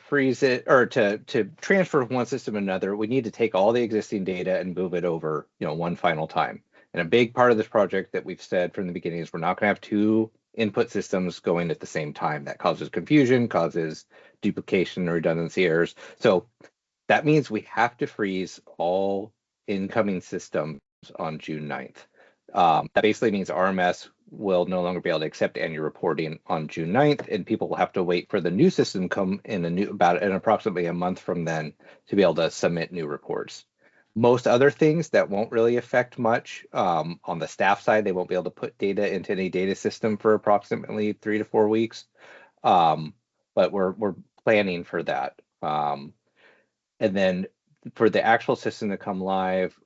freeze it or to transfer from one system to another, we need to take all the existing data and move it over, one final time. And a big part of this project that we've said from the beginning is we're not going to have two input systems going at the same time. That causes confusion, causes duplication and redundancy errors. So that means we have to freeze all incoming systems on June 9th. That basically means RMS will no longer be able to accept annual reporting on June 9th, and people will have to wait for the new system to come in approximately a month from then to be able to submit new reports. Most other things that won't really affect much. On the staff side, they won't be able to put data into any data system for approximately 3 to 4 weeks. But we're planning for that. And then for the actual system to come live,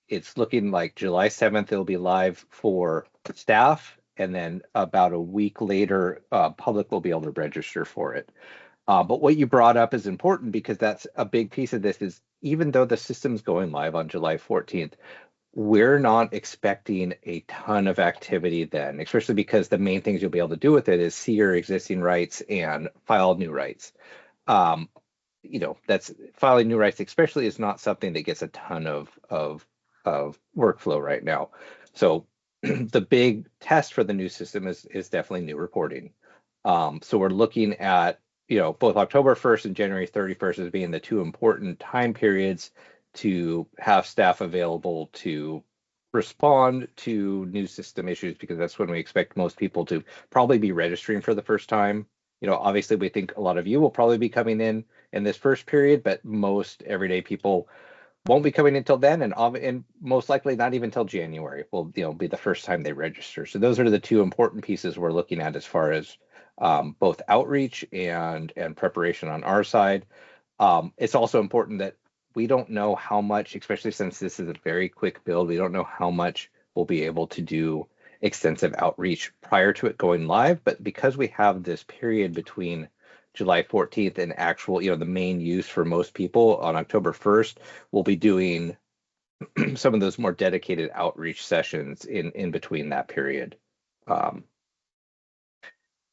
it's looking like July 7th, it'll be live for staff. And then about a week later, public will be able to register for it. But what you brought up is important, because that's a big piece of this. Is even though the system's going live on July 14th, we're not expecting a ton of activity then, especially because the main things you'll be able to do with it is see your existing rights and file new rights. That's filing new rights, especially, is not something that gets a ton of workflow right now. So the big test for the new system is definitely new reporting. So we're looking at both October 1st and January 31st as being the two important time periods to have staff available to respond to new system issues, because that's when we expect most people to probably be registering for the first time. Obviously, we think a lot of you will probably be coming in this first period, but most everyday people won't be coming until then, and most likely not even till January will be the first time they register. So those are the two important pieces we're looking at as far as both outreach and preparation on our side. It's also important that we don't know how much, especially since this is a very quick build, we don't know how much we'll be able to do extensive outreach prior to it going live. But because we have this period between July 14th and actual, the main use for most people on October 1st, we'll be doing some of those more dedicated outreach sessions in between that period.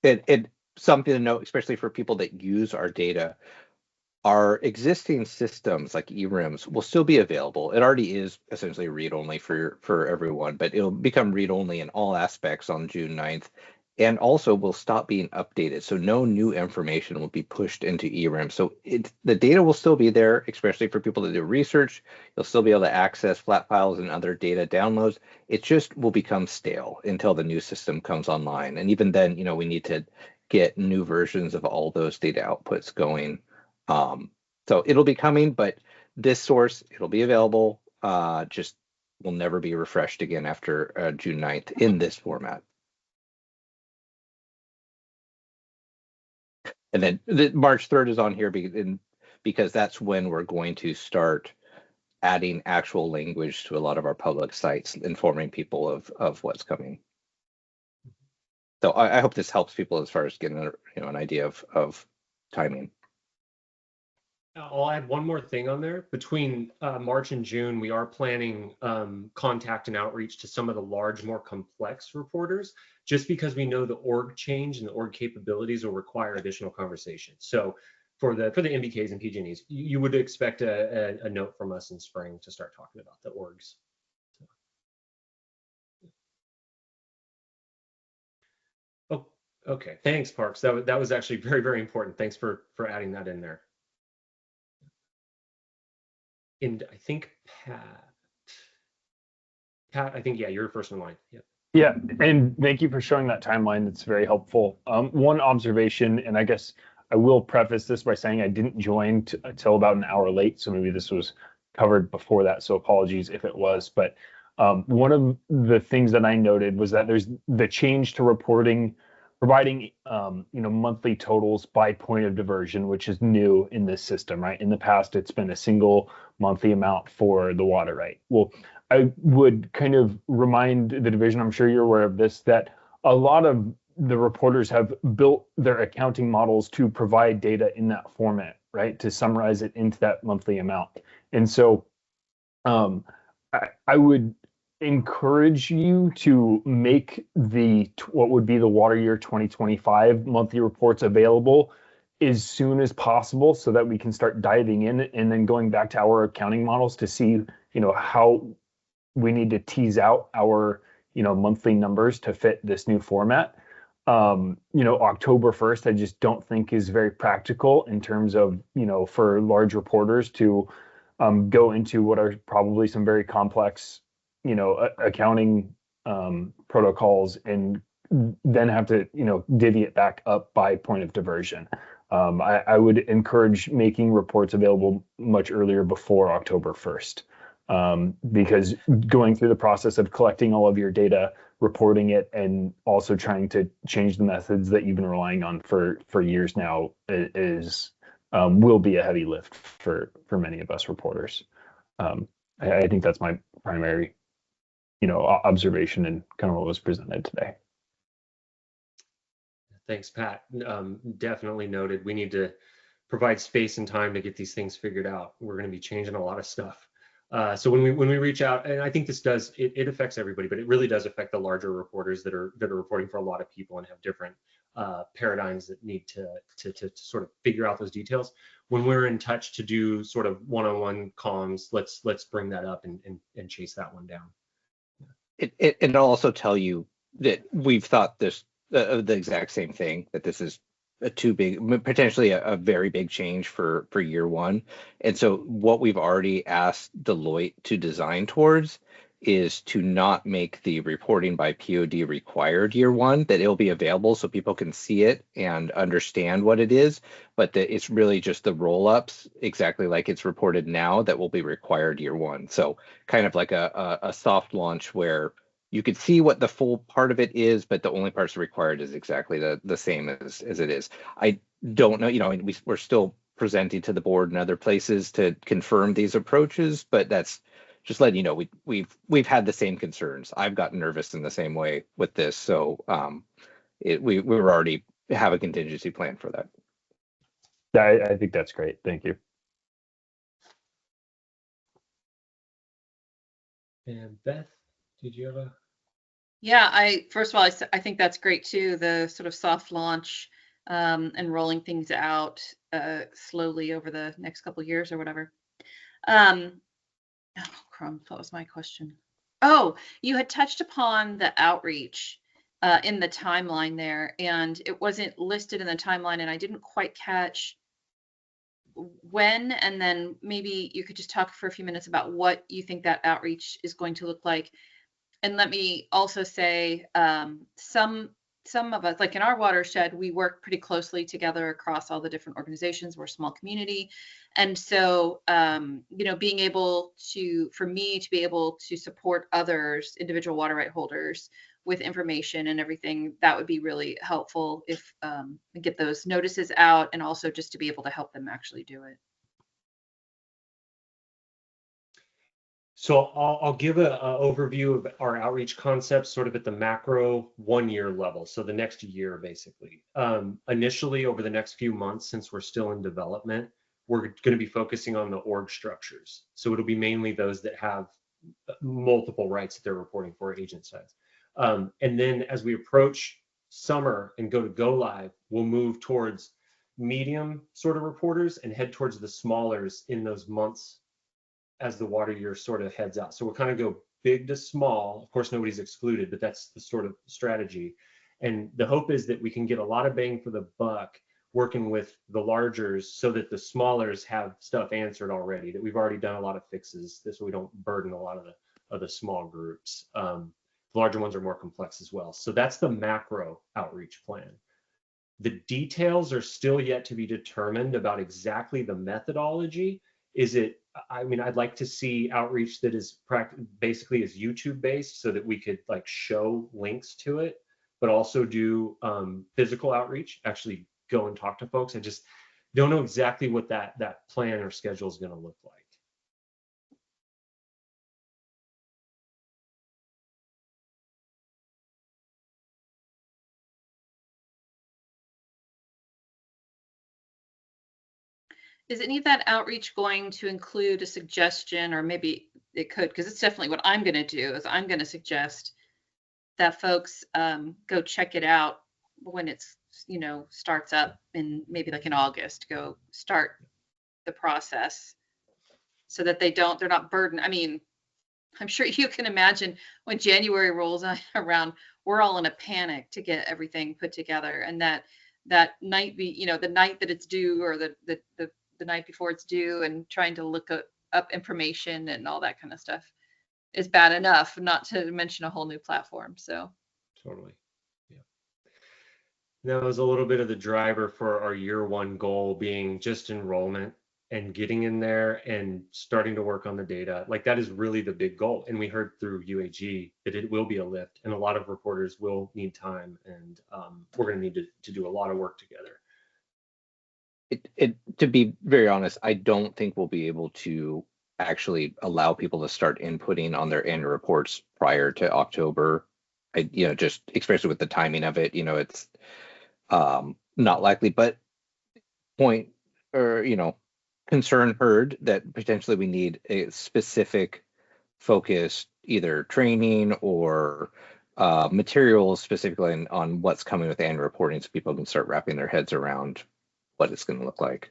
It something to note, especially for people that use our data, our existing systems like eRIMS will still be available. It already is essentially read-only for everyone, but it'll become read-only in all aspects on June 9th, and also will stop being updated. So no new information will be pushed into eRIMS. So the data will still be there, especially for people that do research. You'll still be able to access flat files and other data downloads. It just will become stale until the new system comes online. And even then, we need to get new versions of all those data outputs going. So it'll be coming, but this source, it'll be available, just will never be refreshed again after June 9th in this format. And then March 3rd is on here because that's when we're going to start adding actual language to a lot of our public sites, informing people of what's coming. So I hope this helps people as far as getting an idea of timing. I'll add one more thing on there. Between March and June, we are planning contact and outreach to some of the large, more complex reporters, just because we know the org change and the org capabilities will require additional conversations. So for the MBKs and PG&Es. You would expect a note from us in spring to start talking about the orgs. Oh, okay. Thanks, Parks. That was actually very, very important. Thanks for adding that in there. And I think Pat, I think, yeah, you're first in line. Yeah. Yeah, and thank you for showing that timeline. That's very helpful. One observation, and I guess I will preface this by saying I didn't join until about an hour late, so maybe this was covered before that, so apologies if it was. But one of the things that I noted was that there's the change to reporting, providing monthly totals by point of diversion, which is new in this system, right? In the past, it's been a single monthly amount for the water right. Well, I would kind of remind the division, I'm sure you're aware of this, that a lot of the reporters have built their accounting models to provide data in that format, right? To summarize it into that monthly amount. And so I would encourage you to make what would be the water year 2025 monthly reports available as soon as possible so that we can start diving in and then going back to our accounting models to see, how we need to tease out our, monthly numbers to fit this new format. October 1st, I just don't think is very practical in terms of, for large reporters to go into what are probably some very complex, accounting protocols and then have to, divvy it back up by point of diversion. I would encourage making reports available much earlier before October 1st. Because going through the process of collecting all of your data, reporting it, and also trying to change the methods that you've been relying on for years now will be a heavy lift for many of us reporters. I think that's my primary, observation and kind of what was presented today. Thanks, Pat. Definitely noted. We need to provide space and time to get these things figured out. We're going to be changing a lot of stuff. So when we reach out, and I think this does, it affects everybody, but it really does affect the larger reporters that are reporting for a lot of people and have different paradigms that need to sort of figure out those details. When we're in touch to do sort of one-on-one comms, let's bring that up and chase that one down. It'll also tell you that we've thought the exact same thing, that this is potentially a very big change for year one. And so what we've already asked Deloitte to design towards is to not make the reporting by POD required year one, that it'll be available so people can see it and understand what it is, but that it's really just the roll-ups, exactly like it's reported now, that will be required year one. So kind of like a soft launch where you could see what the full part of it is, but the only parts required is exactly the same as it is. I don't know, we're still presenting to the board and other places to confirm these approaches, but that's just letting you know we've had the same concerns. I've gotten nervous in the same way with this, so we already have a contingency plan for that. I think that's great. Thank you. And Beth, did you have a? Yeah, first of all, I think that's great too, the sort of soft launch and rolling things out slowly over the next couple of years or whatever. Oh, crumbs, what was my question? Oh, you had touched upon the outreach in the timeline there, and it wasn't listed in the timeline, and I didn't quite catch when, and then maybe you could just talk for a few minutes about what you think that outreach is going to look like. And let me also say, some of us, like in our watershed, we work pretty closely together across all the different organizations. We're a small community. And so, being able for me to be able to support others, individual water right holders, with information and everything, that would be really helpful if we get those notices out, and also just to be able to help them actually do it. So I'll give an overview of our outreach concepts sort of at the macro 1 year level. So the next year, basically. Initially, over the next few months, since we're still in development, we're going to be focusing on the org structures. So it'll be mainly those that have multiple rights that they're reporting for agent sides. And then as we approach summer and go live, we'll move towards medium sort of reporters and head towards the smallers in those months as the water year sort of heads out. So we'll kind of go big to small. Of course, nobody's excluded, but that's the sort of strategy. And the hope is that we can get a lot of bang for the buck working with the largers so that the smallers have stuff answered already, that we've already done a lot of fixes. This way we don't burden a lot of the small groups. The larger ones are more complex as well. So that's the macro outreach plan. The details are still yet to be determined about exactly the methodology. Is it, I mean, I'd like to see outreach that is basically is YouTube based so that we could like show links to it, but also do physical outreach, actually go and talk to folks. I just don't know exactly what that plan or schedule is going to look like. Is any of that outreach going to include a suggestion, or maybe it could, because it's definitely what I'm going to do, is I'm going to suggest that folks go check it out when it's, you know, starts up in maybe like in August, go start the process so that they're not burdened. I mean, I'm sure you can imagine when January rolls around, we're all in a panic to get everything put together, and that night, you know, the night that it's due, or the night before it's due, and trying to look up information and all that kind of stuff is bad enough, not to mention a whole new platform. So totally. Yeah. That was a little bit of the driver for our year one goal being just enrollment and getting in there and starting to work on the data. Like that is really the big goal. And we heard through UAG that it will be a lift, and a lot of reporters will need time, and we're going to need to do a lot of work together. To be very honest, I don't think we'll be able to actually allow people to start inputting on their annual reports prior to October. Just especially with the timing of it, it's not likely, but concern heard that potentially we need a specific focused either training or materials specifically on what's coming with annual reporting, so people can start wrapping their heads around what it's going to look like.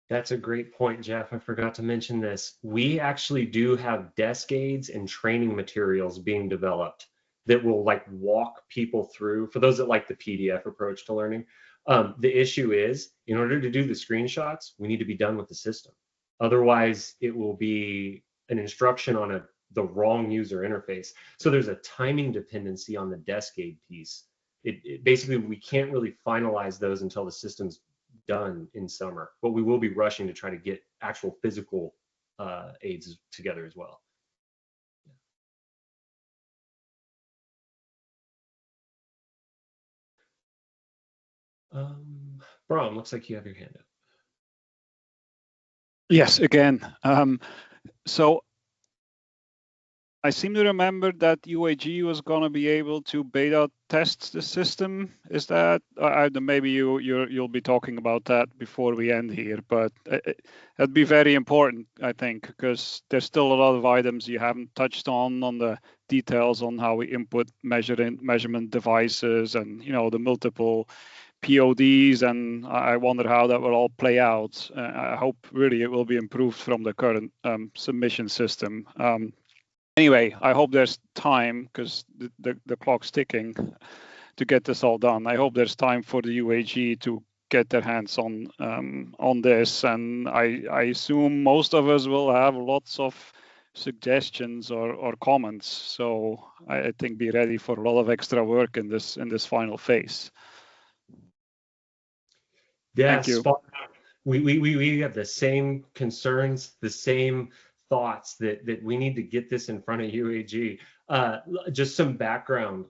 That's a great point, Jeff. I forgot to mention this. We actually do have desk aids and training materials being developed that will like walk people through, for those that like the PDF approach to learning. The issue is, in order to do the screenshots, we need to be done with the system. Otherwise, it will be an instruction on the wrong user interface. So there's a timing dependency on the desk aid piece. It basically, we can't really finalize those until the system's done in summer, but we will be rushing to try to get actual physical aids together as well. Brom, looks like you have your hand up. Yes, again. So I seem to remember that UAG was going to be able to beta test the system. Is that, maybe you'll be talking about that before we end here, but that'd be very important, I think, because there's still a lot of items you haven't touched on the details on how we input measurement devices and, the multiple PODs, and I wonder how that will all play out. I hope really it will be improved from the current submission system. Anyway, I hope there's time, because the clock's ticking, to get this all done. I hope there's time for the UAG to get their hands on this, and I assume most of us will have lots of suggestions or comments. So I think be ready for a lot of extra work in this final phase. Yeah, we have the same concerns, the same thoughts that we need to get this in front of UAG. Just some background.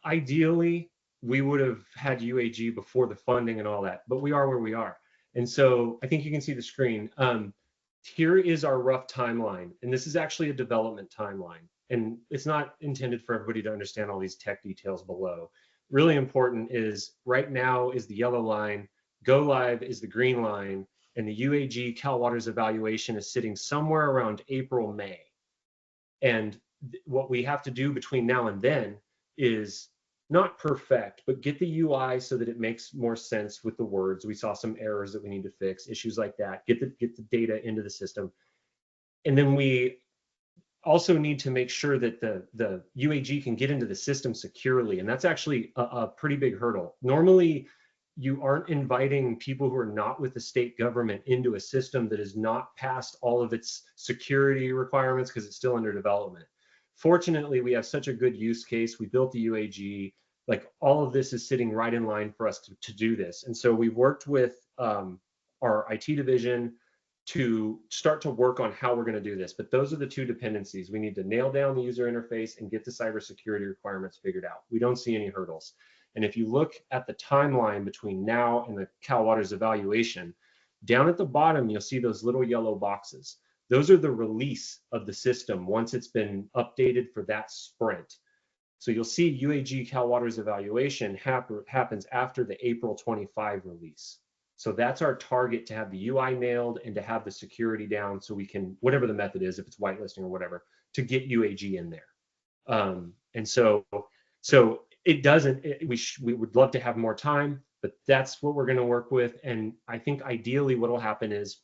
Ideally, we would have had UAG before the funding and all that, but we are where we are. And so I think you can see the screen. Here is our rough timeline, and this is actually a development timeline. And it's not intended for everybody to understand all these tech details below. Really important is right now is the yellow line, go live is the green line, and the UAG Cal Water's evaluation is sitting somewhere around April, May. And what we have to do between now and then is not perfect, but get the UI so that it makes more sense with the words. We saw some errors that we need to fix, issues like that. Get the data into the system. And then we also need to make sure that the UAG can get into the system securely. And that's actually a pretty big hurdle. Normally, you aren't inviting people who are not with the state government into a system that has not passed all of its security requirements because it's still under development. Fortunately, we have such a good use case. We built the UAG. Like, all of this is sitting right in line for us to do this. And so we've worked with our IT division to start to work on how we're going to do this. But those are the two dependencies. We need to nail down the user interface and get the cybersecurity requirements figured out. We don't see any hurdles. And if you look at the timeline between now and the Cal Water's evaluation, down at the bottom, you'll see those little yellow boxes. Those are the release of the system once it's been updated for that sprint. So you'll see UAG Cal Water's evaluation happens after the April 25 release. So that's our target, to have the UI nailed and to have the security down so we can, whatever the method is, if it's whitelisting or whatever, to get UAG in there. And so it doesn't, we would love to have more time, but that's what we're going to work with. And I think ideally what will happen is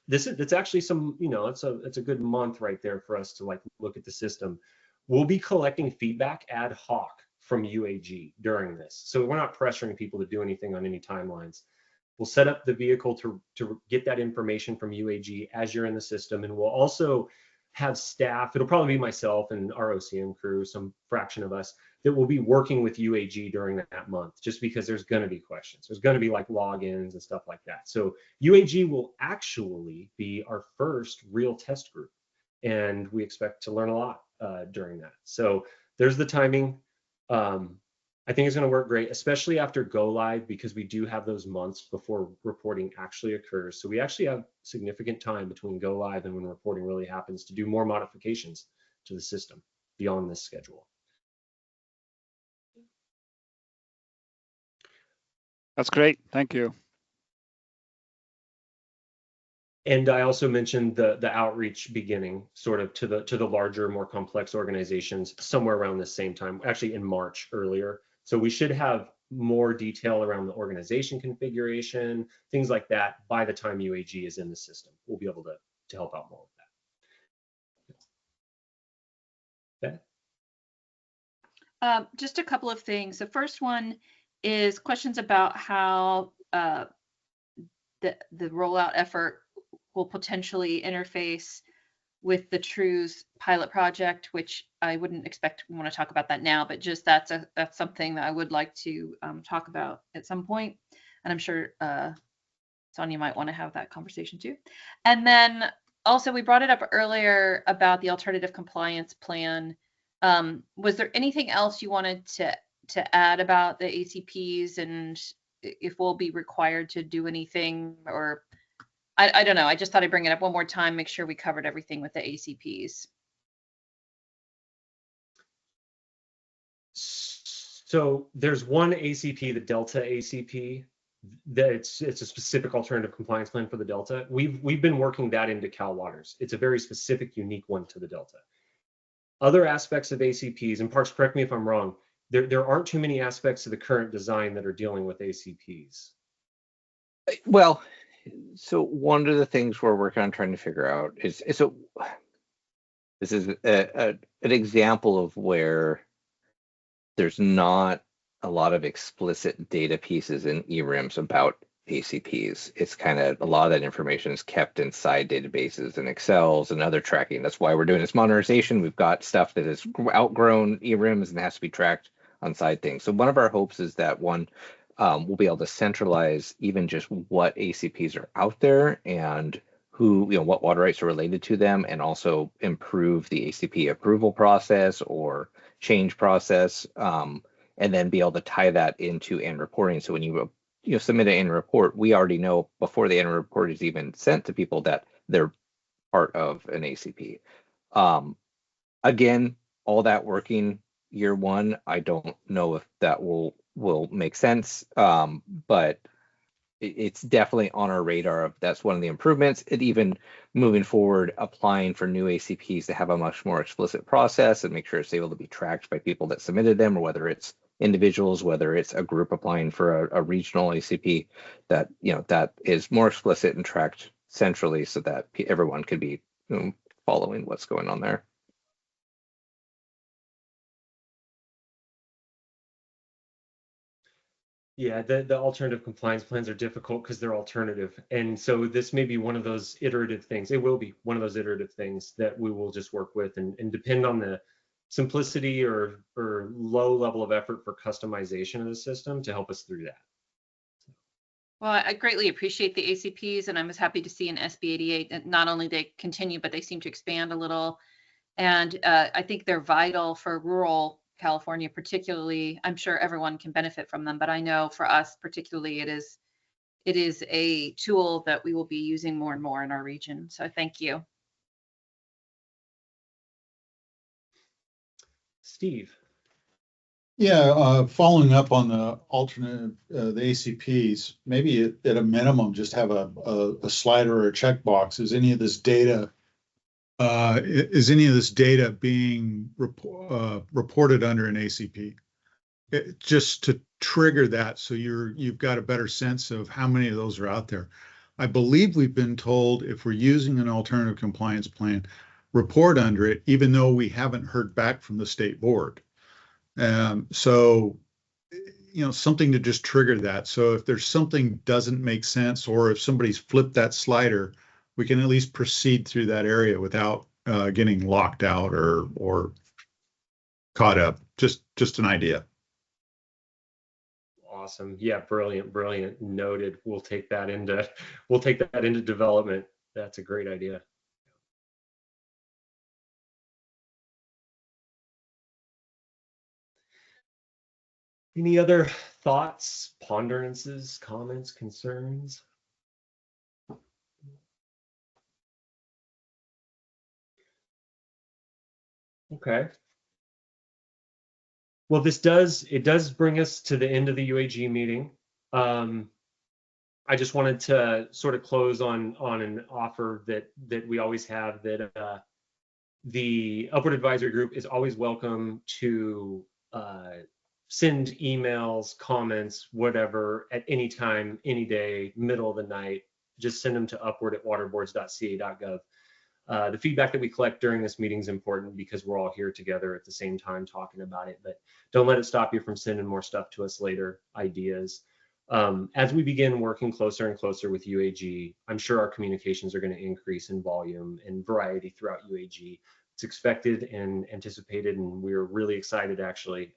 it's actually some, it's a good month right there for us to like look at the system. We'll be collecting feedback ad hoc from UAG during this. So we're not pressuring people to do anything on any timelines. We'll set up the vehicle to get that information from UAG as you're in the system. And we'll also have staff, it'll probably be myself and our OCM crew, some fraction of us, that will be working with UAG during that month, just because there's going to be questions. There's going to be like logins and stuff like that. So UAG will actually be our first real test group. And we expect to learn a lot during that. So there's the timing. I think it's going to work great, especially after go live, because we do have those months before reporting actually occurs. So we actually have significant time between go live and when reporting really happens to do more modifications to the system beyond this schedule. That's great. Thank you. And I also mentioned the outreach beginning sort of to the larger, more complex organizations somewhere around the same time, actually in March earlier. So we should have more detail around the organization configuration, things like that, by the time UAG is in the system. We'll be able to help out more with that. Okay. Just a couple of things. The first one is questions about how the rollout effort will potentially interface with the TRUES pilot project, which I wouldn't expect we want to talk about that now, but just that's something that I would like to talk about at some point. And I'm sure Sonia might want to have that conversation too. And then also we brought it up earlier about the alternative compliance plan. Was there anything else you wanted to add about the ACPs and if we'll be required to do anything, or I don't know. I just thought I'd bring it up one more time, make sure we covered everything with the ACPs. So there's one ACP, the Delta ACP, that it's a specific alternative compliance plan for the Delta. We've been working that into Cal Waters. It's a very specific, unique one to the Delta. Other aspects of ACPs, and Parks, correct me if I'm wrong, there aren't too many aspects of the current design that are dealing with ACPs. Well, so one of the things we're working on trying to figure out is so this is an example of where there's not a lot of explicit data pieces in ERIMS about ACPs. It's kind of a lot of that information is kept inside databases and Excels and other tracking. That's why we're doing this modernization. We've got stuff that has outgrown ERIMS and has to be tracked on side things. So one of our hopes is that we'll be able to centralize even just what ACPs are out there and who, what water rights are related to them, and also improve the ACP approval process or change process, and then be able to tie that into annual reporting. So when you submit an annual report, we already know before the annual report is even sent to people that they're part of an ACP. Again, all that working year one, I don't know if that will make sense, but it's definitely on our radar. That's one of the improvements. It even moving forward, applying for new ACPs to have a much more explicit process and make sure it's able to be tracked by people that submitted them, or whether it's individuals, whether it's a group applying for a regional ACP, that that is more explicit and tracked centrally so that everyone could be following what's going on there. Yeah, the alternative compliance plans are difficult because they're alternative. And so this may be one of those iterative things. It will be one of those iterative things that we will just work with and depend on the simplicity or low level of effort for customization of the system to help us through that. Well, I greatly appreciate the ACPs, and I was happy to see in SB 88 not only they continue, but they seem to expand a little. And I think they're vital for rural California, particularly. I'm sure everyone can benefit from them, but I know for us particularly, it is a tool that we will be using more and more in our region. So thank you. Steve. Yeah, following up on the alternate, the ACPs, maybe at a minimum, just have a slider or a checkbox. Is any of this data being reported under an ACP? Just to trigger that, so you've got a better sense of how many of those are out there. I believe we've been told if we're using an alternative compliance plan, report under it, even though we haven't heard back from the state board. So, something to just trigger that. So if there's something doesn't make sense, or if somebody's flipped that slider, we can at least proceed through that area without getting locked out or caught up. Just an idea. Awesome. Yeah, brilliant. Noted. We'll take that into development. That's a great idea. Any other thoughts, ponderances, comments, concerns? Okay. Well, it does bring us to the end of the UAG meeting. I just wanted to sort of close on an offer that we always have, that the Upward Advisory Group is always welcome to send emails, comments, whatever, at any time, any day, middle of the night. Just send them to upward@waterboards.ca.gov. The feedback that we collect during this meeting is important because we're all here together at the same time talking about it, but don't let it stop you from sending more stuff to us later, ideas. As we begin working closer and closer with UAG, I'm sure our communications are going to increase in volume and variety throughout UAG. It's expected and anticipated, and we're really excited, actually.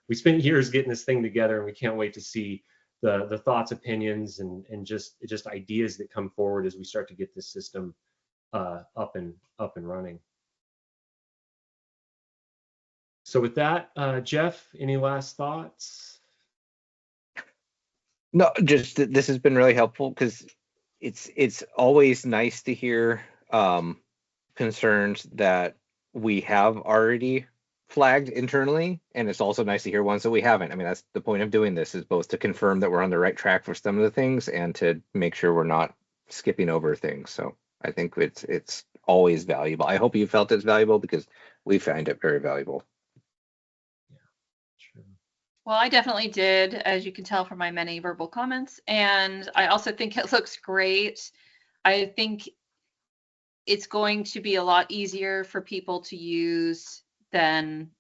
We spent years getting this thing together, and we can't wait to see the thoughts, opinions, and just ideas that come forward as we start to get this system up and running. So with that, Jeff, any last thoughts? No, just this has been really helpful because it's always nice to hear concerns that we have already flagged internally, and it's also nice to hear ones that we haven't. I mean, that's the point of doing this, is both to confirm that we're on the right track for some of the things and to make sure we're not skipping over things. So I think it's always valuable. I hope you felt it's valuable, because we find it very valuable. Yeah, true. Well, I definitely did, as you can tell from my many verbal comments. And I also think it looks great. I think it's going to be a lot easier for people to use than,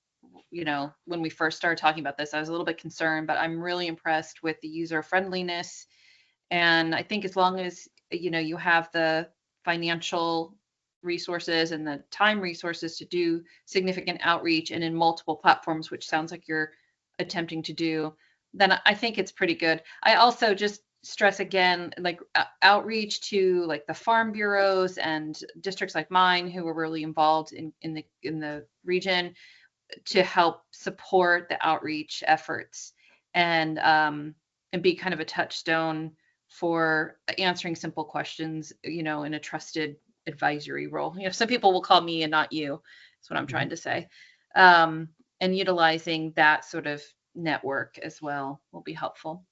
when we first started talking about this. I was a little bit concerned, but I'm really impressed with the user friendliness. And I think as long as, you have the financial resources and the time resources to do significant outreach and in multiple platforms, which sounds like you're attempting to do, then I think it's pretty good. I also just stress again, like outreach to like the farm bureaus and districts like mine who are really involved in the region to help support the outreach efforts and be kind of a touchstone for answering simple questions, in a trusted advisory role. Some people will call me and not you. That's what I'm trying to say. And utilizing that sort of network as well will be helpful.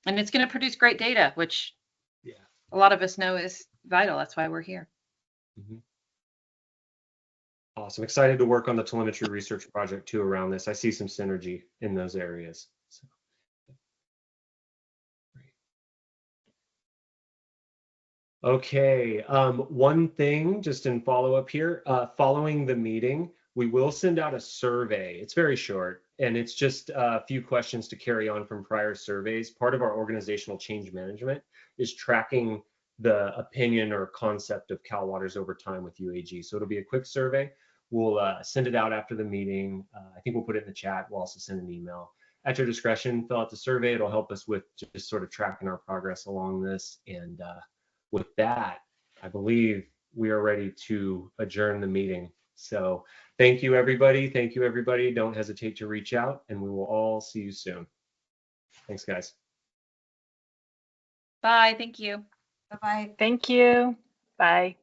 And it's going to produce great data, which a lot of us know is vital. That's why we're here. Mm-hmm. Awesome. Excited to work on the telemetry research project too around this. I see some synergy in those areas. So. Okay, one thing just in follow-up here, following the meeting, we will send out a survey. It's very short, and it's just a few questions to carry on from prior surveys. Part of our organizational change management is tracking the opinion or concept of Cal Waters over time with UAG. So it'll be a quick survey. We'll send it out after the meeting. I think we'll put it in the chat. We'll also send an email. At your discretion, fill out the survey. It'll help us with just sort of tracking our progress along this. And with that, I believe we are ready to adjourn the meeting. So thank you, everybody. Thank you, everybody. Don't hesitate to reach out, and we will all see you soon. Thanks, guys. Bye. Thank you. Bye-bye. Thank you. Bye.